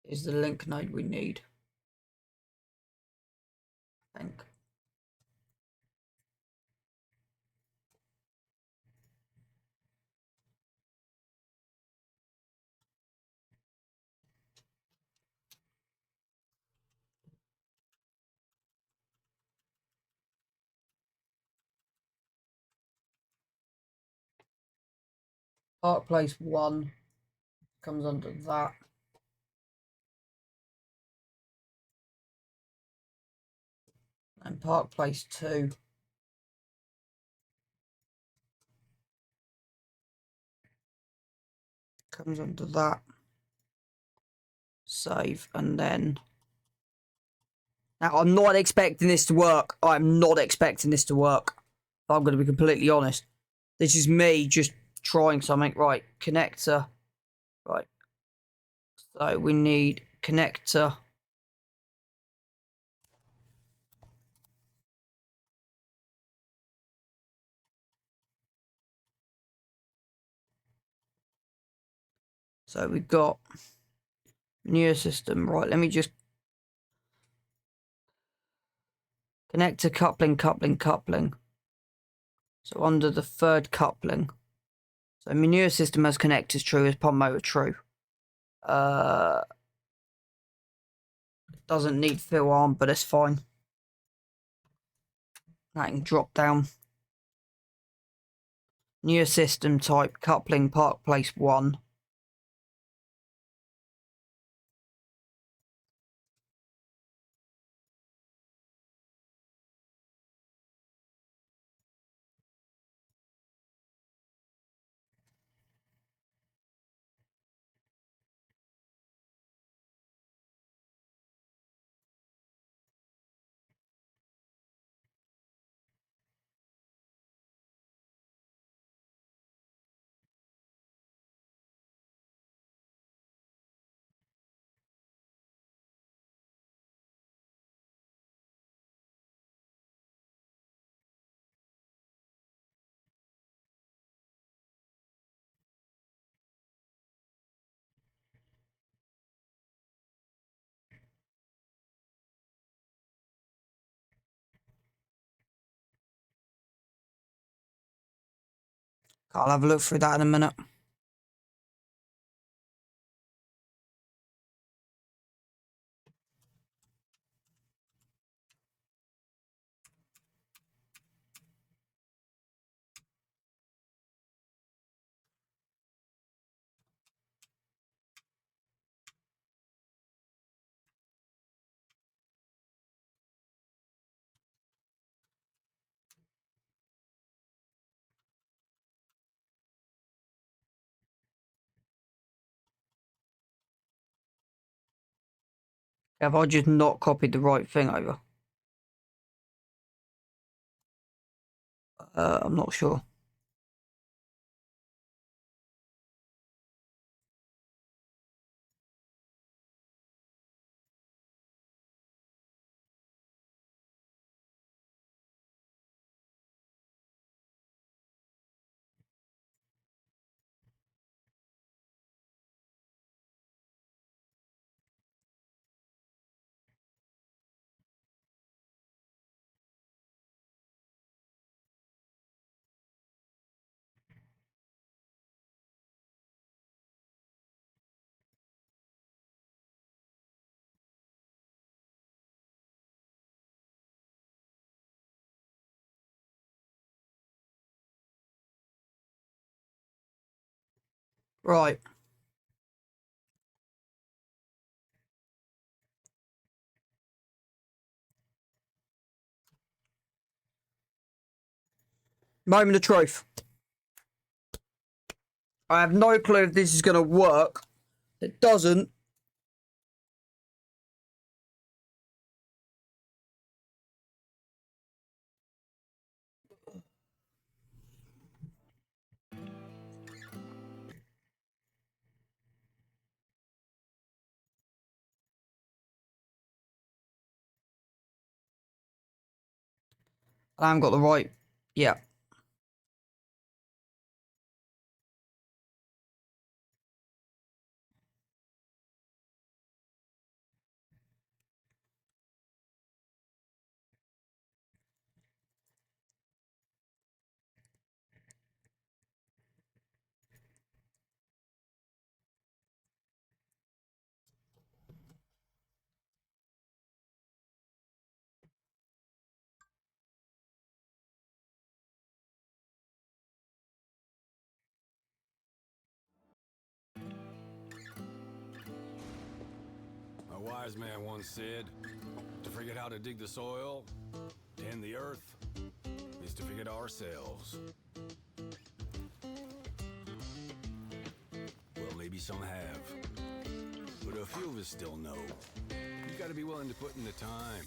is the link node we need. I think. Park Place 1 comes under that. And Park Place 2 Comes under that. Save, and then... Now, I'm not expecting this to work. I'm not expecting this to work. I'm going to be completely honest. This is me just trying something. Right, connector. Right. So we need connector. So we've got new system. Right, let me just connector, coupling, coupling, coupling. So under the third coupling. So manure system has connectors true, as pump motor true. Doesn't need fill arm, but it's fine. That can drop down. New system type, coupling, park place 1. I'll have a look through that in a minute. Have I just not copied the right thing over? I'm not sure. Right. Moment of truth. I have no clue if this is going to work. If it doesn't, I haven't got the right. Yeah. A wise man once said, to forget how to dig the soil, tend the earth, is to forget ourselves. Well, maybe some have. But a few of us still know. You gotta be willing to put in the time.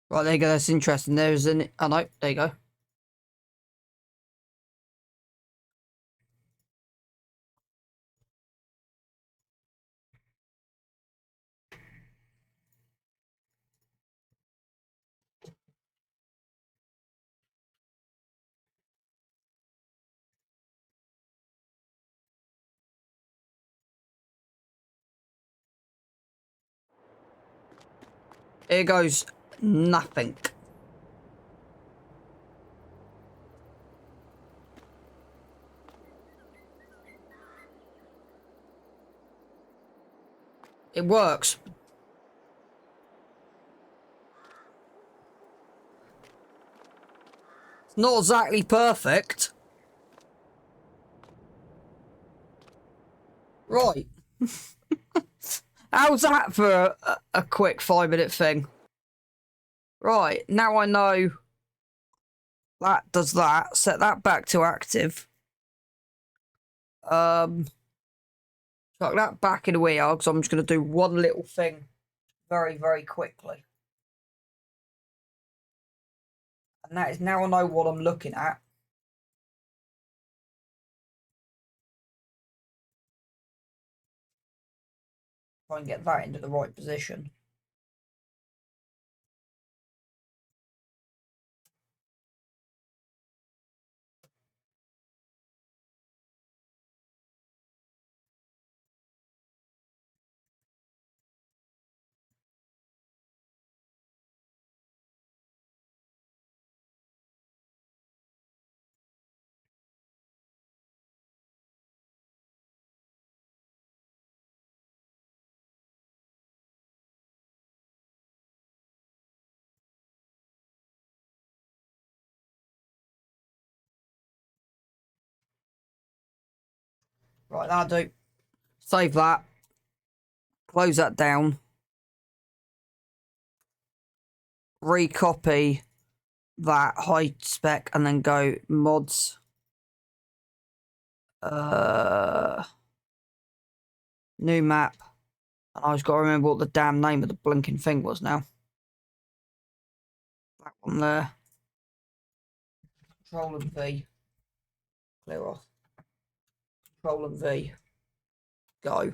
Right, there you go. That's interesting. There's an. Oh no, there you go. Here goes nothing. It works. It's not exactly perfect. Right. How's that for a quick 5-minute thing? Right, now I know that does that. Set that back to active. Chuck that back in the wheel because I'm just going to do one little thing very, very quickly. And that is now I know what I'm looking at. Try and get that into the right position. Right, that'll do. Save that. Close that down. Recopy that high spec and then go mods. New map. And I've got to remember what the damn name of the blinking thing was now. That one there. Control and V. Clear off. Control and V. Go.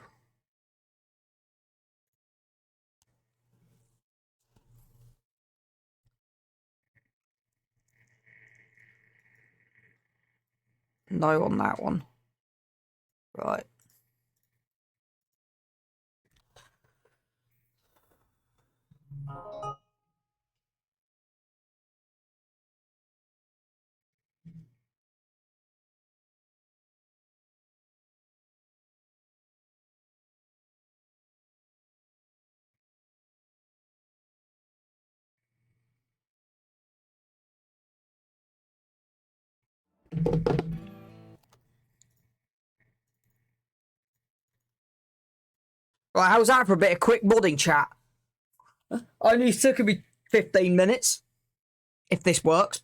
No on that one. Right. Right, how's that for a bit of quick modding chat? Only took me 15 minutes. If this works.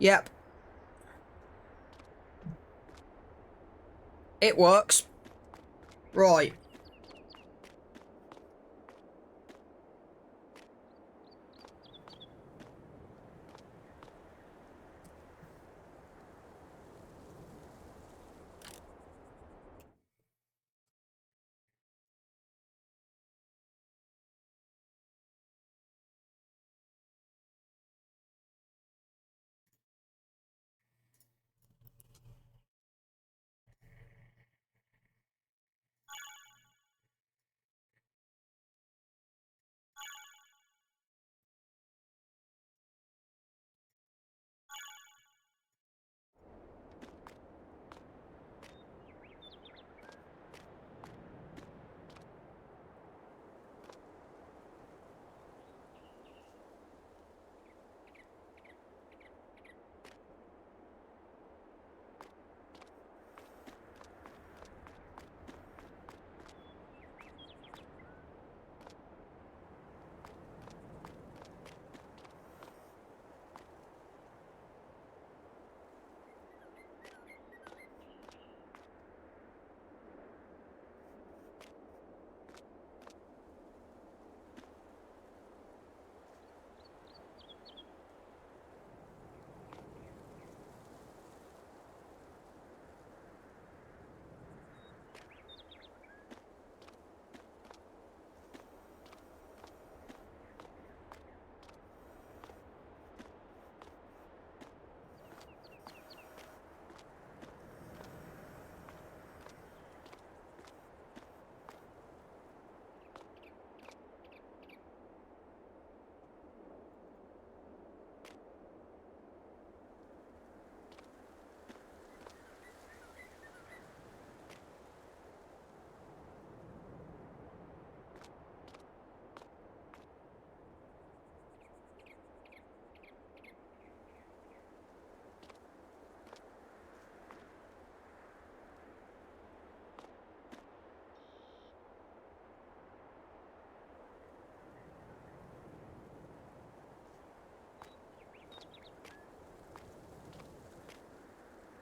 Yep. It works. Right.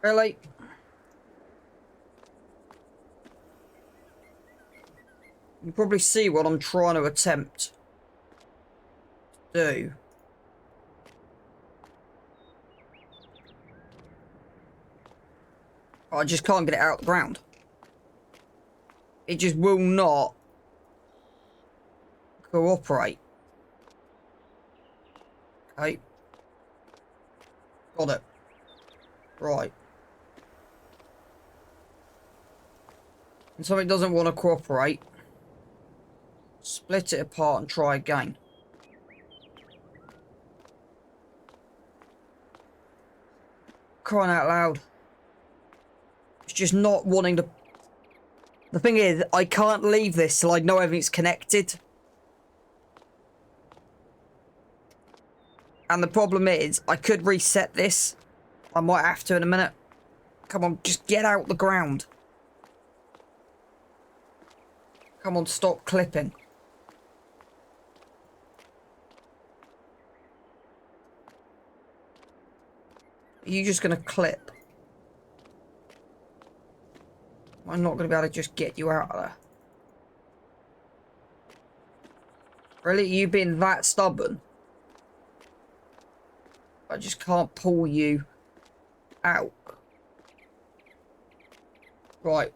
Really? You can probably see what I'm trying to attempt to do. I just can't get it out of the ground. It just will not cooperate. Okay. Got it. Right. And something doesn't want to cooperate. Split it apart and try again. Crying out loud. It's just not wanting to... The thing is, I can't leave this till I know everything's connected. And the problem is, I could reset this. I might have to in a minute. Come on, just get out the ground. Come on, stop clipping. Are you just going to clip? I'm not going to be able to just get you out of there. Really? You being that stubborn? I just can't pull you out. Right.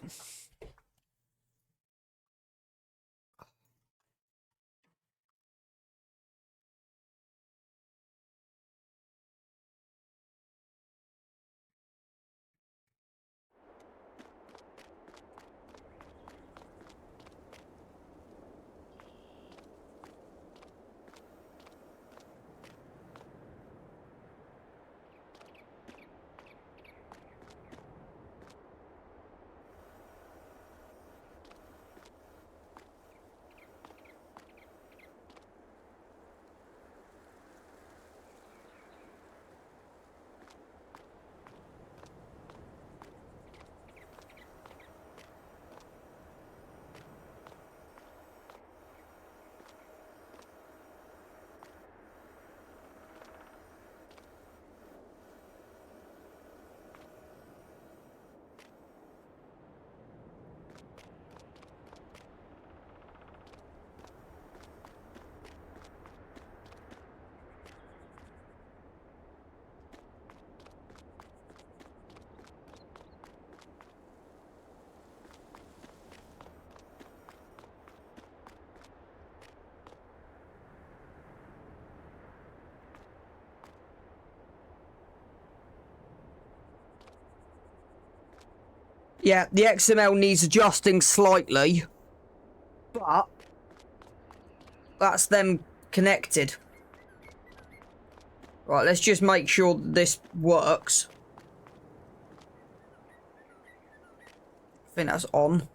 Yeah, the XML needs adjusting slightly, but that's them connected. Right, let's just make sure that this works. I think that's on.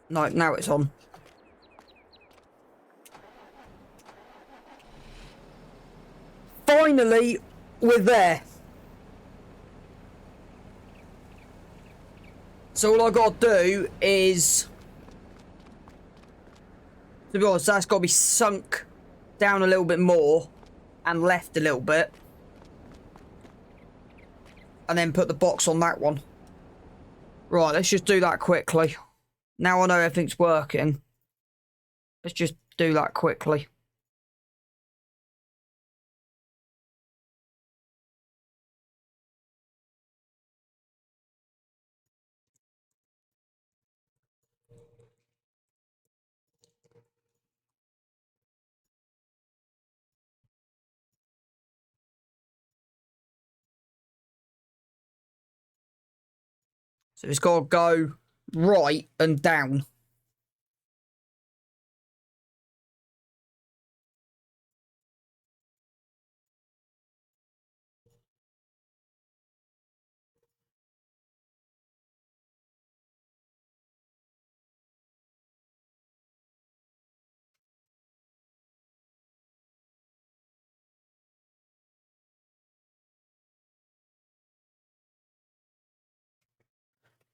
No, now it's on. Finally, we're there. So all I gotta do is, to be honest, that's gotta be sunk down a little bit more and left a little bit. And then put the box on that one. Right, let's just do that quickly. Now I know everything's working. Let's just do that quickly. So it's got to go right and down.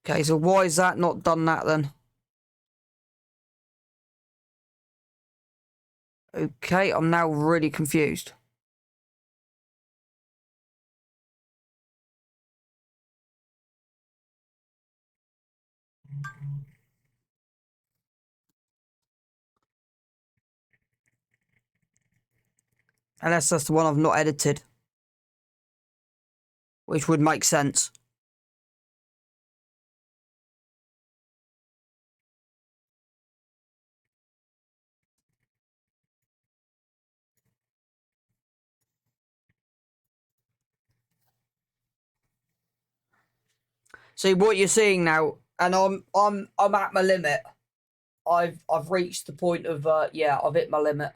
Okay, so why is that not done that then? Okay, I'm now really confused. Unless that's the one I've not edited. Which would make sense. See what you're seeing now, and I'm at my limit. I've reached the point of yeah, I've hit my limit.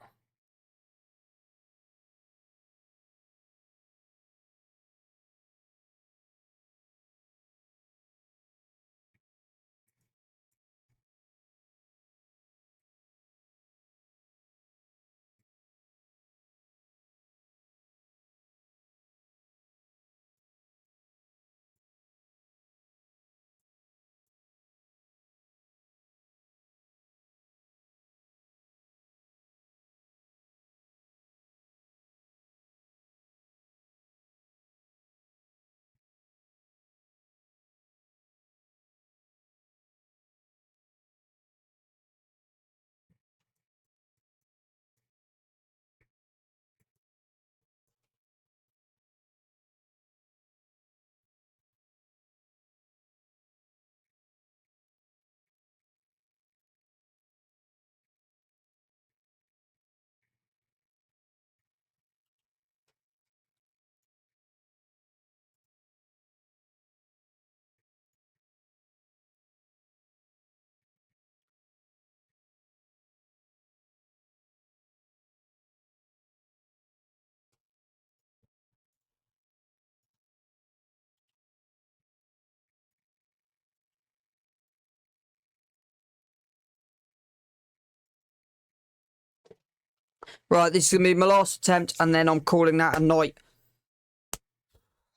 Right, this is gonna be my last attempt, and then I'm calling that a night.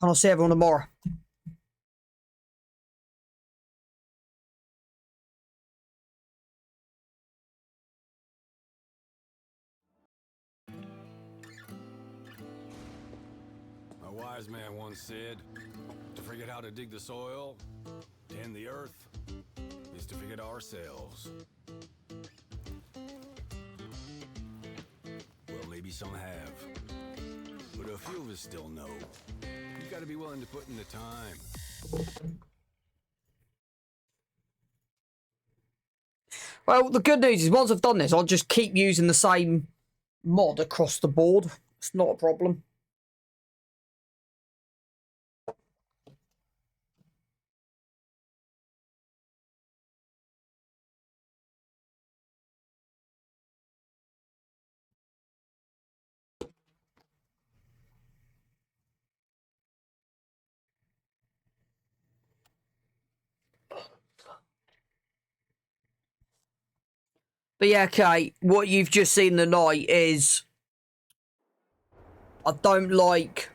And I'll see everyone tomorrow. A wise man once said, to forget how to dig the soil, tend the earth, is to forget ourselves. Well, maybe some have, but a few of us still know. You gotta be willing to put in the time. Well, the good news is once I've done this, I'll just keep using the same mod across the board. It's not a problem. But yeah, okay, what you've just seen tonight is I don't like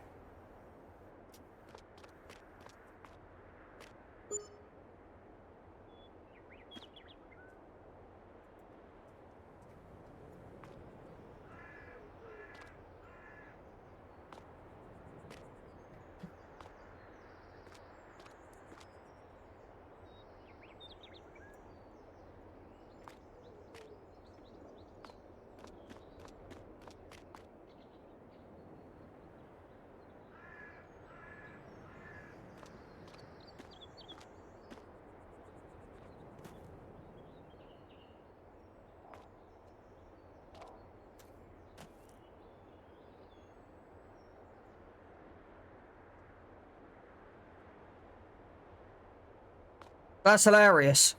that's hilarious.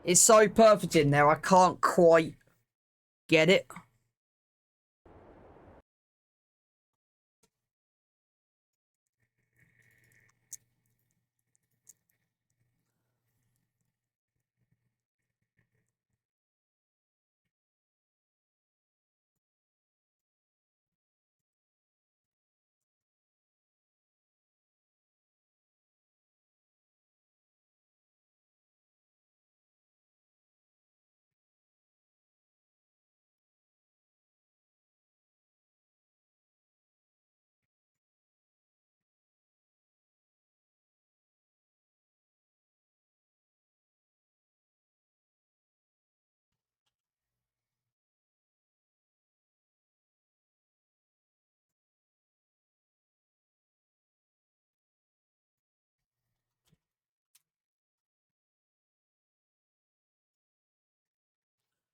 It's so perfect in there, I can't quite get it.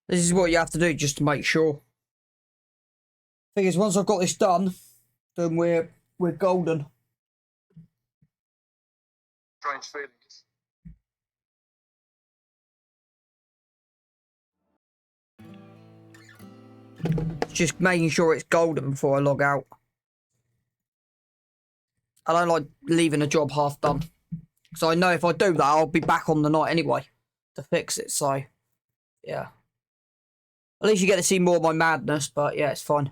This is what you have to do just to make sure. Thing is, once I've got this done, then we're golden. Strange feelings. Just making sure it's golden before I log out. I don't like leaving a job half done. So I know if I do that, I'll be back on the night anyway to fix it. So, yeah. At least you get to see more of my madness, but yeah, it's fine.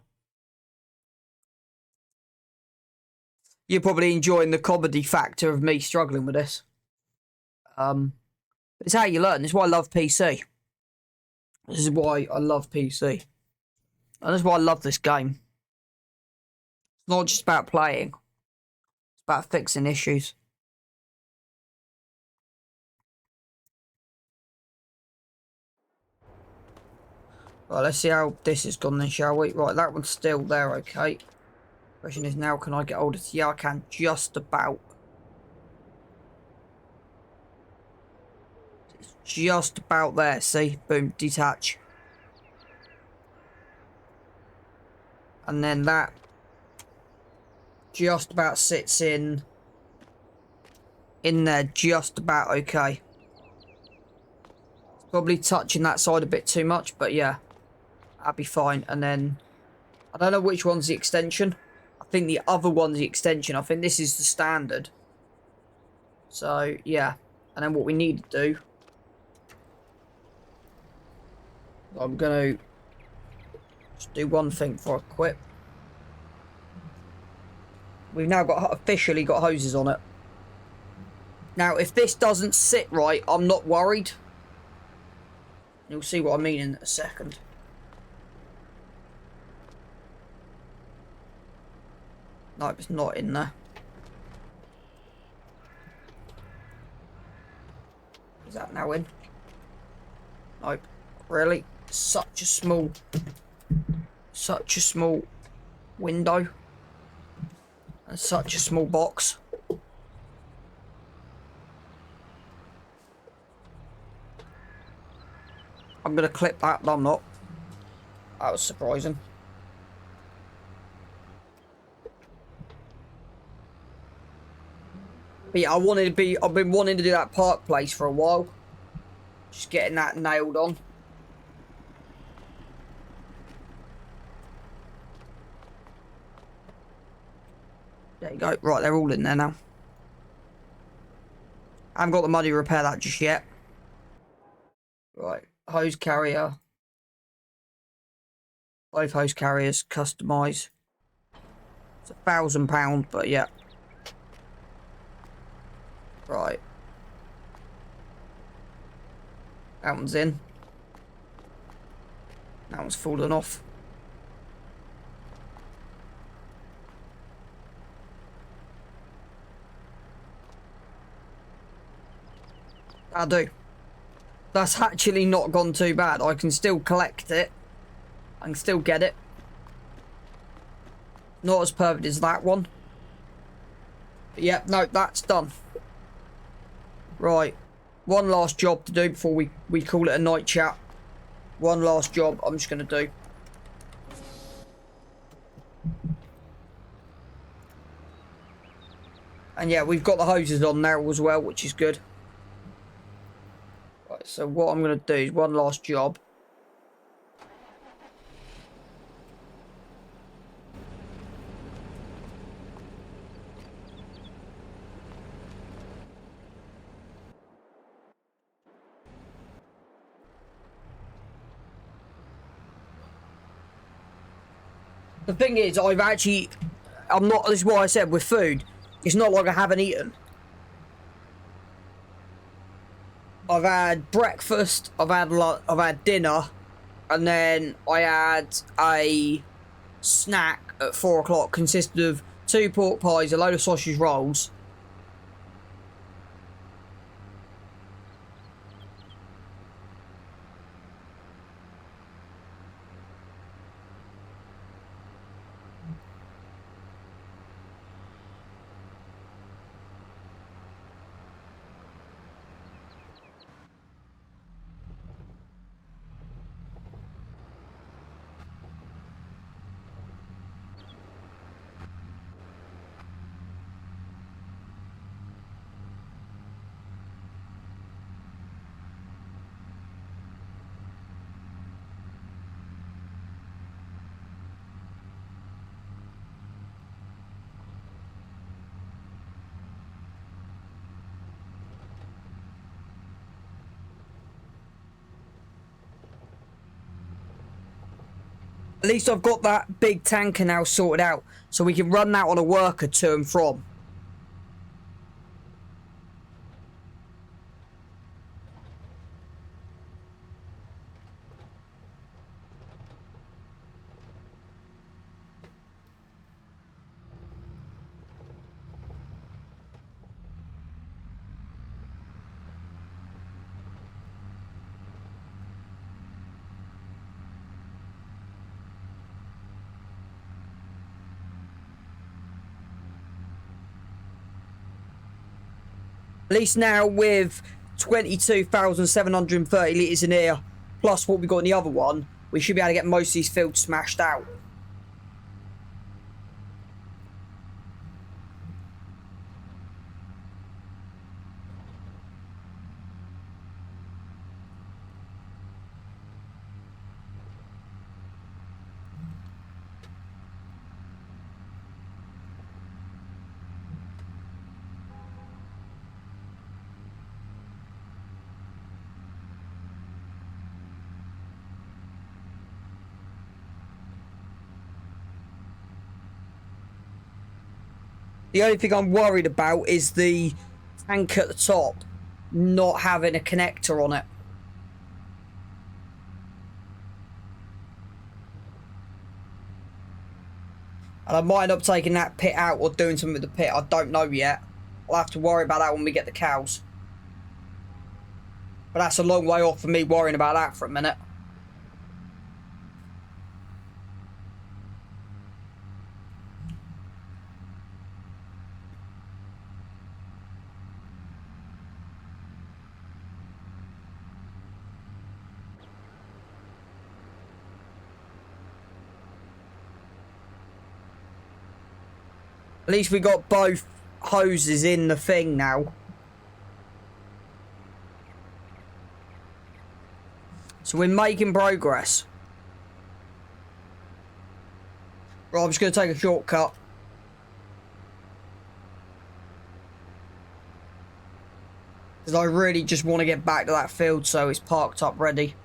You're probably enjoying the comedy factor of me struggling with this. It's how you learn. This is why I love PC. This is why I love PC. And this is why I love this game. It's not just about playing. It's about fixing issues. Right, let's see how this has gone then, shall we? Right, that one's still there, okay. Question is now, can I get older? Yeah, I can, just about. It's just about there, see? Boom, detach. And then that just about sits in there, just about okay. It's probably touching that side a bit too much, but yeah, that'll be fine. And then, I don't know which one's the extension. I think the other one's the extension. I think this is the standard. So, yeah. And then what we need to do, I'm going to just do one thing before I quit. We've now got officially got hoses on it. Now, if this doesn't sit right, I'm not worried. You'll see what I mean in a second. No, it's not in there. Is that now in? Nope. Really? Such a small window. And such a small box. I'm going to clip that, but I'm not. That was surprising. But yeah, I've been wanting to do that park place for a while. Just getting that nailed on. There you go. Right, they're all in there now. I haven't got the money to repair that just yet. Right. hose carrier. Both hose carriers, customise. It's £1,000, but yeah. Right. That one's in. That one's fallen off. I do. That's actually not gone too bad. I can still collect it. I can still get it. Not as perfect as that one. But yeah, no, that's done. Right. One last job to do before we call it a night, chat. One last job I'm just going to do. And yeah, we've got the hoses on there as well, which is good. Right, so what I'm going to do is one last job. The thing is, I'm not, this is what I said with food. It's not like I haven't eaten. I've had breakfast, I've had dinner, and then I had a snack at 4 o'clock, consisted of 2 pork pies, a load of sausage rolls. At least I've got that big tanker now sorted out, so we can run that on a worker to and from. At least now with 22,730 litres in here, plus what we got in the other one, we should be able to get most of these fields smashed out. The only thing I'm worried about is the tank at the top not having a connector on it. And I might end up taking that pit out or doing something with the pit. I don't know yet. I'll have to worry about that when we get the cows. But that's a long way off for me worrying about that for a minute. At least we got both hoses in the thing now. So we're making progress. Right, I'm just going to take a shortcut. Because I really just want to get back to that field so it's parked up ready.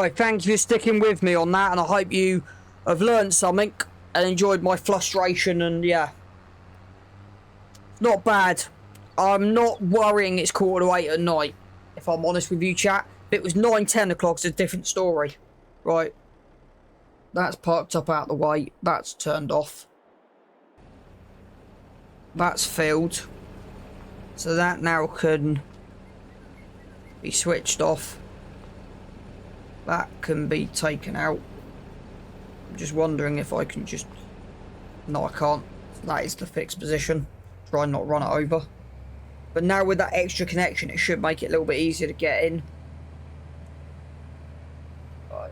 Right, thank you for sticking with me on that, and I hope you have learned something and enjoyed my frustration, and yeah. Not bad. I'm not worrying it's 7:45 at night, if I'm honest with you, chat. If it was 9, 10 o'clock, it's a different story. Right. That's parked up out the way. That's turned off. That's filled. So that now can be switched off. That can be taken out. I'm just wondering if I can just... No, I can't. That is the fixed position. Try and not run it over. But now with that extra connection, it should make it a little bit easier to get in. Right.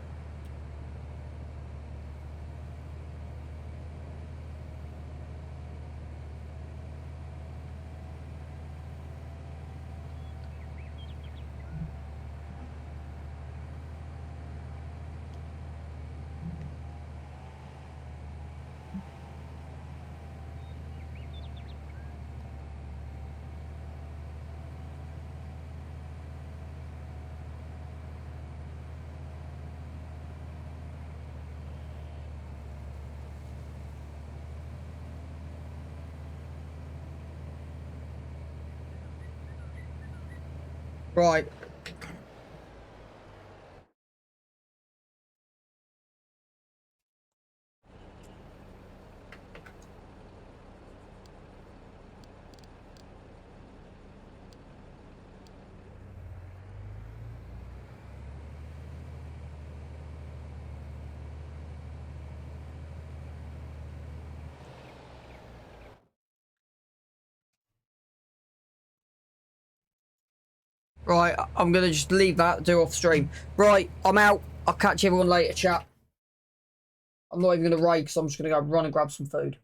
Right. Right, I'm going to just leave that, do off stream. Right, I'm out. I'll catch everyone later, chat. I'm not even going to raid because I'm just going to go run and grab some food.